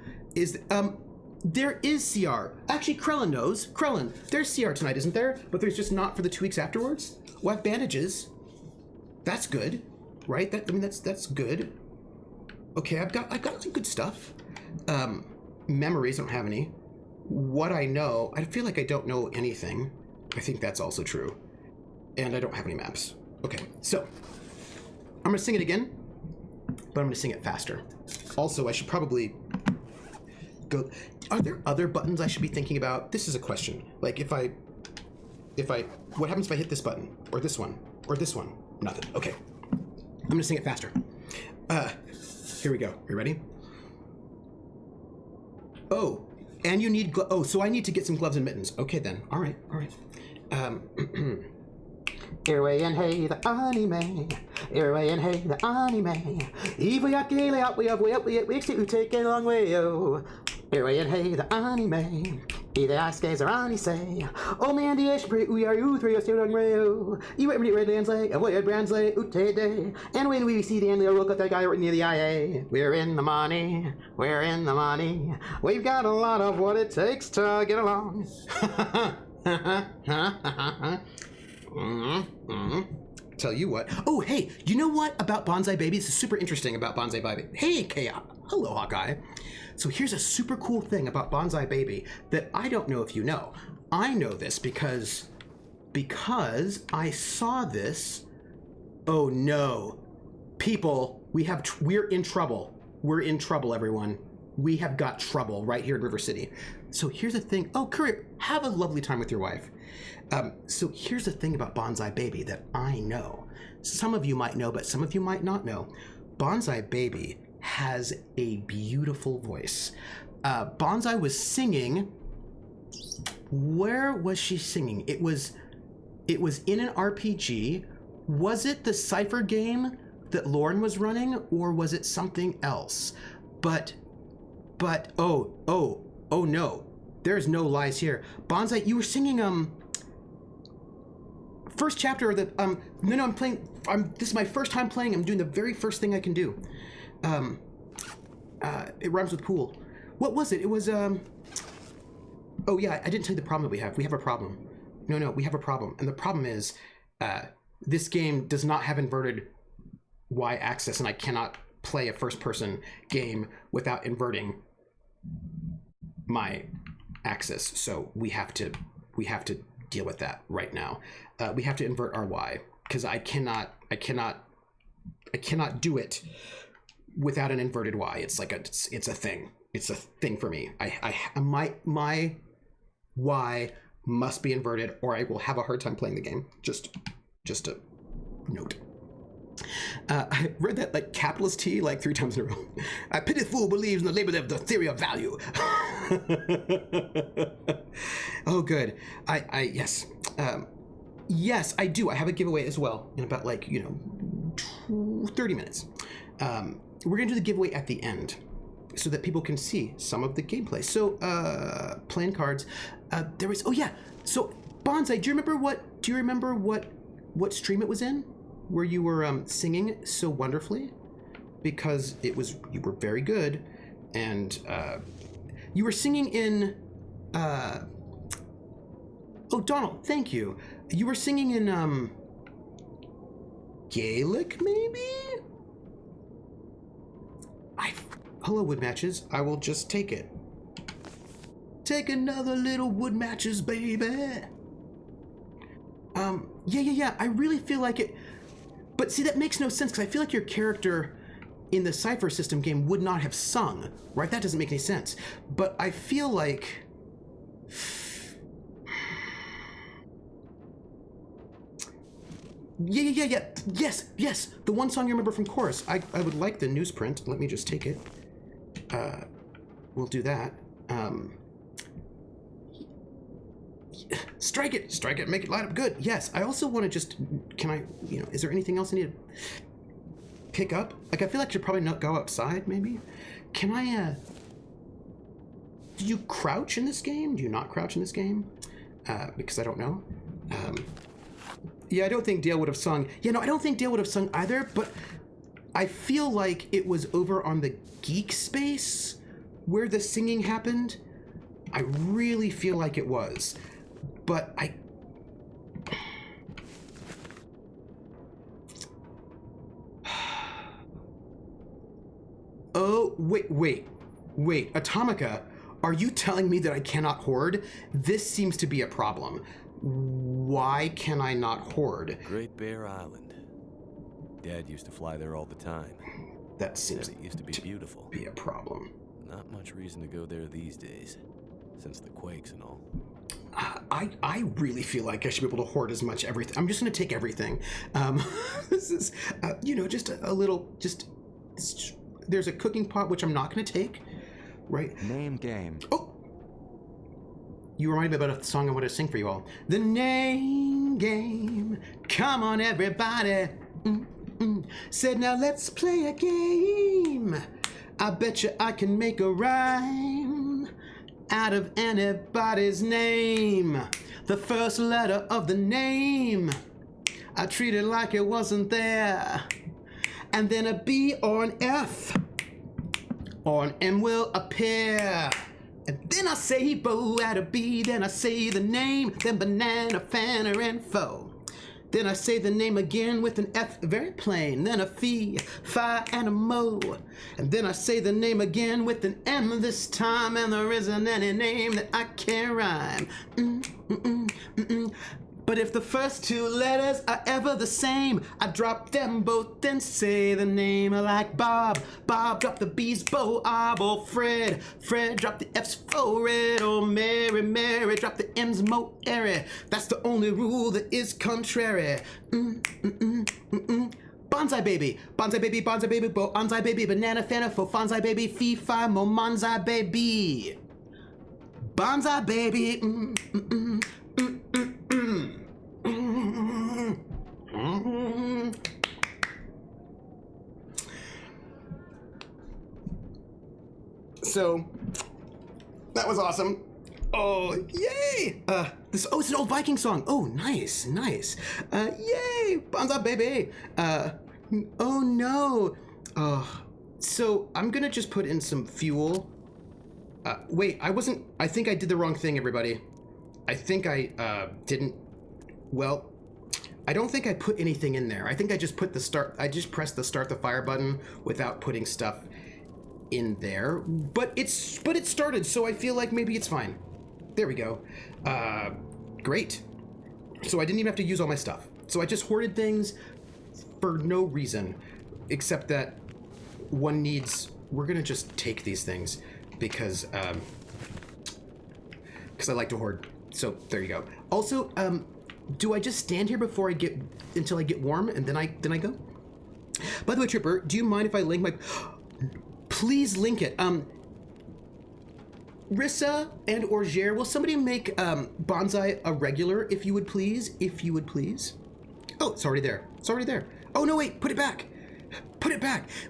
there is CR. Actually, Krellin knows. Krellin, there's CR tonight, isn't there? But there's just not for the 2 weeks afterwards. We'll have bandages. That's good, right? That's good. Okay, I've got some good stuff. Memories, I don't have any. What I know, I feel like I don't know anything. I think that's also true. And I don't have any maps. Okay, so I'm gonna sing it again, but I'm gonna sing it faster. Also, I should probably go. Are there other buttons I should be thinking about? This is a question. Like what happens if I hit this button or this one or this one? Nothing. Okay, I'm gonna sing it faster. Here we go. Are you ready? Oh, and you need so I need to get some gloves and mittens. Okay then. All right. Airway and hey, the anime. Airway and hey, the anime. If we got gaily up, we weeks to take a long way, yo. Airway and hey, the anime. Either I skays or I say. Oh man, the ish we are you three are still on rail. You wait red lands like avoid brands like ute day. And when we see the end, we'll look at that guy right near the IA. We're in the money. We've got a lot of what it takes to get along. Tell you what. Oh, hey, you know what about Bonsai Baby? This is super interesting about Bonsai Baby. Hey, Chaos. Hello, Hawkeye. So here's a super cool thing about Bonsai Baby that I don't know if you know. I know this because I saw this. Oh no, people, we're in trouble. We're in trouble, everyone. We have got trouble right here in River City. So here's the thing. Oh, Courier, have a lovely time with your wife. So here's the thing about Bonsai Baby that I know. Some of you might know, but some of you might not know. Bonsai Baby has a beautiful voice. Bonsai was singing. Where was she singing? It was in an RPG. Was it the Cypher game that Lauren was running, or was it something else? But oh no, there's no lies here. Bonsai, you were singing first chapter of the no, I'm playing. This is my first time playing. I'm doing the very first thing I can do. It rhymes with pool. What was it? It was oh yeah, I didn't tell you the problem that we have. We have a problem. No, we have a problem, and the problem is this game does not have inverted y-axis, and I cannot play a first-person game without inverting my axis. So we have to deal with that right now. We have to invert our y, because I cannot do it without an inverted y. It's like it's a thing. It's a thing for me. My y must be inverted, or I will have a hard time playing the game. Just a note. I read that like capitalist T like 3 times in a row. A pity fool believes in the label of the theory of value. Oh, good. Yes. Yes, I do. I have a giveaway as well in about 30 minutes. We're gonna do the giveaway at the end so that people can see some of the gameplay. So playing cards. There was so Bonsai, do you remember what stream it was in? Where you were singing so wonderfully, because you were very good, and you were singing in Donald, thank you. You were singing in Gaelic, maybe? Hello, wood matches. I will just take it. Take another little wood matches, baby. Yeah. I really feel like it. But see, that makes no sense, because I feel like your character in the Cypher System game would not have sung, right? That doesn't make any sense. But I feel like... Yeah. Yes. The one song you remember from chorus. I would like the newsprint. Let me just take it. We'll do that. Strike it, make it light up good. Yes, I also want to just, is there anything else I need to pick up? Like, I feel like I should probably not go outside, maybe? Can I, do you crouch in this game? Do you not crouch in this game? Because I don't know. Yeah, I don't think Dale would have sung. Yeah, no, I don't think Dale would have sung either, but I feel like it was over on the Geek Space where the singing happened. I really feel like it was. But I... Oh, wait. Atomica, are you telling me that I cannot hoard? This seems to be a problem. Why can I not hoard? Great Bear Island. Dad used to fly there all the time. That seems Said it used to be beautiful. be a problem. Not much reason to go there these days, since the quakes and all. I really feel like I should be able to hoard as much everything. I'm just going to take everything. This is, just a little, there's a cooking pot, which I'm not going to take, right? Name game. Oh! You remind me about a song I want to sing for you all. The name game. Come on, everybody. Said, now let's play a game. I bet you I can make a rhyme out of anybody's name. The first letter of the name I treat it like it wasn't there. And then a B or an F or an M will appear. And then I say bo at a B, then I say the name, then banana, fanner, and foe. Then I say the name again with an F, very plain, then a fee, fi, and a mo. And then I say the name again with an M this time, and there isn't any name that I can't rhyme. But if the first two letters are ever the same, I drop them both and say the name. Like Bob, Bob drop the B's, Bo, or Fred, Fred drop the F's, fo, red, or Mary, Mary drop the M's, mo, airy. That's the only rule that is contrary. Bonsai baby, bonsai baby, bo, bonsai baby, banana, fana, fo, bonsai baby, fee, fi, mo, monzai baby. Bonsai baby, So, that was awesome. Oh, yay! It's an old Viking song. Oh, nice. Yay! Bonza baby! Oh no! So, I'm gonna just put in some fuel. Wait, I think I did the wrong thing, everybody. I think I, didn't, well, I don't think I put anything in there. I think I just pressed the start the fire button without putting stuff in there, but it started, so I feel like maybe it's fine. There we go. Great. So I didn't even have to use all my stuff. So I just hoarded things for no reason, except that we're gonna just take these things because I like to hoard. So there you go. Also, do I just stand here until I get warm and then I go? By the way, Tripper, do you mind if I link my... Please link it. Rissa and Orger, will somebody make Bonsai a regular, if you would please? Oh, it's already there. Oh no, wait, put it back.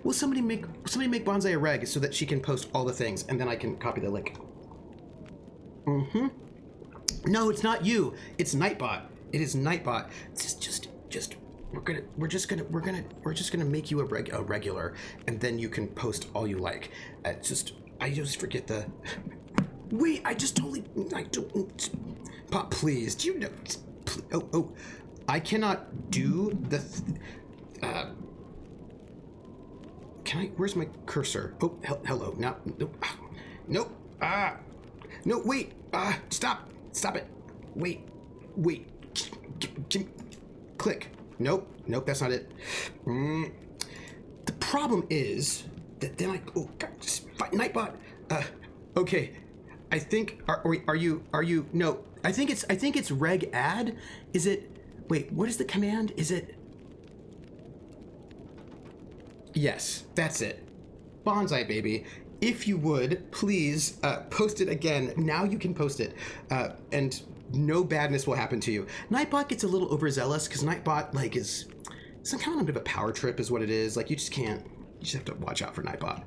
Will somebody make Bonsai a reg so that she can post all the things and then I can copy the link? No, it's not you. It's Nightbot. It is Nightbot. We're just gonna make you a regular, and then you can post all you like. I just forget the. Wait, I don't. Pop, please. Do you know? Oh, I cannot do the. Can I? Where's my cursor? Oh, hello. Now, nope. No, wait. Stop it. Wait. Click. Nope, that's not it. The problem is that then oh God, just fight Nightbot. Okay, I think are you? No, I think it's reg add. Is it? Wait, what is the command? Is it? Yes, that's it. Bonsai baby. If you would please post it again. Now you can post it, and no badness will happen to you. Nightbot gets a little overzealous because Nightbot is some kind of a bit of a power trip is what it is. Like you just have to watch out for Nightbot.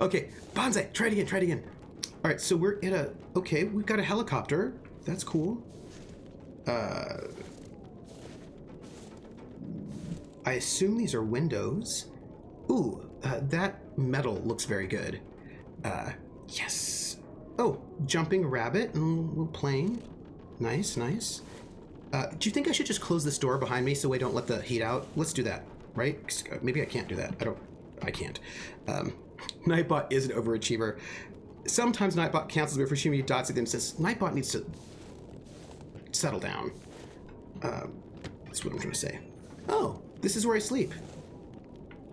Okay, Bonsai, try it again, try it again. All right, so we're in a, okay, we've got a helicopter. That's cool. I assume these are windows. Ooh, that metal looks very good. Yes. Oh, jumping rabbit and a little plane. Nice, nice. Do you think I should just close this door behind me so I don't let the heat out? Let's do that, right? Maybe I can't do that. I can't. Nightbot is an overachiever. Sometimes Nightbot cancels me for shooting me dots at them and says, Nightbot needs to settle down. That's what I'm trying to say. Oh, this is where I sleep.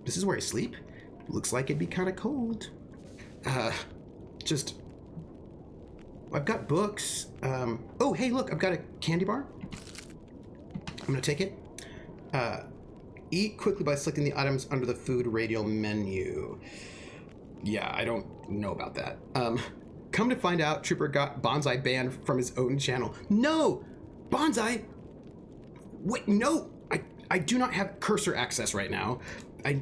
This is where I sleep? Looks like it'd be kind of cold. I've got books. Oh, hey, look, I've got a candy bar. I'm gonna take it. Eat quickly by selecting the items under the food radial menu. Yeah, I don't know about that. Come to find out, Trooper got Bonsai banned from his own channel. No! Bonsai! Wait, no! I do not have cursor access right now. I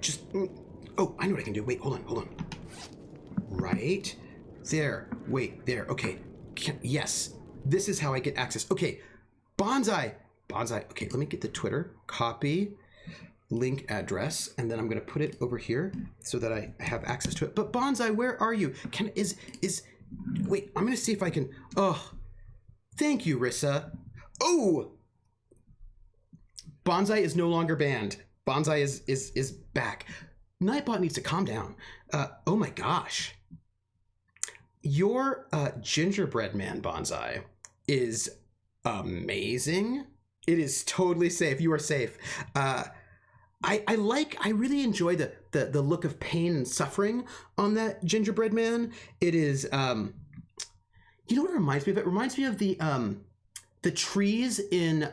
just... Oh, I know what I can do. Wait, hold on. Right there. Wait, there. Okay. Yes. This is how I get access. Okay. Bonsai. Okay, let me get the Twitter. Copy. Link address. And then I'm going to put it over here so that I have access to it. But Bonsai, where are you? Wait, I'm going to see if I can... Oh. Thank you, Rissa. Oh! Bonsai is no longer banned. Bonsai is back. Nightbot needs to calm down. Oh my gosh. Your gingerbread man Bonsai is amazing. It is totally safe. You are safe. I really enjoy the look of pain and suffering on that gingerbread man. It is you know what it reminds me of? It reminds me of the trees in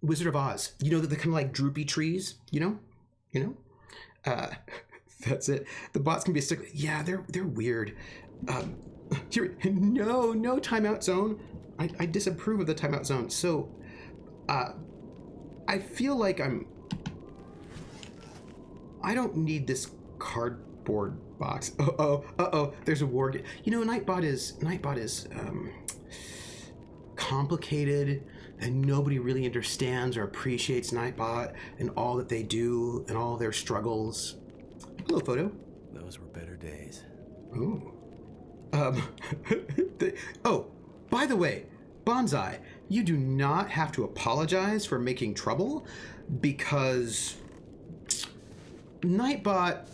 Wizard of Oz. You know, the kind of like droopy trees, you know? That's it. The bots can be a stick. Yeah, they're weird. No timeout zone. I disapprove of the timeout zone. So, I feel like I don't need this cardboard box. There's a war. You know, Nightbot is complicated, and nobody really understands or appreciates Nightbot and all that they do and all their struggles. Hello, photo. Those were better days. Ooh. Oh, by the way, Bonsai, you do not have to apologize for making trouble, because Nightbot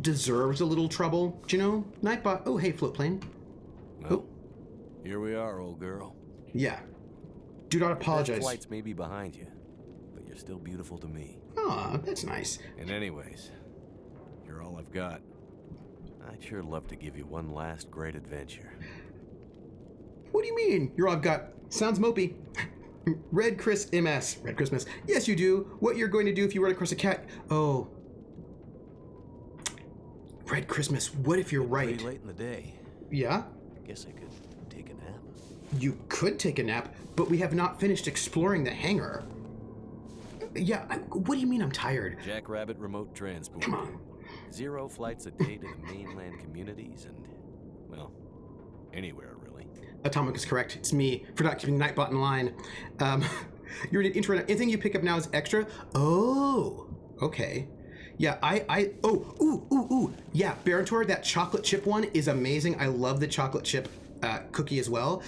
deserves a little trouble. Do you know? Nightbot. Oh, hey, float plane. Well, here we are, old girl. Yeah. Do not apologize. That flight's maybe behind you, but you're still beautiful to me. Aw, that's nice. And anyways, you're all I've got. I'd sure love to give you one last great adventure. What do you mean? You're all I've got. Sounds mopey. Red Christmas. Yes, you do. What you're going to do if you run across a cat. Oh. Red Christmas. What if you're right? Pretty late in the day. Yeah? I guess I could take a nap. You could take a nap, but we have not finished exploring the hangar. Yeah, what do you mean I'm tired? Jackrabbit remote transport. Come on. 0 flights a day to the mainland communities and, well, anywhere really. Atomic is correct. It's me for not keeping Nightbot in line. You're an intro. Anything you pick up now is extra. Oh, okay. Yeah, yeah, Barontor, that chocolate chip one is amazing. I love the chocolate chip cookie as well.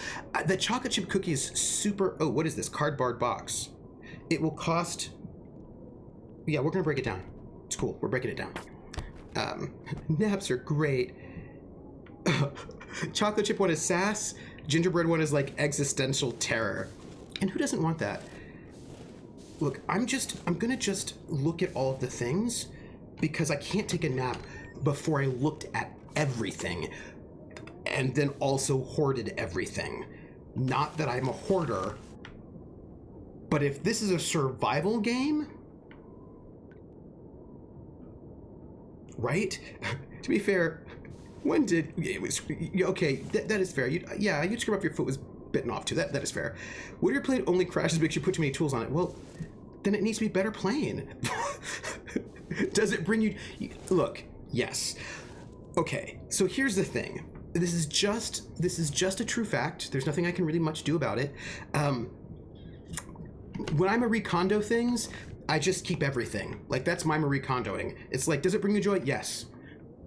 The chocolate chip cookie is super. Oh, what is this? Cardboard box. It will cost. Yeah, we're gonna break it down. It's cool. We're breaking it down. Naps are great. Chocolate chip one is sass. Gingerbread one is like existential terror. And who doesn't want that? Look, I'm gonna just look at all of the things because I can't take a nap before I looked at everything and then also hoarded everything. Not that I'm a hoarder, but if this is a survival game, right? To be fair, when did it was okay? That is fair. You'd screw up your foot was bitten off too. That is fair. What if your plane only crashes because you put too many tools on it? Well, then it needs to be better plane. Does it bring you... Look, yes. Okay, so here's the thing. This is just a true fact. There's nothing I can really much do about it. When I Marie Kondo things, I just keep everything. Like, that's my Marie Kondoing. It's like, does it bring you joy? Yes.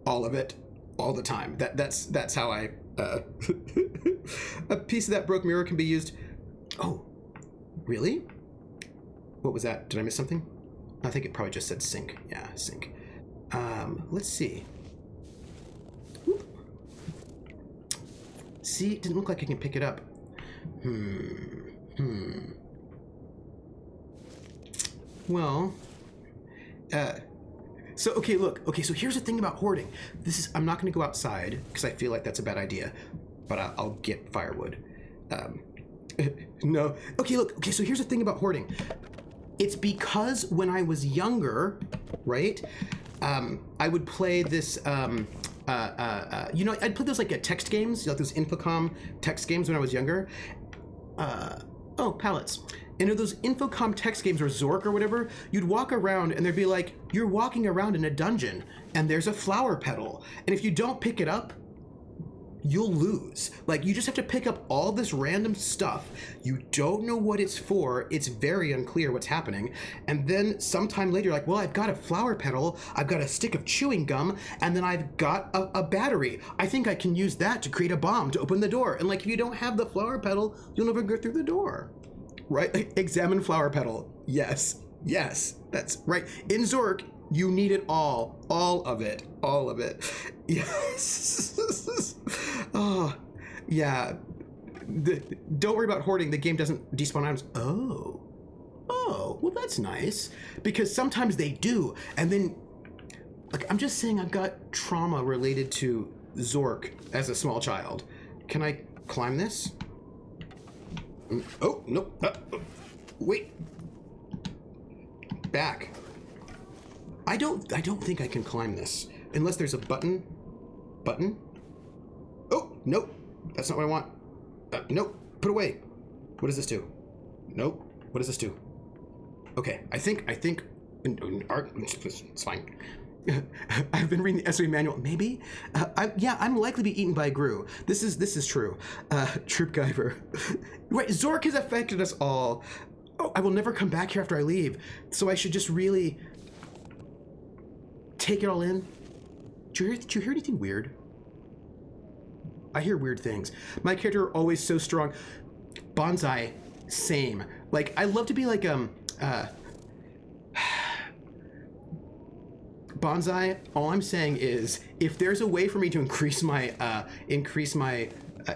All of it. All the time. That's how I... A piece of that broke mirror can be used... Oh, really? What was that? Did I miss something? I think it probably just said sink. Yeah, sink. Let's see. Whoop. See, it didn't look like I can pick it up. Well, so, okay, look. Okay, so here's the thing about hoarding. I'm not going to go outside because I feel like that's a bad idea, but I'll get firewood. No. Okay, look. Okay, so here's the thing about hoarding. It's because when I was younger, right, I would play this, I'd play those like text games, like those Infocom text games when I was younger. Pallets. And in those Infocom text games or Zork or whatever, you'd walk around and there'd be like, you're walking around in a dungeon and there's a flower petal. And if you don't pick it up, you'll lose. Like, you just have to pick up all this random stuff. You don't know what it's for. It's very unclear what's happening. And then sometime later, you're like, well, I've got a flower petal, I've got a stick of chewing gum, and then I've got a battery. I think I can use that to create a bomb to open the door. And like, if you don't have the flower petal, you'll never go through the door. Right? Like, examine flower petal. Yes, that's right. In Zork, you need it all of it. Yes. Oh, yeah. Don't worry about hoarding. The game doesn't despawn items. Oh, well, that's nice. Because sometimes they do. And then, like, I'm just saying I've got trauma related to Zork as a small child. Can I climb this? Oh, no. Wait. Back. I don't think I can climb this unless there's a button. Oh, nope. That's not what I want. Nope. Put away. What does this do? Nope. What does this do? Okay. I think it's fine. I've been reading the SOE manual. Maybe. I'm likely to be eaten by a Gru. This is true. Troop Guyver. Right. Zork has affected us all. Oh, I will never come back here after I leave. So I should just really take it all in. Did you hear anything weird? I hear weird things. My character are always so strong. Bonsai, same. Like, I love to be like Bonsai. All I'm saying is, if there's a way for me to increase my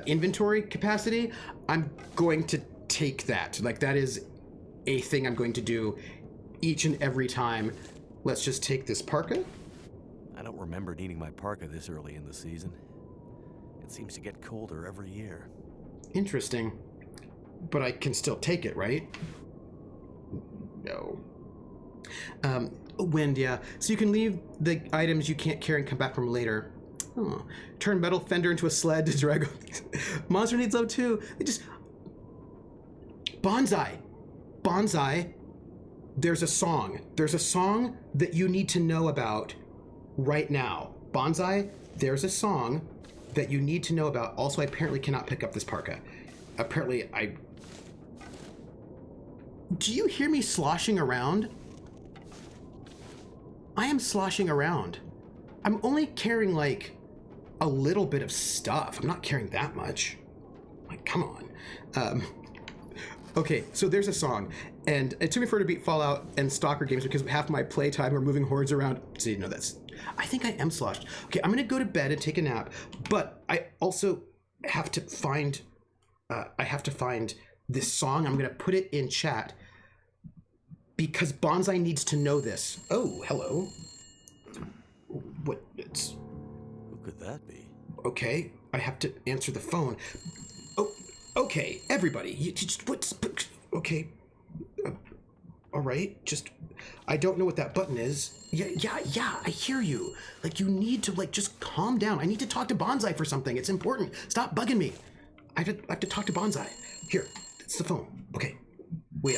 inventory capacity, I'm going to take that. Like, that is a thing I'm going to do each and every time. Let's just take this parka. I don't remember needing my parka this early in the season. It seems to get colder every year. Interesting. But I can still take it, right? No. Wind, yeah. So you can leave the items you can't carry and come back from later. Oh. Turn metal fender into a sled to drag on these. Monster needs love too. They just... Bonsai. There's a song that you need to know about right now. Bonsai, there's a song that you need to know about. Also, I apparently cannot pick up this parka. Apparently, Do you hear me sloshing around? I am sloshing around. I'm only carrying, like, a little bit of stuff. I'm not carrying that much. Like, come on. Okay, so there's a song, and it took me forever to beat Fallout and Stalker games because half my playtime are moving hordes around. See, no, I think I am sloshed. Okay, I'm gonna go to bed and take a nap, but I also have to find, this song. I'm gonna put it in chat because Bonsai needs to know this. Oh, hello. What? Who could that be? Okay, I have to answer the phone. Oh, okay, everybody. Okay. All right, just, I don't know what that button is. Yeah, I hear you. Like, you need to, like, just calm down. I need to talk to Bonsai for something. It's important. Stop bugging me. I have to talk to Bonsai. Here, it's the phone. Okay. Wait,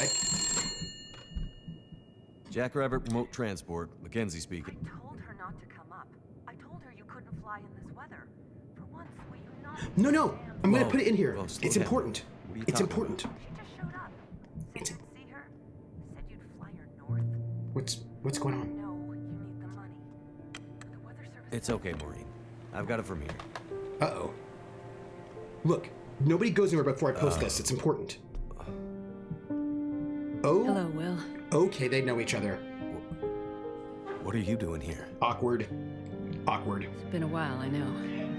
Jackrabbit Remote Transport, Mackenzie speaking. I told her not to come up. I told her you couldn't fly in this weather. For once, will you not... No. I'm going to Whoa, put it in here. whoa, slow It's down. important. What are you It's talking important. about? She just showed up. Said you'd see her. Said you'd fly her north. What's going on? No, you need the money. The weather service... It's okay, Maureen. I've got it from here. Uh-oh. Look, nobody goes anywhere before I post this. It's important. Oh. Hello, Will. Okay, they know each other. What are you doing here? Awkward. It's been a while, I know.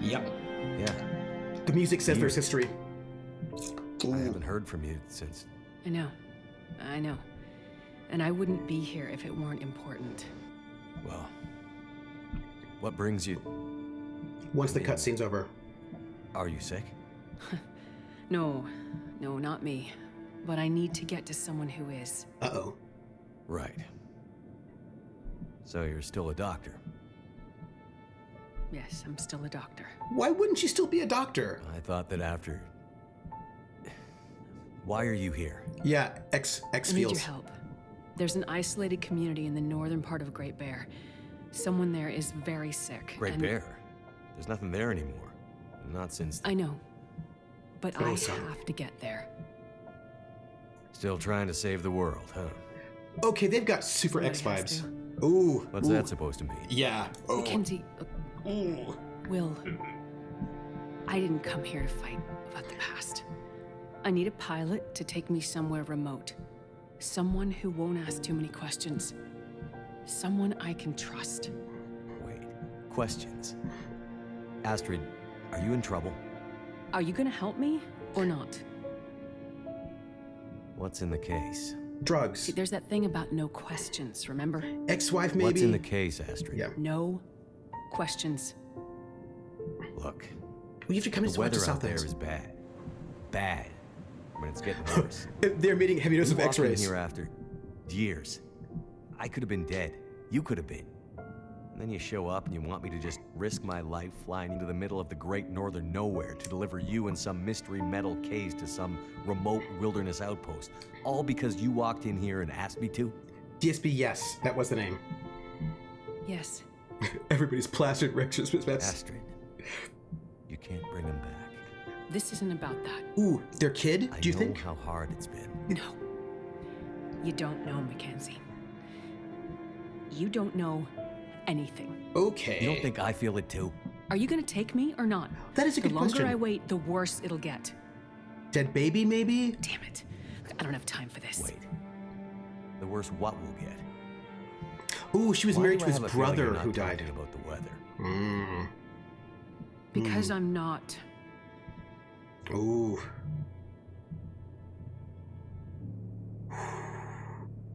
Yep. Yeah, The music says there's history. I haven't heard from you since... I know. And I wouldn't be here if it weren't important. Well, what brings you... Once the cutscene's over. Are you sick? No, not me. But I need to get to someone who is. Uh-oh. Right. So you're still a doctor? Yes, I'm still a doctor. Why wouldn't you still be a doctor? I thought that after... Why are you here? Yeah, X I need your feels. help. There's an isolated community in the northern part of Great Bear. Someone there is very sick. Great and Bear? There's nothing there anymore. Not since... I know. But Oh, I sorry. have to get there. Still trying to save the world, huh? Okay, they've got super Somebody X has vibes. to. Ooh. What's that supposed to mean? Yeah. Oh. Mackenzie, Ooh. Will, I didn't come here to fight about the past. I need a pilot to take me somewhere remote. Someone who won't ask too many questions. Someone I can trust. Wait. Questions. Astrid, are you in trouble? Are you gonna help me or not? What's in the case? Drugs. See, there's that thing about no questions, remember? Ex-wife, maybe? What's in the case, Astrid? Yeah. No questions. Look, Well, you have to come the into South weather out there Ends. is bad. Bad. But it's getting worse. They're meeting heavy dose You of walked in X-rays. here after years. I could have been dead. You could have been. And then you show up and you want me to just risk my life flying into the middle of the great northern nowhere to deliver you in some mystery metal case to some remote wilderness outpost. All because you walked in here and asked me to? DSB, yes. That was the name. Yes. Everybody's plastered Rex's best. Astrid, you can't bring him back. This isn't about that. Ooh, their kid, I do you know think? how hard it's been. No. You don't know, Mackenzie. You don't know anything. Okay. You don't think I feel it too? Are you gonna take me or not? That is a good The longer question. I wait, the worse it'll get. Dead baby, maybe? Damn it. I don't have time for this. Wait. The worse what we'll get? Ooh, she was Why married do to I his have a feeling brother you're not who died. talking about the weather? Mm. Because I'm not. Ooh.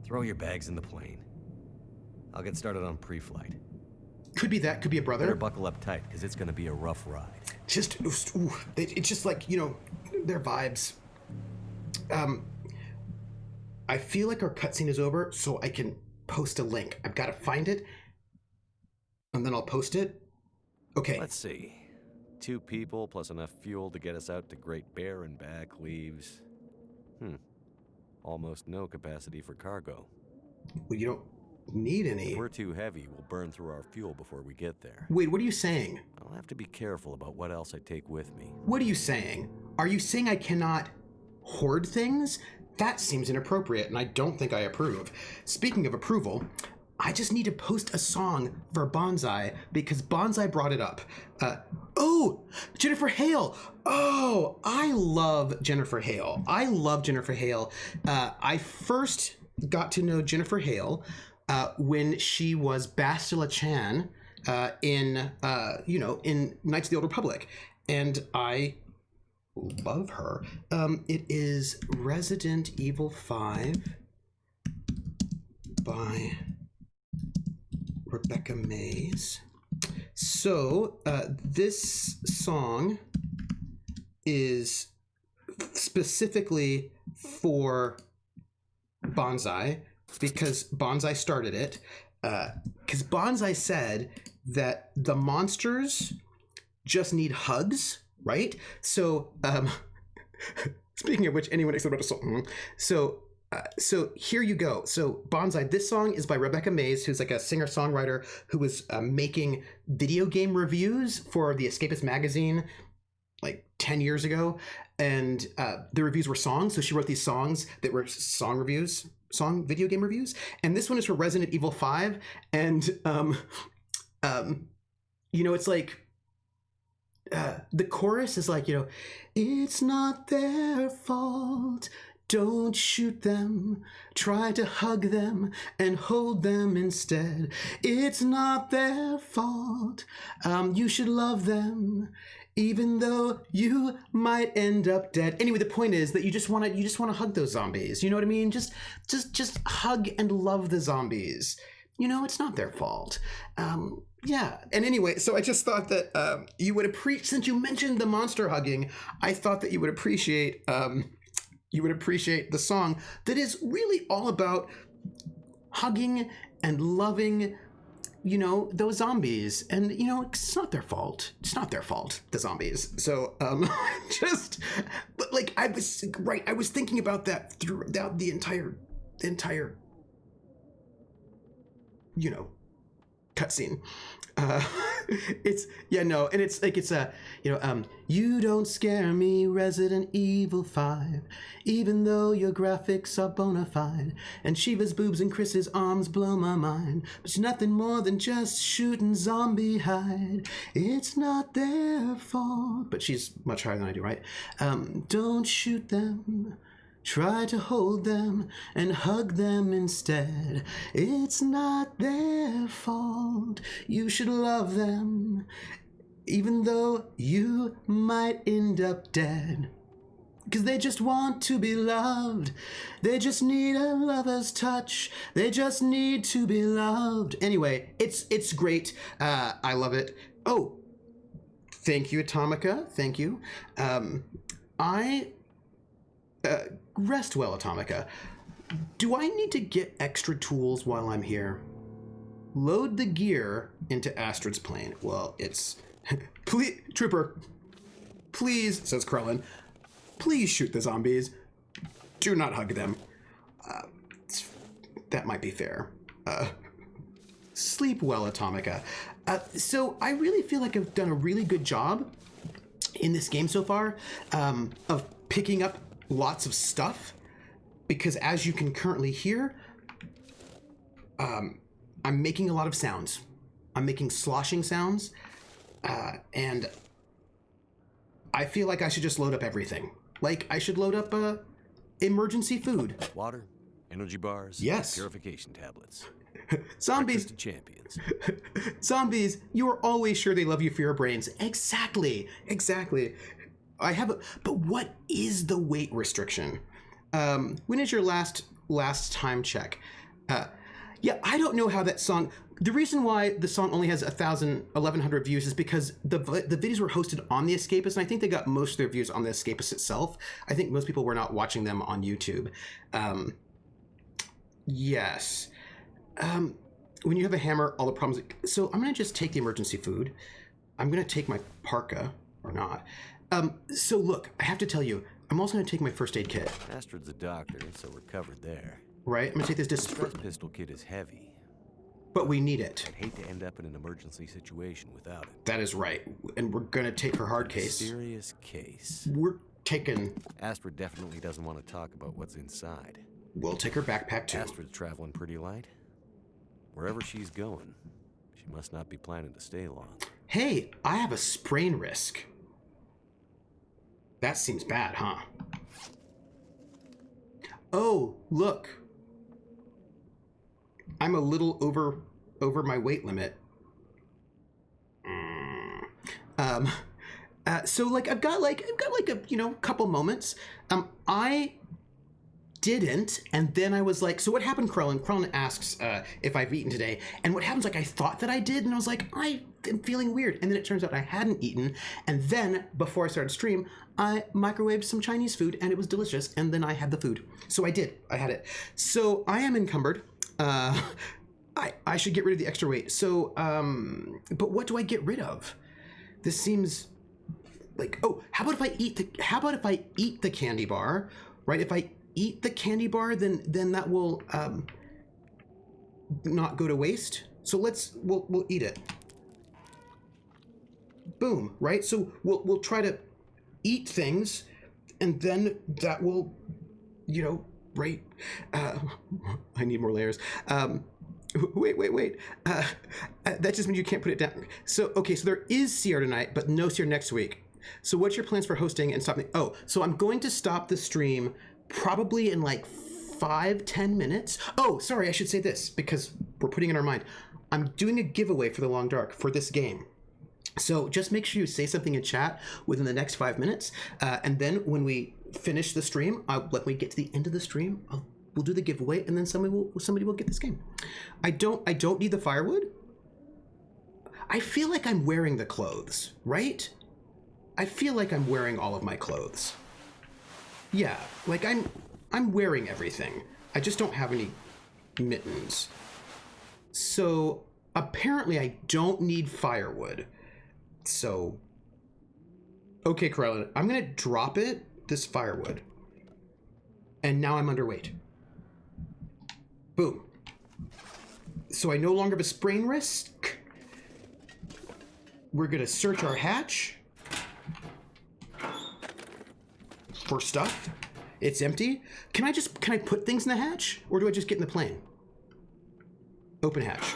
Throw your bags in the plane. I'll get started on pre-flight. Could be that. Could be a Better brother. buckle up tight, because it's going to be a rough ride. Just, ooh, it's just like, their vibes. I feel like our cutscene is over, so I can post a link. I've got to find it, and then I'll post it. Okay. Let's see. 2 people plus enough fuel to get us out to Great Bear and back leaves... almost no capacity for cargo. Well, you don't need any. If we're too heavy, we'll burn through our fuel before we get there. Wait, what are you saying? I'll have to be careful about what else I take with me. What are you saying? Are you saying I cannot hoard things? That seems inappropriate, and I don't think I approve. Speaking of approval, I just need to post a song for Bonsai because Bonsai brought it up. Oh, Jennifer Hale. Oh, I love Jennifer Hale. I first got to know Jennifer Hale when she was Bastila Chan in Knights of the Old Republic, and I love her. It is Resident Evil 5 by Rebecca Mays. So this song is specifically for Bonsai because Bonsai started it. Because Bonsai said that the monsters just need hugs, right? So speaking of which, anyone except about a song. So So here you go. So Bonsai, this song is by Rebecca Mays, who's like a singer-songwriter who was making video game reviews for the Escapist magazine like 10 years ago. And the reviews were songs. So she wrote these songs that were song video game reviews. And this one is for Resident Evil 5. And, it's like, the chorus is like, it's not their fault. Don't shoot them, try to hug them and hold them instead. It's not their fault. You should love them, even though you might end up dead. Anyway, the point is that you just want to hug those zombies. You know what I mean? Just hug and love the zombies. It's not their fault. Yeah. And anyway, so I just thought that you would appreciate, since you mentioned the monster hugging, I thought that you would appreciate the song that is really all about hugging and loving, those zombies. And, it's not their fault. It's not their fault, the zombies. So, but like, I was thinking about that throughout the entire, cutscene. You don't scare me, Resident Evil 5, even though your graphics are bona fide, and Shiva's boobs and Chris's arms blow my mind, but it's nothing more than just shooting zombie hide. It's not their fault. But she's much higher than I do, right? Don't shoot them. Try to hold them and hug them instead. It's not their fault. You should love them, even though you might end up dead. Because they just want to be loved. They just need a lover's touch. They just need to be loved. Anyway, it's great. I love it. Oh, thank you, Atomica. Thank you. Rest well, Atomica. Do I need to get extra tools while I'm here? Load the gear into Astrid's plane. Well, it's... Please, Trooper, please, says Krellin, please shoot the zombies. Do not hug them. That might be fair. Sleep well, Atomica. So I really feel like I've done a really good job in this game so far of picking up lots of stuff, because as you can currently hear, I'm making a lot of sounds. I'm making sloshing sounds, and I feel like I should just load up everything. Like, I should load up emergency food. Water, energy bars, yes, purification tablets. Zombies. Breakfast of champions. Zombies, you are always sure they love you for your brains. Exactly. But what is the weight restriction? When is your last time check? Yeah, I don't know how that song... The reason why the song only has 1,100 views is because the videos were hosted on The Escapist, and I think they got most of their views on The Escapist itself. I think most people were not watching them on YouTube. Yes. When you have a hammer, all the problems... So I'm going to just take the emergency food. I'm going to take my parka, or not. So look, I have to tell you, I'm also going to take my first aid kit. Astrid's a doctor, so we're covered there. Right? I'm going to take this... The pistol kit is heavy. But we need it. I'd hate to end up in an emergency situation without it. That is right. And we're going to take her hard case. Serious case. We're taking... Astrid definitely doesn't want to talk about what's inside. We'll take her backpack too. Astrid's traveling pretty light. Wherever she's going, she must not be planning to stay long. Hey, I have a sprain risk. That seems bad, huh? Oh, look. I'm a little over my weight limit. So like I've got a couple moments. I didn't, and then I was like, so what happened, Krellin? Krellin asks if I've eaten today, and what happens, like, I thought that I did, and I was like, I am feeling weird, and then it turns out I hadn't eaten, and then, before I started stream, I microwaved some Chinese food, and it was delicious, and then I had the food. So I had it. So I am encumbered. I should get rid of the extra weight. So, but what do I get rid of? This seems like, oh, how about if I eat the candy bar, right? If I eat the candy bar, then that will not go to waste. So we'll eat it. Boom, right? So we'll try to eat things, and then that will, right? I need more layers. Wait. That just means you can't put it down. So, okay, so there is CR tonight, but no CR next week. So what's your plans for hosting and stopping? Oh, so I'm going to stop the stream probably in like 5-10 minutes. Oh, sorry, I should say this because we're putting it in our mind. I'm doing a giveaway for the Long Dark for this game. So just make sure you say something in chat within the next 5 minutes. And then when we finish the stream, when we get to the end of the stream, we'll do the giveaway, and then somebody will get this game. I don't need the firewood. I feel like I'm wearing the clothes, right? I feel like I'm wearing all of my clothes. Yeah, like I'm wearing everything. I just don't have any mittens. So apparently I don't need firewood. So, okay, Corella, I'm gonna drop this firewood. And now I'm underweight. Boom. So I no longer have a sprain risk. We're gonna search our hatch for stuff. It's empty. Can I put things in the hatch? Or do I just get in the plane? Open hatch.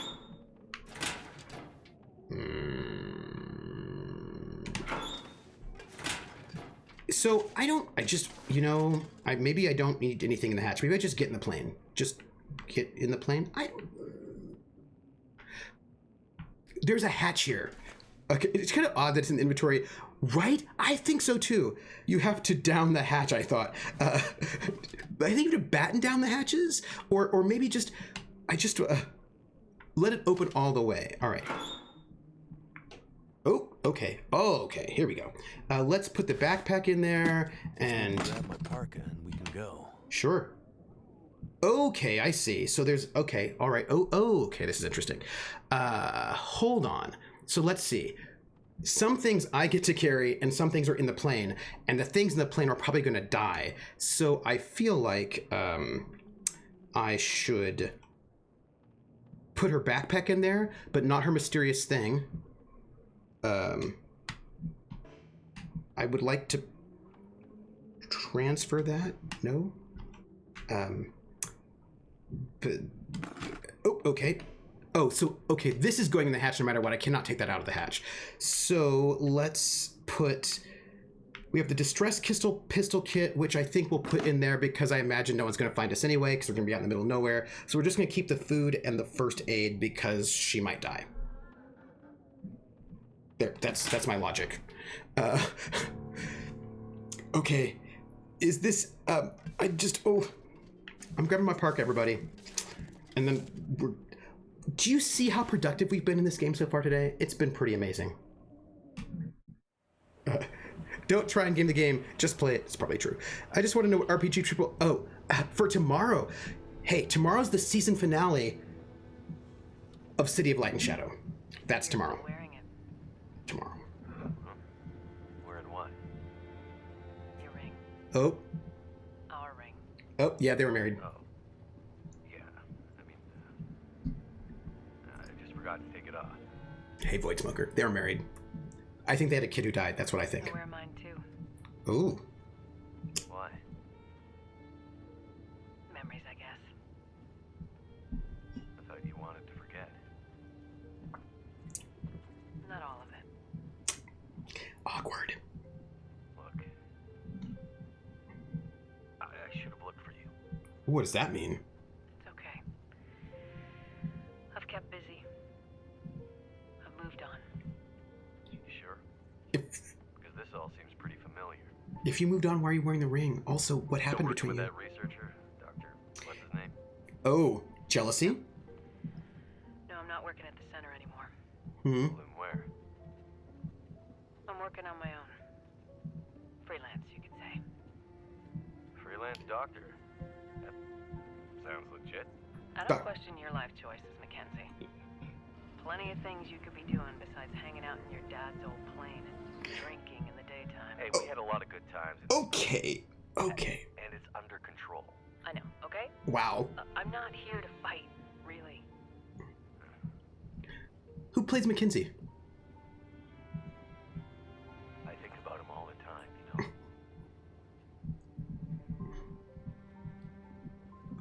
So maybe I don't need anything in the hatch. Maybe I just get in the plane. Just get in the plane. There's a hatch here. Okay, it's kind of odd that it's in the inventory, right? I think so too. You have to down the hatch, I thought. I think you have to batten down the hatches, or maybe I just let it open all the way. All right. Oh, okay. Oh, okay. Here we go. Let's put the backpack in there and grab my parka and we can go. Sure. Okay, I see. So okay. All right. Oh, okay. This is interesting. Hold on. So let's see. Some things I get to carry and some things are in the plane, and the things in the plane are probably going to die. So I feel like I should put her backpack in there, but not her mysterious thing. I would like to transfer that. No? But, okay. Oh, so, okay, this is going in the hatch no matter what. I cannot take that out of the hatch. So let's we have the distress pistol kit, which I think we'll put in there because I imagine no one's going to find us anyway because we're going to be out in the middle of nowhere. So we're just going to keep the food and the first aid because she might die. There, that's my logic. Okay, is this, I'm grabbing my parka, everybody. And then do you see how productive we've been in this game so far today? It's been pretty amazing. Don't try and game the game, just play it. It's probably true. I just want to know what RPG triple, for tomorrow. Hey, tomorrow's the season finale of City of Light and Shadow. That's tomorrow. Wearing it. Tomorrow. Wearing what? Your ring. Oh. Our ring. Oh, yeah, they were married. Oh. Yeah. I mean, I just forgot to take it off. Hey, Void Smoker, they were married. I think they had a kid who died. That's what I think. I wear mine too. Ooh. Why? Memories, I guess. I thought you wanted to forget. Not all of it. Awkward. Look. I should have looked for you. What does that mean? It's okay. I've kept busy. I've moved on. You sure? If Because this all seems pretty familiar. you moved on, why are you wearing the ring? Also, what Still happened working between with you? that researcher, Doctor, what's his name? Oh, jealousy? No, I'm not working at the center anymore. Hmm. Well, then where? I'm working on my own. Freelance, you could say. Freelance doctor. That sounds legit. I Doc- don't question your life choices, Mackenzie. Plenty of things you could be doing besides hanging out in your dad's old plane and drinking in the daytime. Hey, we had a lot of good times. Okay. Okay. And it's under control. okay? Wow. I'm not here to fight, really. Who plays Mackenzie? I think about him all the time, you know.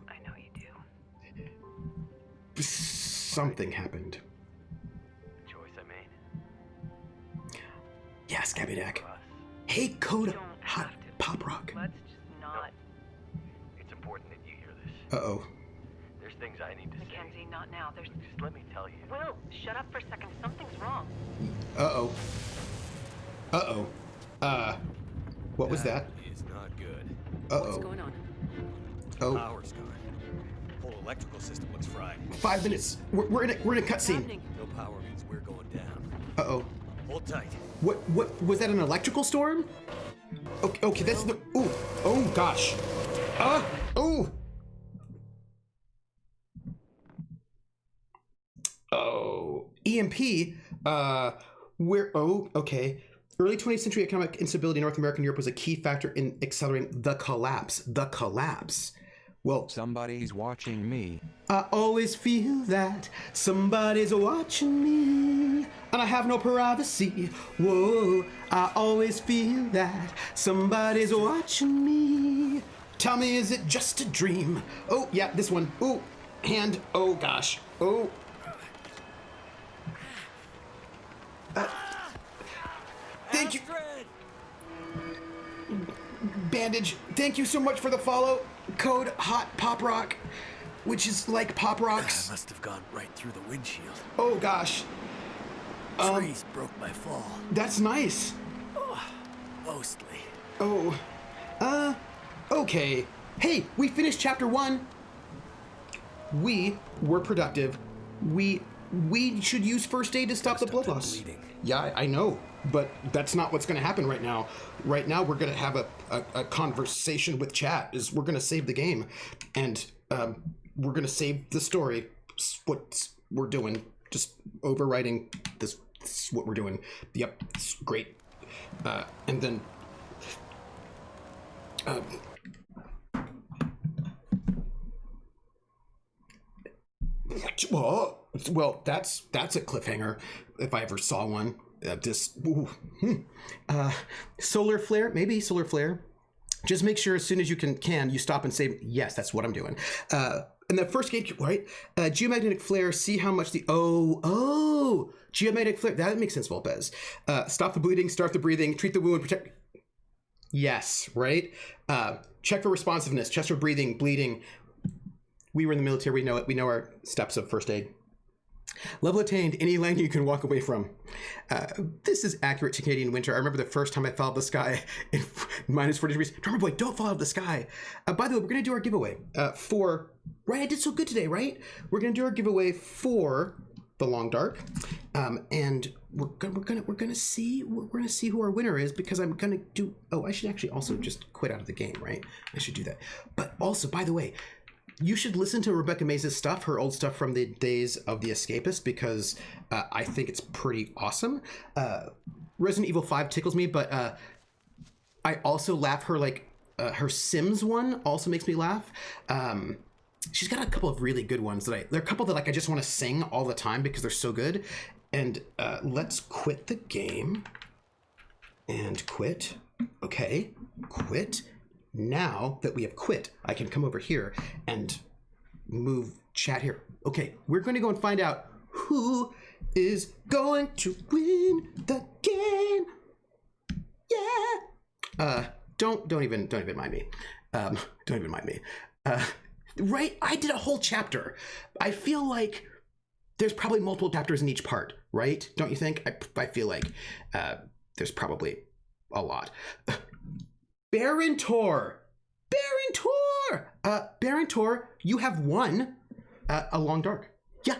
I know you do. Something happened. The choice I made. Yeah, Scabby Neck. For us. Hey, Code You don't Hot have to. Pop Rock. Let's just not. It's important that you hear this. Uh-oh. There's things I need to Mackenzie, not now. There's. Just let me tell you. Will, shut up for a second. Something's wrong. Uh-oh. Uh-oh. What was that? Is not good. Uh-oh. What's going on? Oh, Power's gone. Whole electrical system looks fried. 5 minutes. We're in a What's cutscene. happening? No power means we're going down. Uh-oh. Hold tight. What was that, an electrical storm? Okay, that's the oh gosh. Oh. EMP, okay. Early 20th century economic instability in North America and Europe was a key factor in accelerating the collapse. Well, Somebody's watching me. I always feel that somebody's watching me, and I have no privacy. Whoa, I always feel that somebody's watching me. Tell me, is it just a dream? Oh, yeah, this one. Oh, hand. Oh, gosh. Oh. Thank you. Bandage, thank you so much for the follow. Code Hot Pop Rock, which is like Pop Rocks. Must have gone right through the windshield. Oh gosh, Trees broke my fall. that's nice. Mostly. Oh, okay. Hey, we finished chapter 1. We were productive. We should use first aid to stop the blood loss. bleeding. Yeah, I know, but that's not what's going to happen right now. Right now, we're going to have a conversation with chat. We're going to save the game, and we're going to save the story. It's what we're doing. Just overwriting this. This is what we're doing. Yep, it's great. And then. Well, that's a cliffhanger if I ever saw one. Solar flare, maybe solar flare. Just make sure as soon as you can you stop and say yes. That's what I'm doing. And the first gate, right? Geomagnetic flare. See how much the geomagnetic flare. That makes sense, Volpez. Stop the bleeding, start the breathing, treat the wound, protect. Yes, right. Check for responsiveness. Chest for breathing, bleeding. We were in the military. We know it. We know our steps of first aid. Level attained. Any land you can walk away from. This is accurate to Canadian winter. I remember the first time I followed the sky in minus 40 degrees. Drummer boy, don't follow the sky. By the way, we're going to do our giveaway for... Right, I did so good today, right? We're going to do our giveaway for the Long Dark. And we're gonna see who our winner is, because I'm gonna do... Oh, I should actually also just quit out of the game, right? I should do that. But also, by the way, you should listen to Rebecca Mays' stuff, her old stuff from the days of The Escapist, because I think it's pretty awesome. Resident Evil 5 tickles me, but I also laugh. Her Sims one also makes me laugh. She's got a couple of really good ones there are a couple that I just want to sing all the time because they're so good. And let's quit the game. And quit. Okay, quit. Now that we have quit, I can come over here and move chat here. Okay, we're going to go and find out who is going to win the game. Yeah. Don't even mind me. Don't even mind me. Right? I did a whole chapter. I feel like there's probably multiple chapters in each part, right? Don't you think? I feel like there's probably a lot. Baron Tor, you have won a Long Dark. Yeah,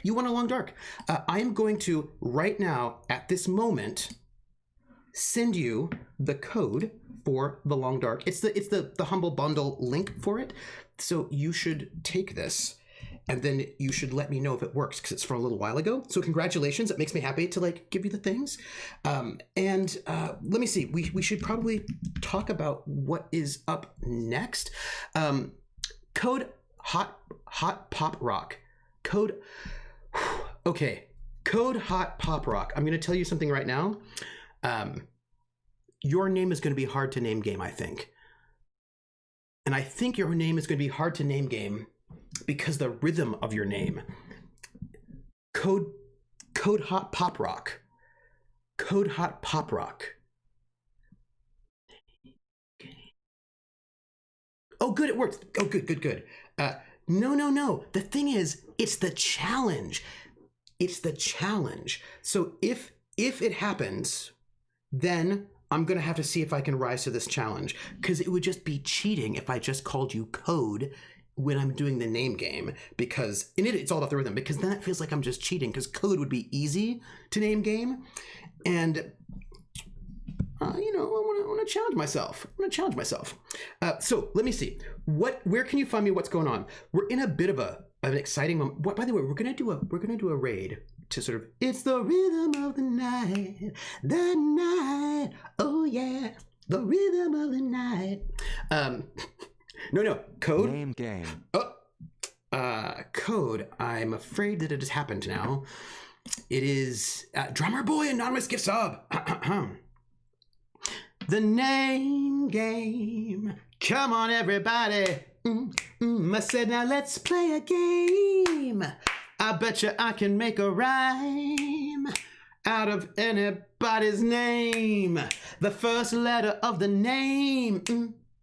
you won a Long Dark. I am going to right now, at this moment, send you the code for the Long Dark. It's the Humble Bundle link for it. So you should take this, and then you should let me know if it works, because it's from a little while ago. So congratulations. It makes me happy to give you the things. And let me see. We should probably talk about what is up next. Code hot pop rock. Code. Okay. Code hot pop rock. I'm going to tell you something right now. Your name is going to be hard to name game, I think. And I think your name is going to be hard to name game because the rhythm of your name. Code hot pop rock. Code hot pop rock. Oh, good, it worked. Oh, good. No. The thing is, it's the challenge. It's the challenge. So if it happens, then I'm going to have to see if I can rise to this challenge, because it would just be cheating if I just called you Code when I'm doing the name game, because in it's all about the rhythm, because then it feels like I'm just cheating, because Code would be easy to name game. And, I want to challenge myself. So let me see. Where can you find me? What's going on? We're in a bit of an exciting moment. By the way, we're gonna do a raid to sort of. It's the rhythm of the night. Oh yeah, the rhythm of the night. No, Code. Name game. Code. I'm afraid that it has happened now. It is Drummer Boy Anonymous Gift Sub. The name game. Come on, everybody. I said, now let's play a game. I bet you I can make a rhyme out of anybody's name. The first letter of the name.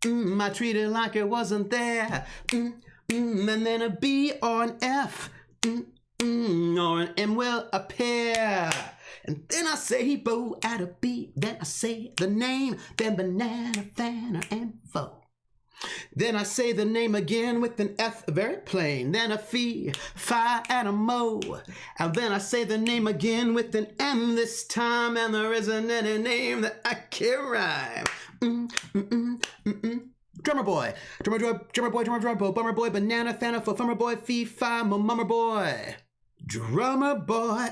I treat it like it wasn't there. And then a B or an F. Or an M will appear. And then I say bow at a B, then I say the name, then banana, fanner, and foe. Then I say the name again with an F, very plain, then a fee, fi, and a mo. And then I say the name again with an M this time, and there isn't any name that I can rhyme. Drummer boy, bummer boy, banana, fanner, fo, fummer boy, fee, fi, mo, mummer boy. Drummer boy,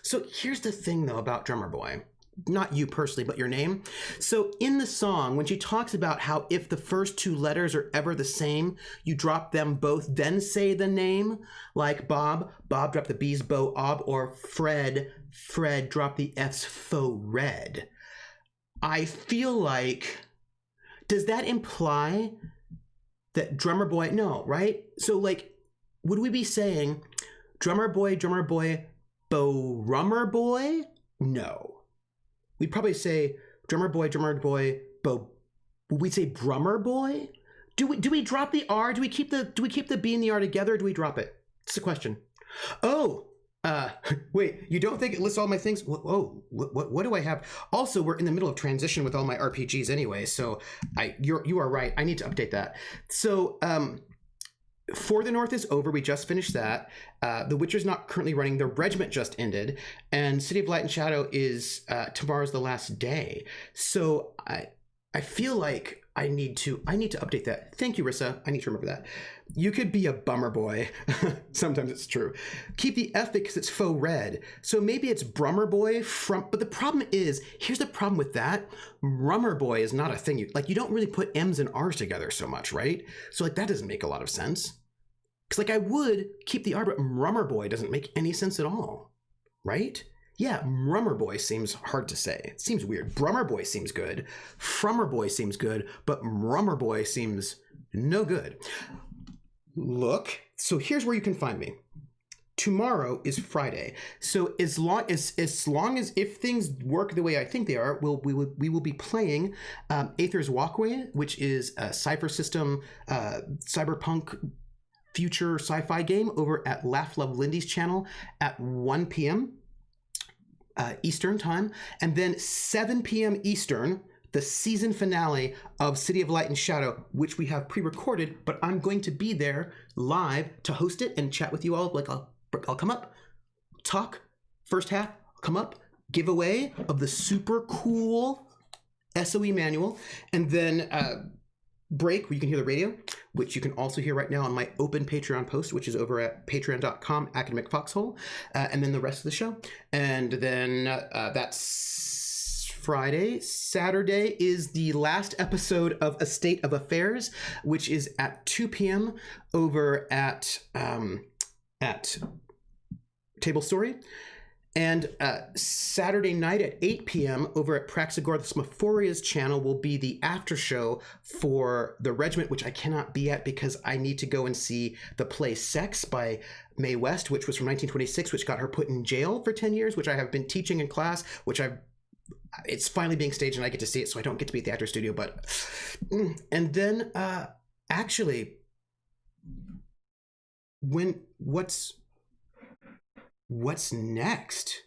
So here's the thing, though, about Drummer Boy. Not you personally, but your name. So in the song, when she talks about how if the first two letters are ever the same, you drop them both, then say the name, like Bob drop the B's, Bo, Ob, or Fred drop the F's, fo, red. I feel like, does that imply that Drummer Boy, no, right? So like, would we be saying Drummer Boy, Bo, Rummer Boy? No. We'd probably say Drummer Boy, Bo. Would we say Brummer Boy? Do we drop the R? Do we keep the B and the R together, or do we drop it? It's a question. Oh, wait, you don't think it lists all my things? Whoa, what do I have? Also, we're in the middle of transition with all my RPGs anyway, so you are right. I need to update that. So, For the North is over. We just finished that. The Witcher's not currently running. The Regiment just ended, and City of Light and Shadow is tomorrow's the last day. So I feel like I need to update that. Thank you, Rissa. I need to remember that. You could be a bummer boy. Sometimes it's true. Keep the F because it's faux red. So maybe it's Brummer Boy from. But the problem is, here's the problem with that. Rummer Boy is not a thing. You don't really put M's and R's together so much, right? So like that doesn't make a lot of sense. Because like I would keep the R, but Rummer Boy doesn't make any sense at all, right? Yeah, Rummer Boy seems hard to say. It seems weird. Brummer Boy seems good. Frummer Boy seems good, but Rummer Boy seems no good. Look, so here's where you can find me. Tomorrow is Friday. So as long as if things work the way I think they are, we will be playing Aether's Walkway, which is a Cypher System cyberpunk future sci-fi game over at Laugh Love Lindy's channel at 1 p.m. Eastern time, and then 7 p.m. Eastern, the season finale of City of Light and Shadow, which we have pre-recorded, but I'm going to be there live to host it and chat with you all. Like I'll come up, talk, first half, come up, giveaway of the super cool SOE manual, and then break where you can hear the radio, which you can also hear right now on my open Patreon post, which is over at patreon.com/academicfoxhole, and then the rest of the show. And then that's Friday. Saturday is the last episode of A State of Affairs, which is at 2 p.m. over at Table Story. And Saturday night at 8 p.m. over at Praxagor, the Smophoria's channel, will be the after show for The Regiment, which I cannot be at because I need to go and see the play Sex by Mae West, which was from 1926, which got her put in jail for 10 years, which I have been teaching in class, it's finally being staged and I get to see it, so I don't get to be at the actor studio. But and then actually, what's next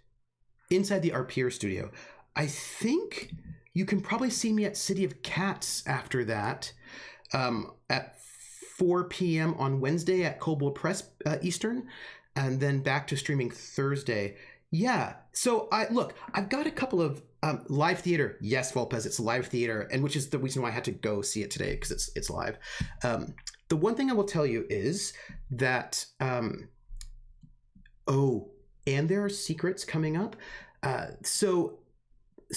inside the RPR studio? I think you can probably see me at City of Cats after that, at 4 p.m. on Wednesday at Coldwell Press Eastern, and then back to streaming Thursday. Yeah, so I've got a couple of live theater. Yes, Volpez, it's live theater, and which is the reason why I had to go see it today, because it's live. The one thing I will tell you is that and there are secrets coming up. So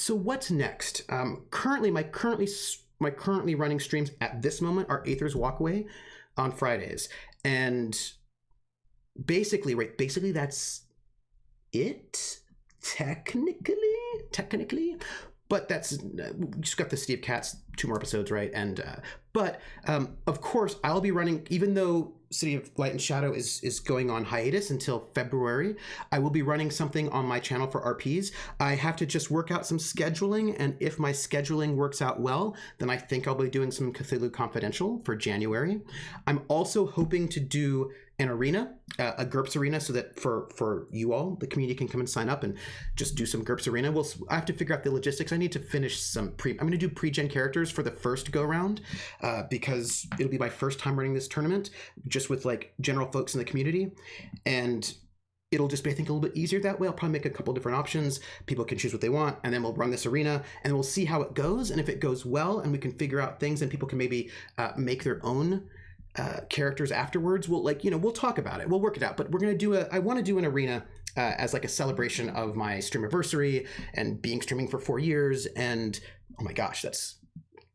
what's next? Currently, my currently running streams at this moment are Aether's Walkway on Fridays, and basically that's it. Technically, but that's we just got the City of Cats 2 more episodes, right? And but of course I'll be running, even though City of Light and Shadow is going on hiatus until February. I will be running something on my channel for RPs. I have to just work out some scheduling, and if my scheduling works out well, then I think I'll be doing some Cthulhu Confidential for January. I'm also hoping to do an arena, a GURPS arena, so that for you all, the community, can come and sign up and just do some GURPS arena. I have to figure out the logistics. I need to finish some I'm going to do pre-gen characters for the first go round, because it'll be my first time running this tournament, just with like general folks in the community, and it'll just be, I think, a little bit easier that way. I'll probably make a couple different options. People can choose what they want, and then we'll run this arena, and we'll see how it goes. And if it goes well, and we can figure out things, and people can maybe make their own characters afterwards, we'll talk about it. We'll work it out. But we're gonna do I want to do an arena as like a celebration of my streamiversary and being streaming for 4 years. And oh my gosh,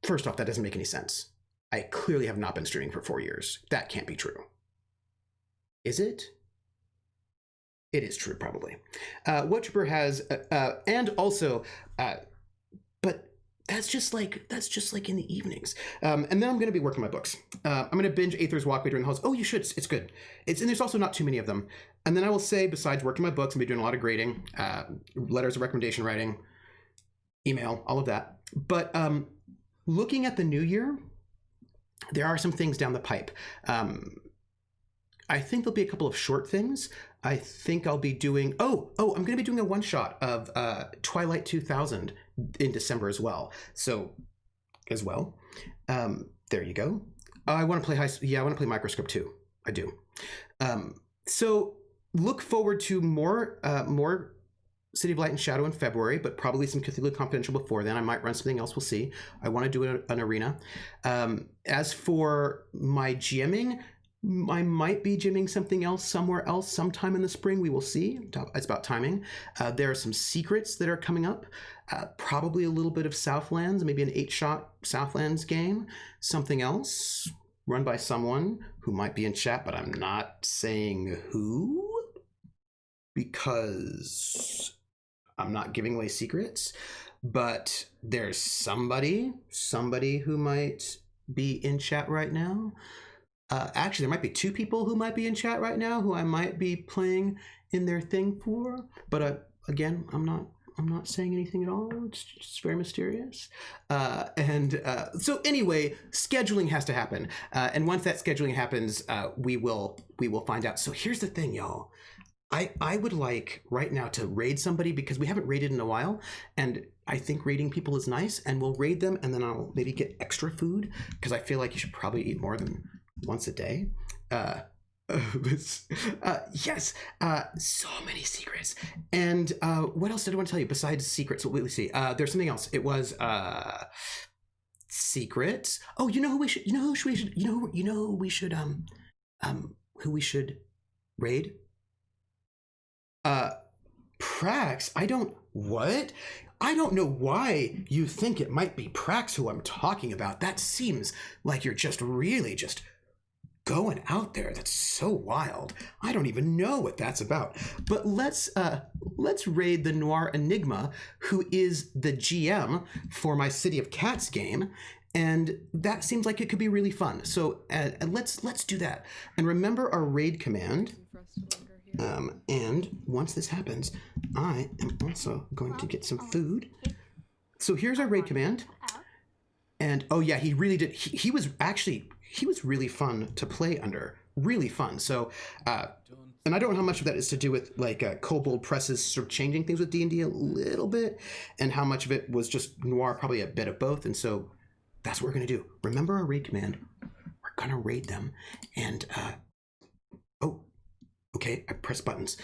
first off, that doesn't make any sense. I clearly have not been streaming for 4 years. That can't be true. Is it? It is true, probably. What Trooper has, and also, but that's just like in the evenings. And then I'm going to be working my books. I'm going to binge Aether's Walkway during the holidays. Oh, you should. It's good. And there's also not too many of them. And then I will say, besides working my books, I'm going to be doing a lot of grading, letters of recommendation writing, email, all of that. But looking at the new year, there are some things down the pipe. I think there'll be a couple of short things. I think I'll be doing, I'm going to be doing a one-shot of Twilight 2000 in December as well. So, there you go. I want to play I want to play Microscope too. I do. So look forward to more City of Light and Shadow in February, but probably some Cthulhu Confidential before then. I might run something else. We'll see. I want to do an arena. As for my GMing, I might be gymming something else somewhere else sometime in the spring. We will see. It's about timing. There are some secrets that are coming up. Probably a little bit of Southlands, maybe an 8-shot Southlands game. Something else run by someone who might be in chat, but I'm not saying who, because I'm not giving away secrets. But there's somebody who might be in chat right now. Actually, there might be 2 people who might be in chat right now who I might be playing in their thing for. But again, I'm not saying anything at all. It's just very mysterious. So anyway, scheduling has to happen. And once that scheduling happens, we will find out. So here's the thing, y'all. I would like right now to raid somebody, because we haven't raided in a while, and I think raiding people is nice, and we'll raid them, and then I'll maybe get extra food, because I feel like you should probably eat more than once a day. Yes, so many secrets. And what else did I want to tell you besides secrets? What will we see? There's something else. It was secrets. Oh, who we should raid? Prax. What? I don't know why you think it might be Prax who I'm talking about. That seems like you're just really just going out there. That's so wild. I don't even know what that's about. But let's raid the Noir Enigma, who is the GM for my City of Cats game, and that seems like it could be really fun. So let's do that. And remember our raid command. And once this happens, I am also going to get some food. So here's our raid command. And oh yeah, he really did. He was really fun to play under. Really fun. So, and I don't know how much of that is to do with like Kobold Press's sort of changing things with D&D a little bit, and how much of it was just Noir, probably a bit of both. And so that's what we're going to do. Remember our raid command. We're going to raid them. And, okay, I press buttons.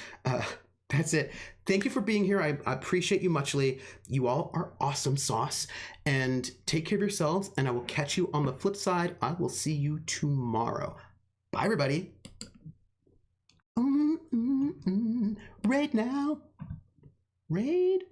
That's it. Thank you for being here. I appreciate you muchly. You all are awesome sauce. And take care of yourselves, and I will catch you on the flip side. I will see you tomorrow. Bye, everybody. Raid now. Raid.